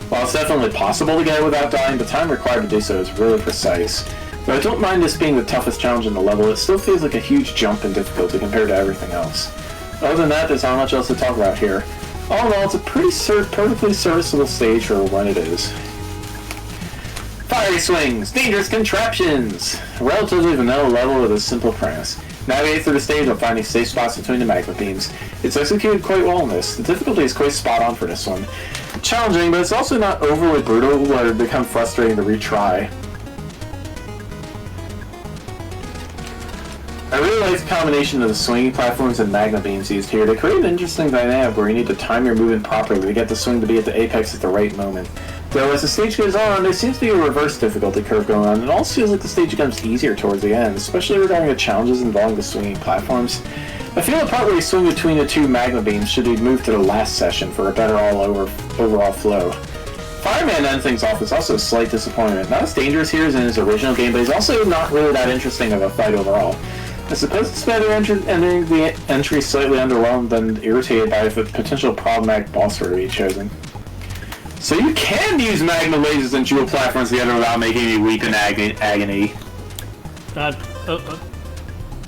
While it's definitely possible to get it without dying, the time required to do so is really precise. But I don't mind this being the toughest challenge in the level, it still feels like a huge jump in difficulty compared to everything else. Other than that, there's not much else to talk about here. All in all, it's a perfectly serviceable stage for what it is. Fiery swings! Dangerous contraptions! A relatively vanilla level with a simple premise. Navigate through the stage while finding safe spots between the magma beams. It's executed quite well in this. The difficulty is quite spot on for this one. Challenging, but it's also not overly brutal where it becomes frustrating to retry. I really like the combination of the swinging platforms and magma beams used here. They create an interesting dynamic where you need to time your movement properly to get the swing to be at the apex at the right moment. Though as the stage goes on, there seems to be a reverse difficulty curve going on, and it also feels like the stage becomes easier towards the end, especially regarding the challenges involving the swinging platforms. I feel the part where you swing between the two magma beams should be moved to the last session for a better overall flow. Fireman ends things off is also a slight disappointment. Not as dangerous here as in his original game, but he's also not really that interesting of a fight overall. I suppose it's better entering the entry slightly underwhelmed than irritated by the potential problematic boss route he's chosen. So you can use magma lasers and jewel platforms together without making me weep in agony.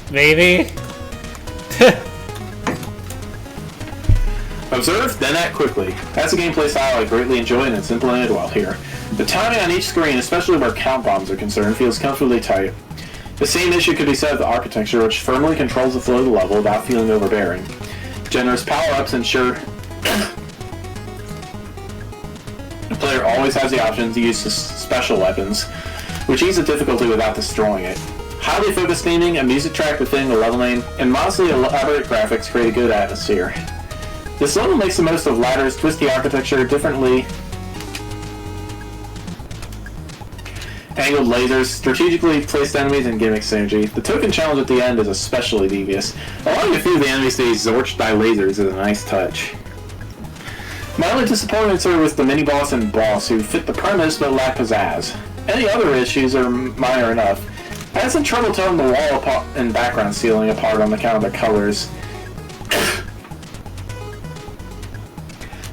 Maybe? Observe, then act quickly. That's a gameplay style I greatly enjoy and it's implemented well here. The timing on each screen, especially where count bombs are concerned, feels comfortably tight. The same issue could be said of the architecture, which firmly controls the flow of the level without feeling overbearing. Generous power-ups ensure the player always has the option to use special weapons, which ease the difficulty without destroying it. Highly focused theming, a music track befitting the level name, and modestly elaborate graphics create a good atmosphere. This level makes the most of ladders, twisty architecture, differently angled lasers, strategically placed enemies, and gimmick synergy. The token challenge at the end is especially devious. Allowing a few of the enemies to be zorched by lasers is a nice touch. My only disappointments are with the mini-boss and boss, who fit the premise but lack pizzazz. Any other issues are minor enough. I had some trouble telling the wall and background ceiling apart on account of the colors.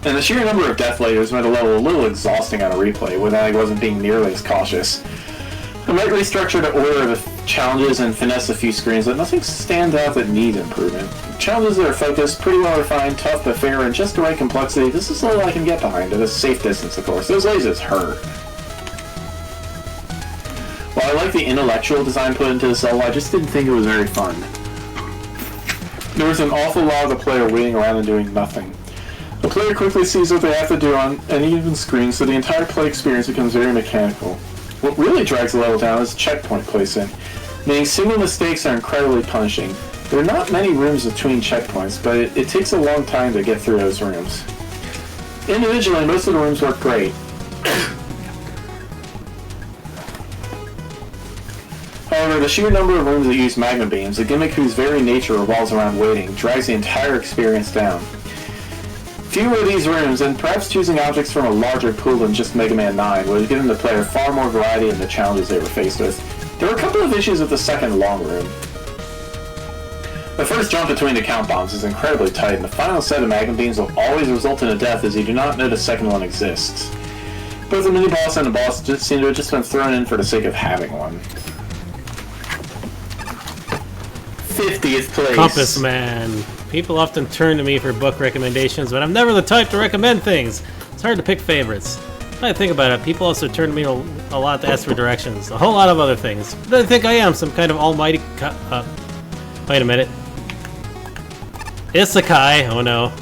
And the sheer number of death lasers made the level a little exhausting on a replay when I wasn't being nearly as cautious. I might restructure the order of the challenges and finesse a few screens, but nothing stands out that needs improvement. Challenges that are focused, pretty well refined, tough but fair, and just the right complexity. This is all I can get behind, at a safe distance, of course. Those lasers hurt. While I like the intellectual design put into this level, I just didn't think it was very fun. There was an awful lot of the player waiting around and doing nothing. The player quickly sees what they have to do on any given screen, so the entire play experience becomes very mechanical. What really drags the level down is checkpoint placement, meaning single mistakes are incredibly punishing. There are not many rooms between checkpoints, but it takes a long time to get through those rooms. Individually, most of the rooms work great. However, the sheer number of rooms that use magma beams, a gimmick whose very nature revolves around waiting, drags the entire experience down. Fewer of these rooms, and perhaps choosing objects from a larger pool than just Mega Man 9 would have given the player far more variety in the challenges they were faced with. There were a couple of issues with the second long room. The first jump between the count bombs is incredibly tight, and the final set of magma beams will always result in a death as you do not know the second one exists. Both the mini-boss and the boss just seem to have just been thrown in for the sake of having one. 50th place. Compass Man. People often turn to me for book recommendations, but I'm never the type to recommend things. It's hard to pick favorites. When I think about it, people also turn to me a lot to ask for directions. A whole lot of other things. But I think I am some kind of almighty wait a minute. Isekai. Oh no.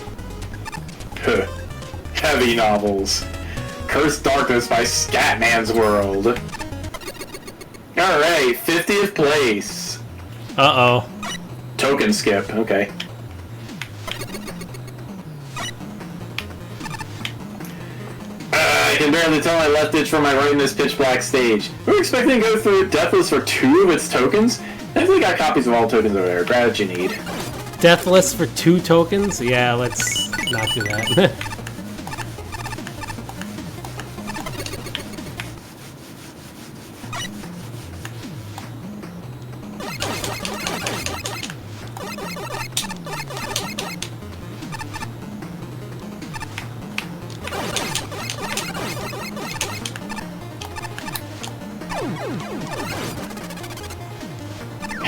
Heavy novels. Cursed Darkness by Scatman's World. Alright, 50th place. Uh-oh. Token skip, okay. I can barely tell my left ditch from my right in this pitch black stage. We were expecting to go through Deathless for 2 of its tokens. I definitely got copies of all the tokens over there. Grab what you need. Deathless for 2 tokens? Yeah, let's not do that.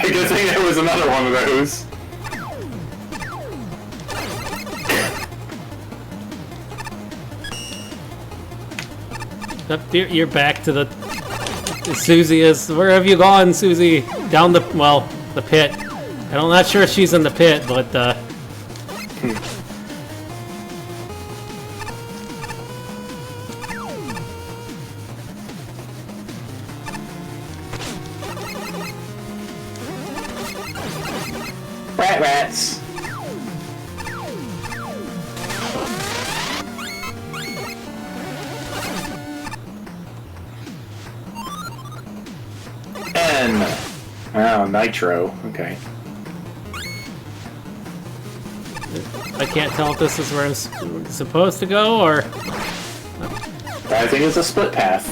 Good thing there was another one of those. You're back to the... Susie is... Where have you gone, Susie? Down the... well, the pit. I'm not sure if she's in the pit, but, token. Oh, nitro. Okay. I can't tell if this is where I'm supposed to go, or... I think it's a split path.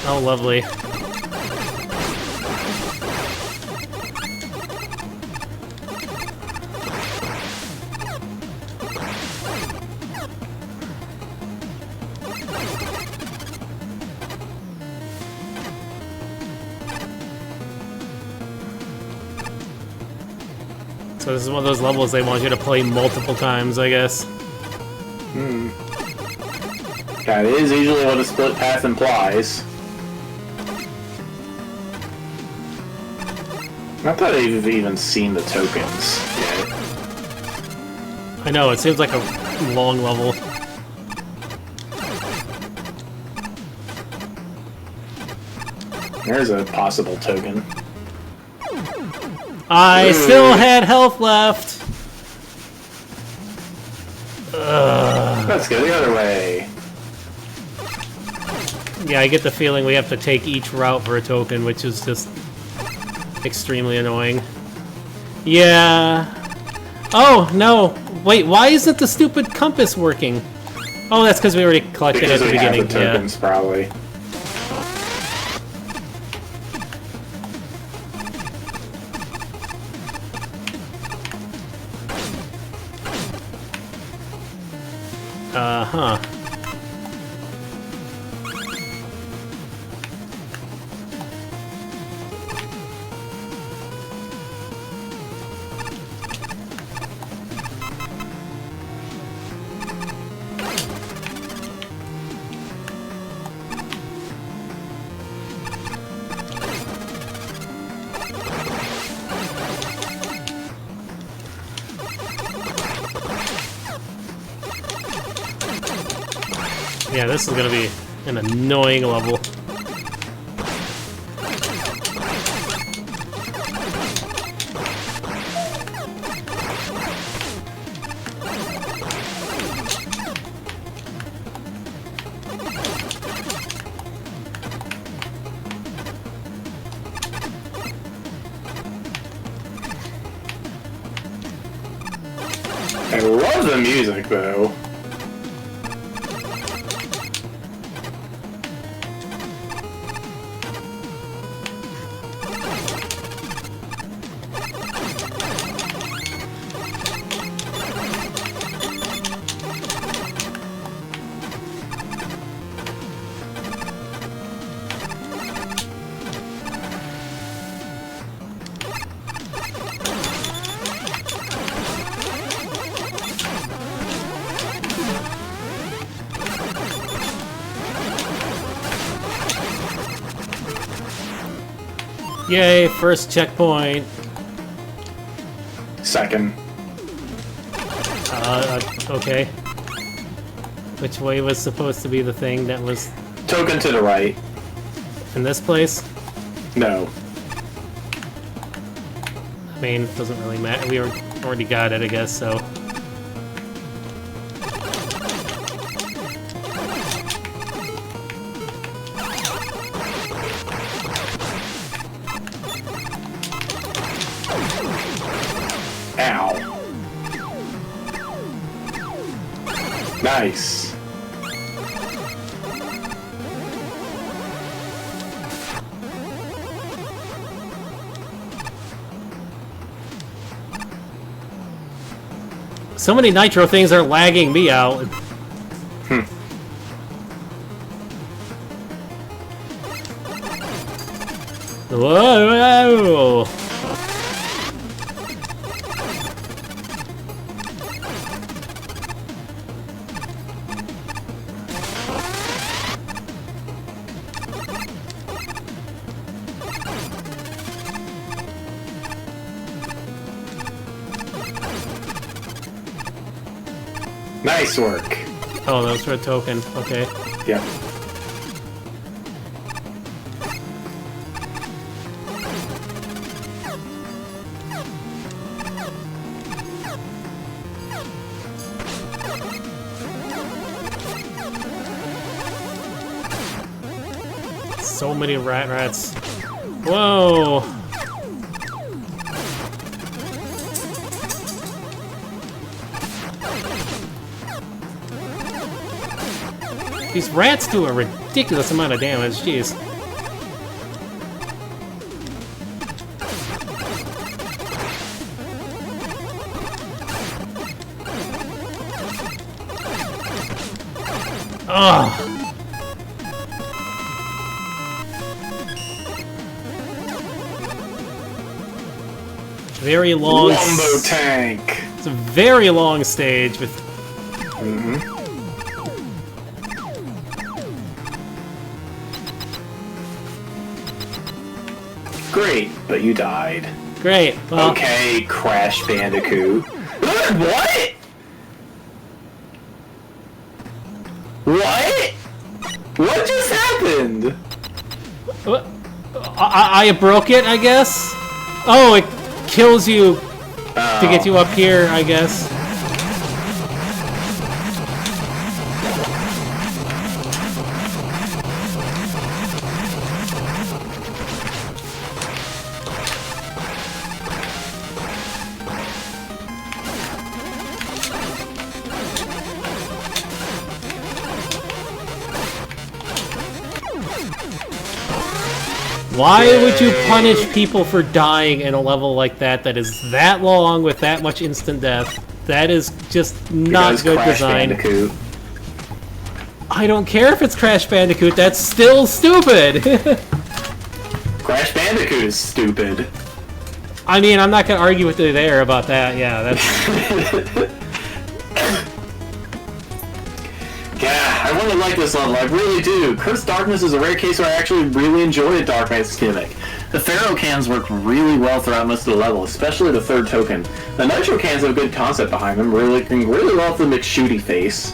Oh, lovely. So this is one of those levels they want you to play multiple times, I guess. That is usually what a split path implies. Not that I've even seen the tokens yet. I know, it seems like a long level. There's a possible token. I still had health left! Let's go the other way. Yeah, I get the feeling we have to take each route for a token, which is just extremely annoying. Yeah. Oh, no. Wait, why isn't the stupid compass working? Oh, that's because we already collected it at the beginning. Because we have the tokens, probably. Uh-huh. Yeah, this is gonna be an annoying level. I love the music, though. Yay, first checkpoint. Second. Okay. Which way was supposed to be the thing that was Token to the right. in this place? No. I mean, it doesn't really matter. We already got it, I guess, so... Ow. Nice. So many nitro things are lagging me out. Whoa! Nice work. Oh, that was for a token. Okay. Yep. So many rats. Whoa! These rats do a ridiculous amount of damage, jeez. Ugh! Very long. Wombo tank. It's a very long stage with. Great, but you died. Great. Well, Okay, Crash Bandicoot. What? What? What just happened? I broke it, I guess. Oh, it kills you to get you up here, I guess. Why would you punish people for dying in a level like that is that long with that much instant death? That is just not Because good Crash design. Bandicoot. I don't care if it's Crash Bandicoot, that's still stupid! Crash Bandicoot is stupid. I mean, I'm not gonna argue with you there about that, yeah, that's... Yeah, I really like this level, I really do. Cursed Darkness is a rare case where I actually really enjoy a Dark Knight's gimmick. The Pharaoh cans work really well throughout most of the level, especially the third token. The Nitro cans have a good concept behind them, working really well with the McShooty face.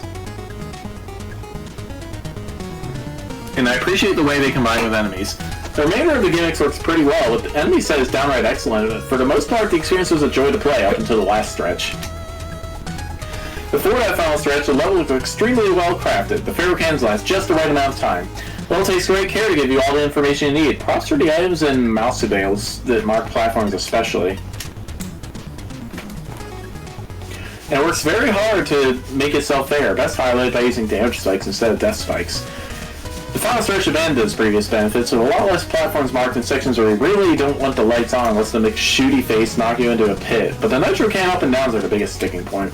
And I appreciate the way they combine with enemies. The remainder of the gimmicks works pretty well, but the enemy set is downright excellent, but for the most part the experience was a joy to play up until the last stretch. Before that final stretch, the level was extremely well crafted. The Pharaoh cans last just the right amount of time. The level takes great care to give you all the information you need. Props for the items and mouseables that mark platforms especially. And it works very hard to make itself fair, best highlighted by using damage spikes instead of death spikes. The final stretch of End does previous benefits, with a lot less platforms marked in sections where you really don't want the lights on unless the McShooty face knock you into a pit, but the Nitro can up and downs are the biggest sticking point.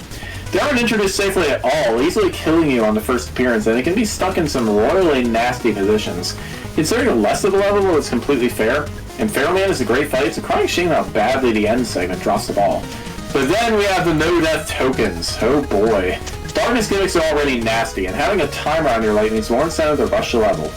They aren't introduced safely at all, easily killing you on the first appearance, and it can be stuck in some royally nasty positions. Considering the less of the level is completely fair, and Pharaoh Man is a great fight, it's a crying shame how badly the end segment drops the ball. But then we have the no-death tokens. Oh boy. Darkness gimmicks are already nasty, and having a timer on your light means more incentive to rush the level.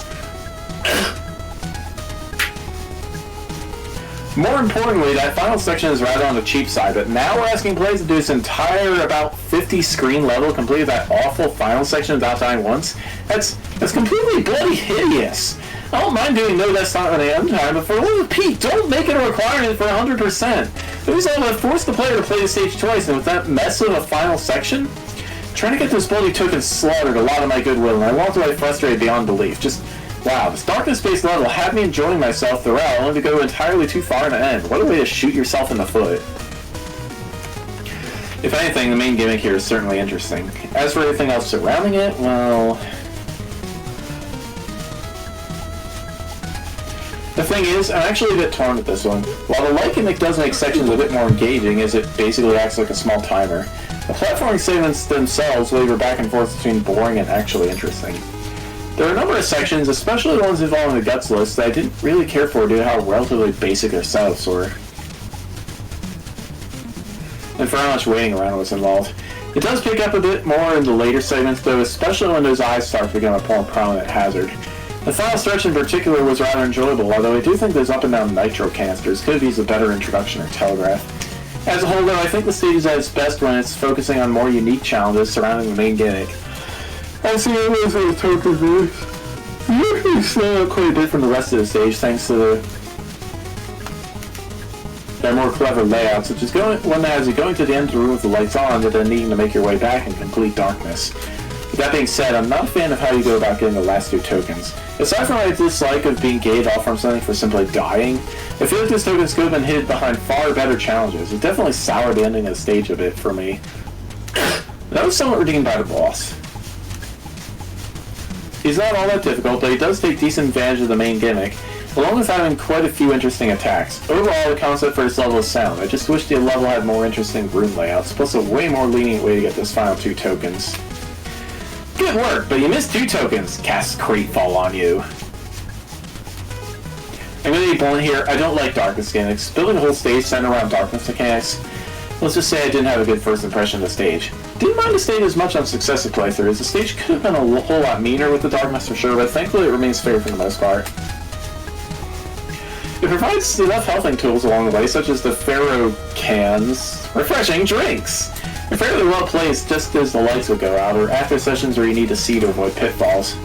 More importantly, that final section is rather on the cheap side, but now we're asking players to do this entire about 50 screen level complete with that awful final section without dying once. That's completely bloody hideous. I don't mind doing no death on the end time, but for Lord of Pete, don't make it a requirement for 100%. The result would force the player to play the stage twice, and with that mess of a final section, trying to get those bloody tokens slaughtered a lot of my goodwill, and I walked away frustrated beyond belief. Just, wow, this darkness-based level had me enjoying myself throughout, only to go entirely too far in the end. What a way to shoot yourself in the foot. If anything, the main gimmick here is certainly interesting. As for everything else surrounding it, well... The thing is, I'm actually a bit torn with this one. While the light gimmick does make sections a bit more engaging, as it basically acts like a small timer, the platforming segments themselves waver back and forth between boring and actually interesting. There are a number of sections, especially the ones involving the Guts list, that I didn't really care for due to how relatively basic their setups were. And for how much waiting around was involved. It does pick up a bit more in the later segments though, especially when those eyes start to become a more prominent hazard. The final stretch in particular was rather enjoyable, although I do think those up and down nitro canisters could have used a better introduction or telegraph. As a whole though, I think the stage is at its best when it's focusing on more unique challenges surrounding the main gimmick. I see it was a token booth. Usually slow up quite a bit from the rest of the stage thanks to their more clever layouts, such as one that has you going to the end of the room with the lights on, but then needing to make your way back in complete darkness. That being said, I'm not a fan of how you go about getting the last 2 tokens. Aside from my dislike of being gated off from something for simply dying, I feel like this tokens could have been hid behind far better challenges. It definitely soured the ending of the stage a bit for me. That was somewhat redeemed by the boss. He's not all that difficult, but he does take decent advantage of the main gimmick, along with having quite a few interesting attacks. Overall, the concept for this level is sound. I just wish the level had more interesting room layouts, plus a way more lenient way to get those final 2 tokens. Good work, but you missed 2 tokens. Cast Crate fall on you. I'm gonna be blunt here, I don't like darkness gimmicks. Building a whole stage centered around darkness mechanics, let's just say I didn't have a good first impression of the stage. Didn't mind the stage as much on successive playthroughs. The stage could have been a whole lot meaner with the darkness for sure, but thankfully it remains fair for the most part. It provides enough healthing tools along the way, such as the Pharaoh cans, refreshing drinks. They're fairly well placed just as the lights will go out, or after sessions where you need to see to avoid pitfalls.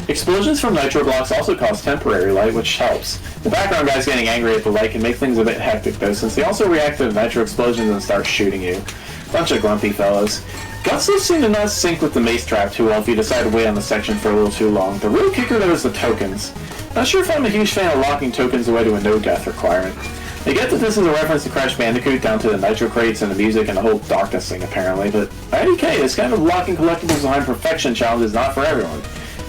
Explosions from nitro blocks also cause temporary light, which helps. The background guys getting angry at the light can make things a bit hectic though, since they also react to nitro explosions and start shooting you. Bunch of grumpy fellows. Guts seem to not sync with the mace trap too well if you decide to wait on the section for a little too long. The real kicker though is the tokens. Not sure if I'm a huge fan of locking tokens away to a no-death requirement. I get that this is a reference to Crash Bandicoot down to the nitro crates and the music and the whole darkness thing apparently, but IDK, this kind of locking collectibles behind perfection challenge is not for everyone.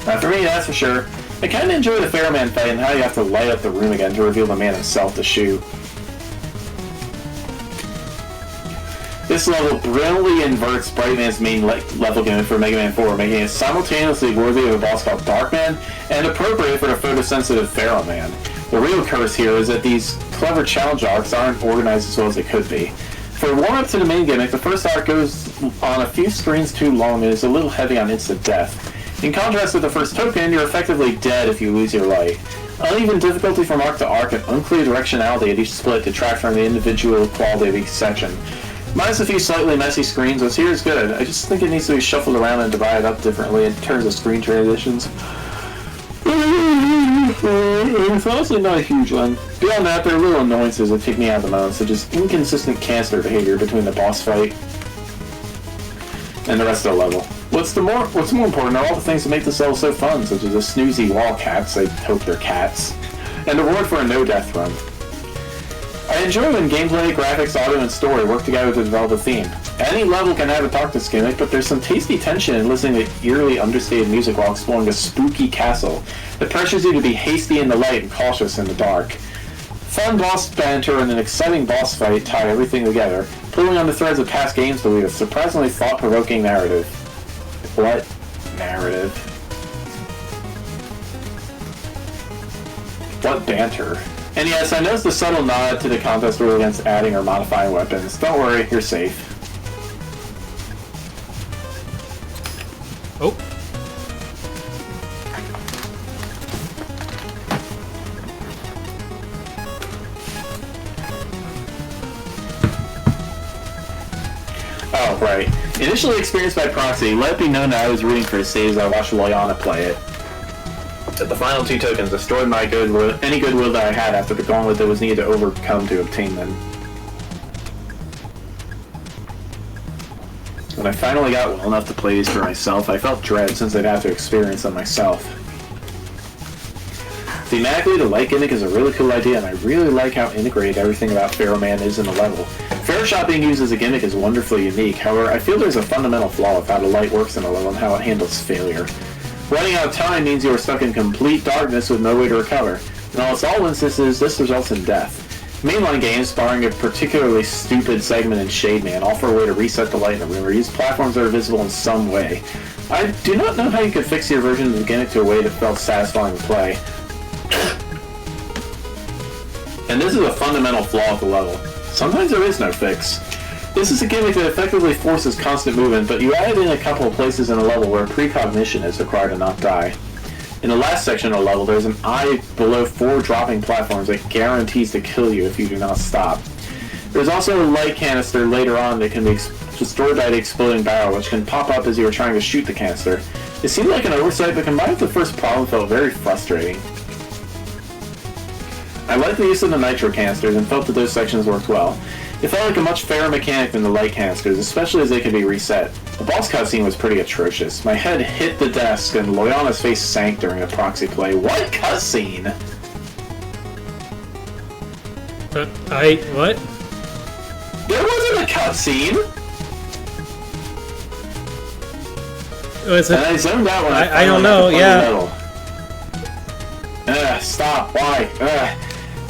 Not for me, that's for sure. I kinda enjoy the Pharaoh Man fight and how you have to light up the room again to reveal the man himself to shoot. This level brilliantly inverts Brightman's main level gimmick for Mega Man 4, making it simultaneously worthy of a boss called Darkman and appropriate for the photosensitive Pharaoh Man. The real curse here is that these clever challenge arcs aren't organized as well as they could be. For a warm-up to the main gimmick, the first arc goes on a few screens too long and is a little heavy on instant death. In contrast with the first token, you're effectively dead if you lose your light. Uneven difficulty from arc to arc and unclear directionality at each split detract from the individual quality of each section. Minus a few slightly messy screens, what's here is good. I just think it needs to be shuffled around and divided up differently in terms of screen transitions. It's honestly not a huge one. Beyond that, there are little annoyances that take me out of the most, such as inconsistent canister behavior between the boss fight and the rest of the level. What's more important are all the things that make this level so fun, such as the snoozy wall cats, I hope they're cats, and the reward for a no-death run. I enjoy when gameplay, graphics, audio, and story work together to develop a theme. Any level can have a darkness gimmick, but there's some tasty tension in listening to eerily understated music while exploring a spooky castle that pressures you to be hasty in the light and cautious in the dark. Fun boss banter and an exciting boss fight tie everything together, pulling on the threads of past games to lead a surprisingly thought-provoking narrative. What narrative? What banter? And yes, I noticed the subtle nod to the contest rule against adding or modifying weapons. Don't worry, you're safe. Oh. Oh, right. Initially experienced by proxy, let it be known that I was rooting for his save as I watched Loyana play it. That the final 2 tokens destroyed my goodwill, any goodwill that I had after the gauntlet that was needed to overcome to obtain them. When I finally got well enough to play these for myself, I felt dread since I'd have to experience them myself. Thematically, the light gimmick is a really cool idea, and I really like how integrated everything about Pharaoh Man is in the level. Pharaoh Shot being used as a gimmick is wonderfully unique, however, I feel there's a fundamental flaw with how the light works in the level and how it handles failure. Running out of time means you are stuck in complete darkness with no way to recover. In almost all instances, this results in death. Mainline games, barring a particularly stupid segment in Shade Man, offer a way to reset the light in the room or use platforms that are visible in some way. I do not know how you could fix your version of the gimmick to a way that felt satisfying to play. And this is a fundamental flaw of the level. Sometimes there is no fix. This is a gimmick that effectively forces constant movement, but you add in a couple of places in the level where precognition is required to not die. In the last section of the level, there's an eye below 4 dropping platforms that guarantees to kill you if you do not stop. There's also a light canister later on that can be destroyed by the exploding barrel, which can pop up as you are trying to shoot the canister. It seemed like an oversight, but combined with the first problem, felt very frustrating. I liked the use of the nitro canisters and felt that those sections worked well. It felt like a much fairer mechanic than the light canisters, especially as they could be reset. The boss cutscene was pretty atrocious. My head hit the desk and Loyana's face sank during a proxy play. What cutscene? What? There wasn't a cutscene! Was it? And I zoned out when I don't know, yeah. Stop, why?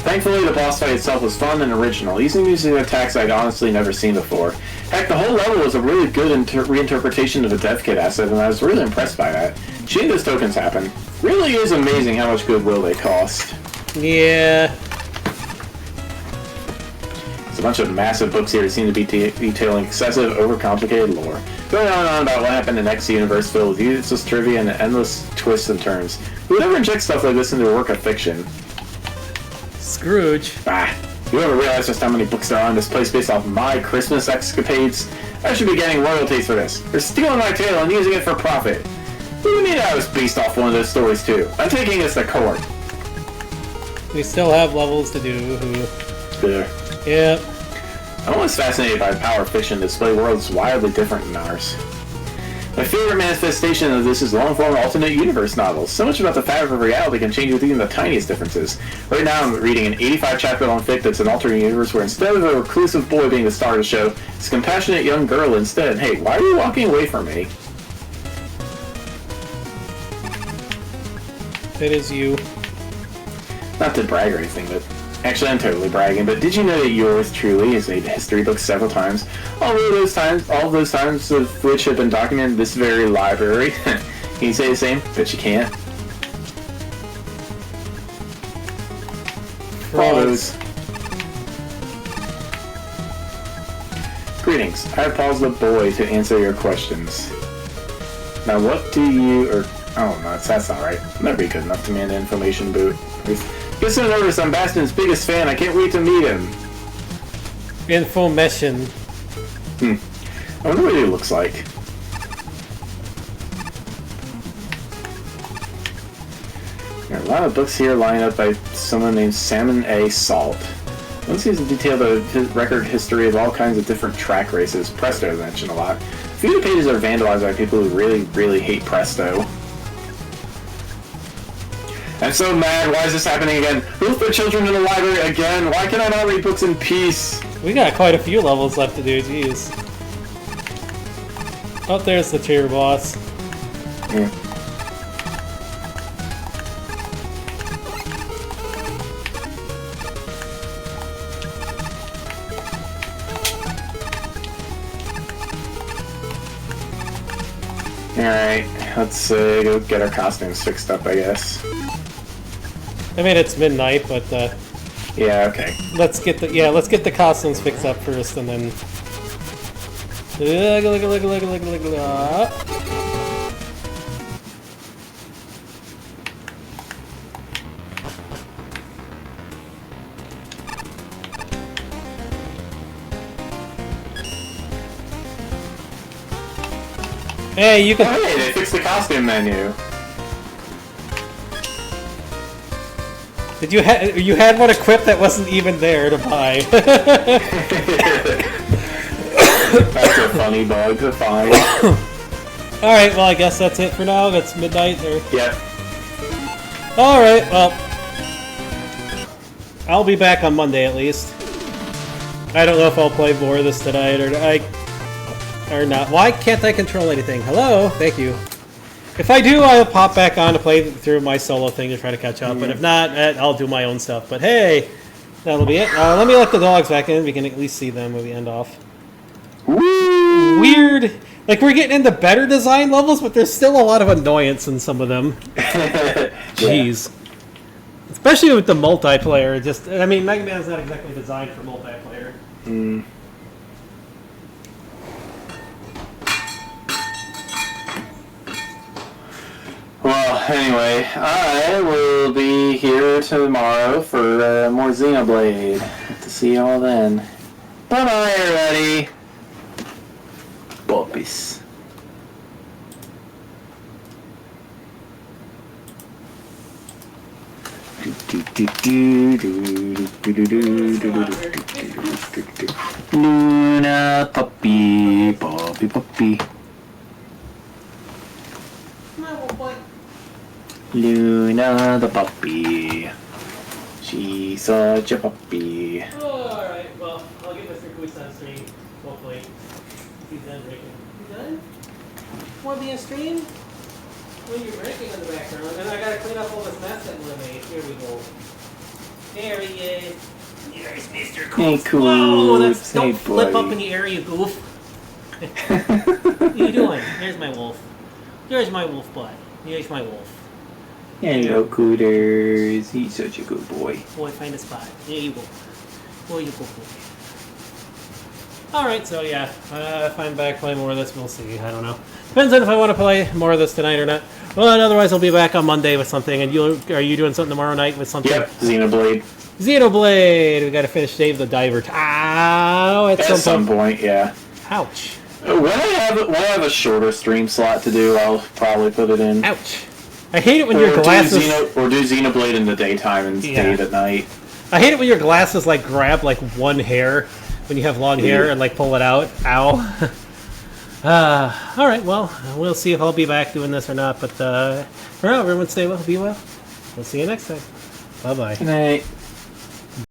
Thankfully, the boss fight itself was fun and original, using attacks I'd honestly never seen before. Heck, the whole level was a really good reinterpretation of the dev kit asset, and I was really impressed by that. Seeing those tokens happen really is amazing how much goodwill they cost. Yeah. There's a bunch of massive books here that seem to be detailing excessive, overcomplicated lore. Going on and on about what happened in X universe filled with useless trivia and endless twists and turns. Who would ever inject stuff like this into a work of fiction? Scrooge. Bah. You ever realize just how many books there are in this place based off my Christmas escapades? I should be getting royalties for this. They're stealing my tale and using it for profit. What do you mean I was based off one of those stories too? I'm taking this to court. We still have levels to do. There. Yeah. I'm always fascinated by the power of fiction to display worlds wildly different than ours. My favorite manifestation of this is long-form alternate universe novels. So much about the fabric of reality can change with even the tiniest differences. Right now I'm reading an 85-chapter long fic that's an alternate universe where instead of a reclusive boy being the star of the show, it's a compassionate young girl instead. Hey, why are you walking away from me? It is you. Not to brag or anything, but... Actually, I'm totally bragging, but did you know that yours truly has made history books several times? All those times of which have been documented in this very library. Can you say the same? Bet you can't. Follows. Greetings. I have paused the boy to answer your questions. Now, what do you... Oh, no, that's not right. That'd be good enough to man the information boot. Guess I noticed I'm Bastion's biggest fan. I can't wait to meet him. Information. I wonder what he looks like. There are a lot of books here lined up by someone named Salmon A. Salt. One seems to detail the record history of all kinds of different track races. Presto is mentioned a lot. A few of the pages are vandalized by people who really, really hate Presto. I'm so mad. Why is this happening again? Who put children in the library again? Why can I not read books in peace? We got quite a few levels left to do, jeez. Oh, there's the tier boss. Yeah. Alright, let's go get our costumes fixed up, I guess. I mean, it's midnight, but Yeah, okay. let's get the costumes fixed up first, and then. Hey, you can. Oh, hey, they fixed the costume menu. Did you had one equipped that wasn't even there to buy? That's a funny bug to find. Alright, well I guess that's it for now. That's midnight there. Yeah. Alright, well. I'll be back on Monday at least. I don't know if I'll play more of this tonight or not. Why can't I control anything? Hello? Thank you. If I do, I'll pop back on to play through my solo thing to try to catch up. But if not, I'll do my own stuff. But hey, that'll be it. Let me let the dogs back in. We can at least see them when we end off. Woo! Weird. Like, we're getting into better design levels, but there's still a lot of annoyance in some of them. Jeez. Yeah. Especially with the multiplayer. Just, I mean, Mega Man's not exactly designed for multiplayer. Well, anyway, I will be here tomorrow for more Xenoblade. To see y'all then. Bye-bye, everybody. Puppies. Do, do, Luna puppy, puppy, puppy. Luna the puppy. She's such a puppy. Alright, well, I'll get Mr. Goose on stream, hopefully. He's done drinking. You done? Want to be on stream? Well, you're drinking in the background, and I gotta clean up all this mess that we made. Here we go. There he is. There's Mr. Goose. Hey, Goose. Whoa, that's, Hey, don't flip buddy. up in the air, you goof. What are you doing? There's my wolf. There's my wolf butt. Here's my wolf. Hello, Cooters. He's such a good boy. Boy, find a spot. There you go. Boy, you go, boy. Alright, so yeah. If I'm back playing more of this, we'll see. I don't know. Depends on if I want to play more of this tonight or not. Well, otherwise I'll be back on Monday with something. And are you doing something tomorrow night with something? Yep, Xenoblade. Xenoblade! We gotta finish Dave the Diver. Ow! At Some point, yeah. Ouch. When I have a shorter stream slot to do, I'll probably put it in. Ouch. I hate it when your glasses... Or do Xenoblade in the daytime and Dave at night. I hate it when your glasses, like, grab, like, one hair when you have long hair and, like, pull it out. Ow. Alright, well, we'll see if I'll be back doing this or not. But, for now, everyone stay well, be well. We'll see you next time. Bye-bye. Good night.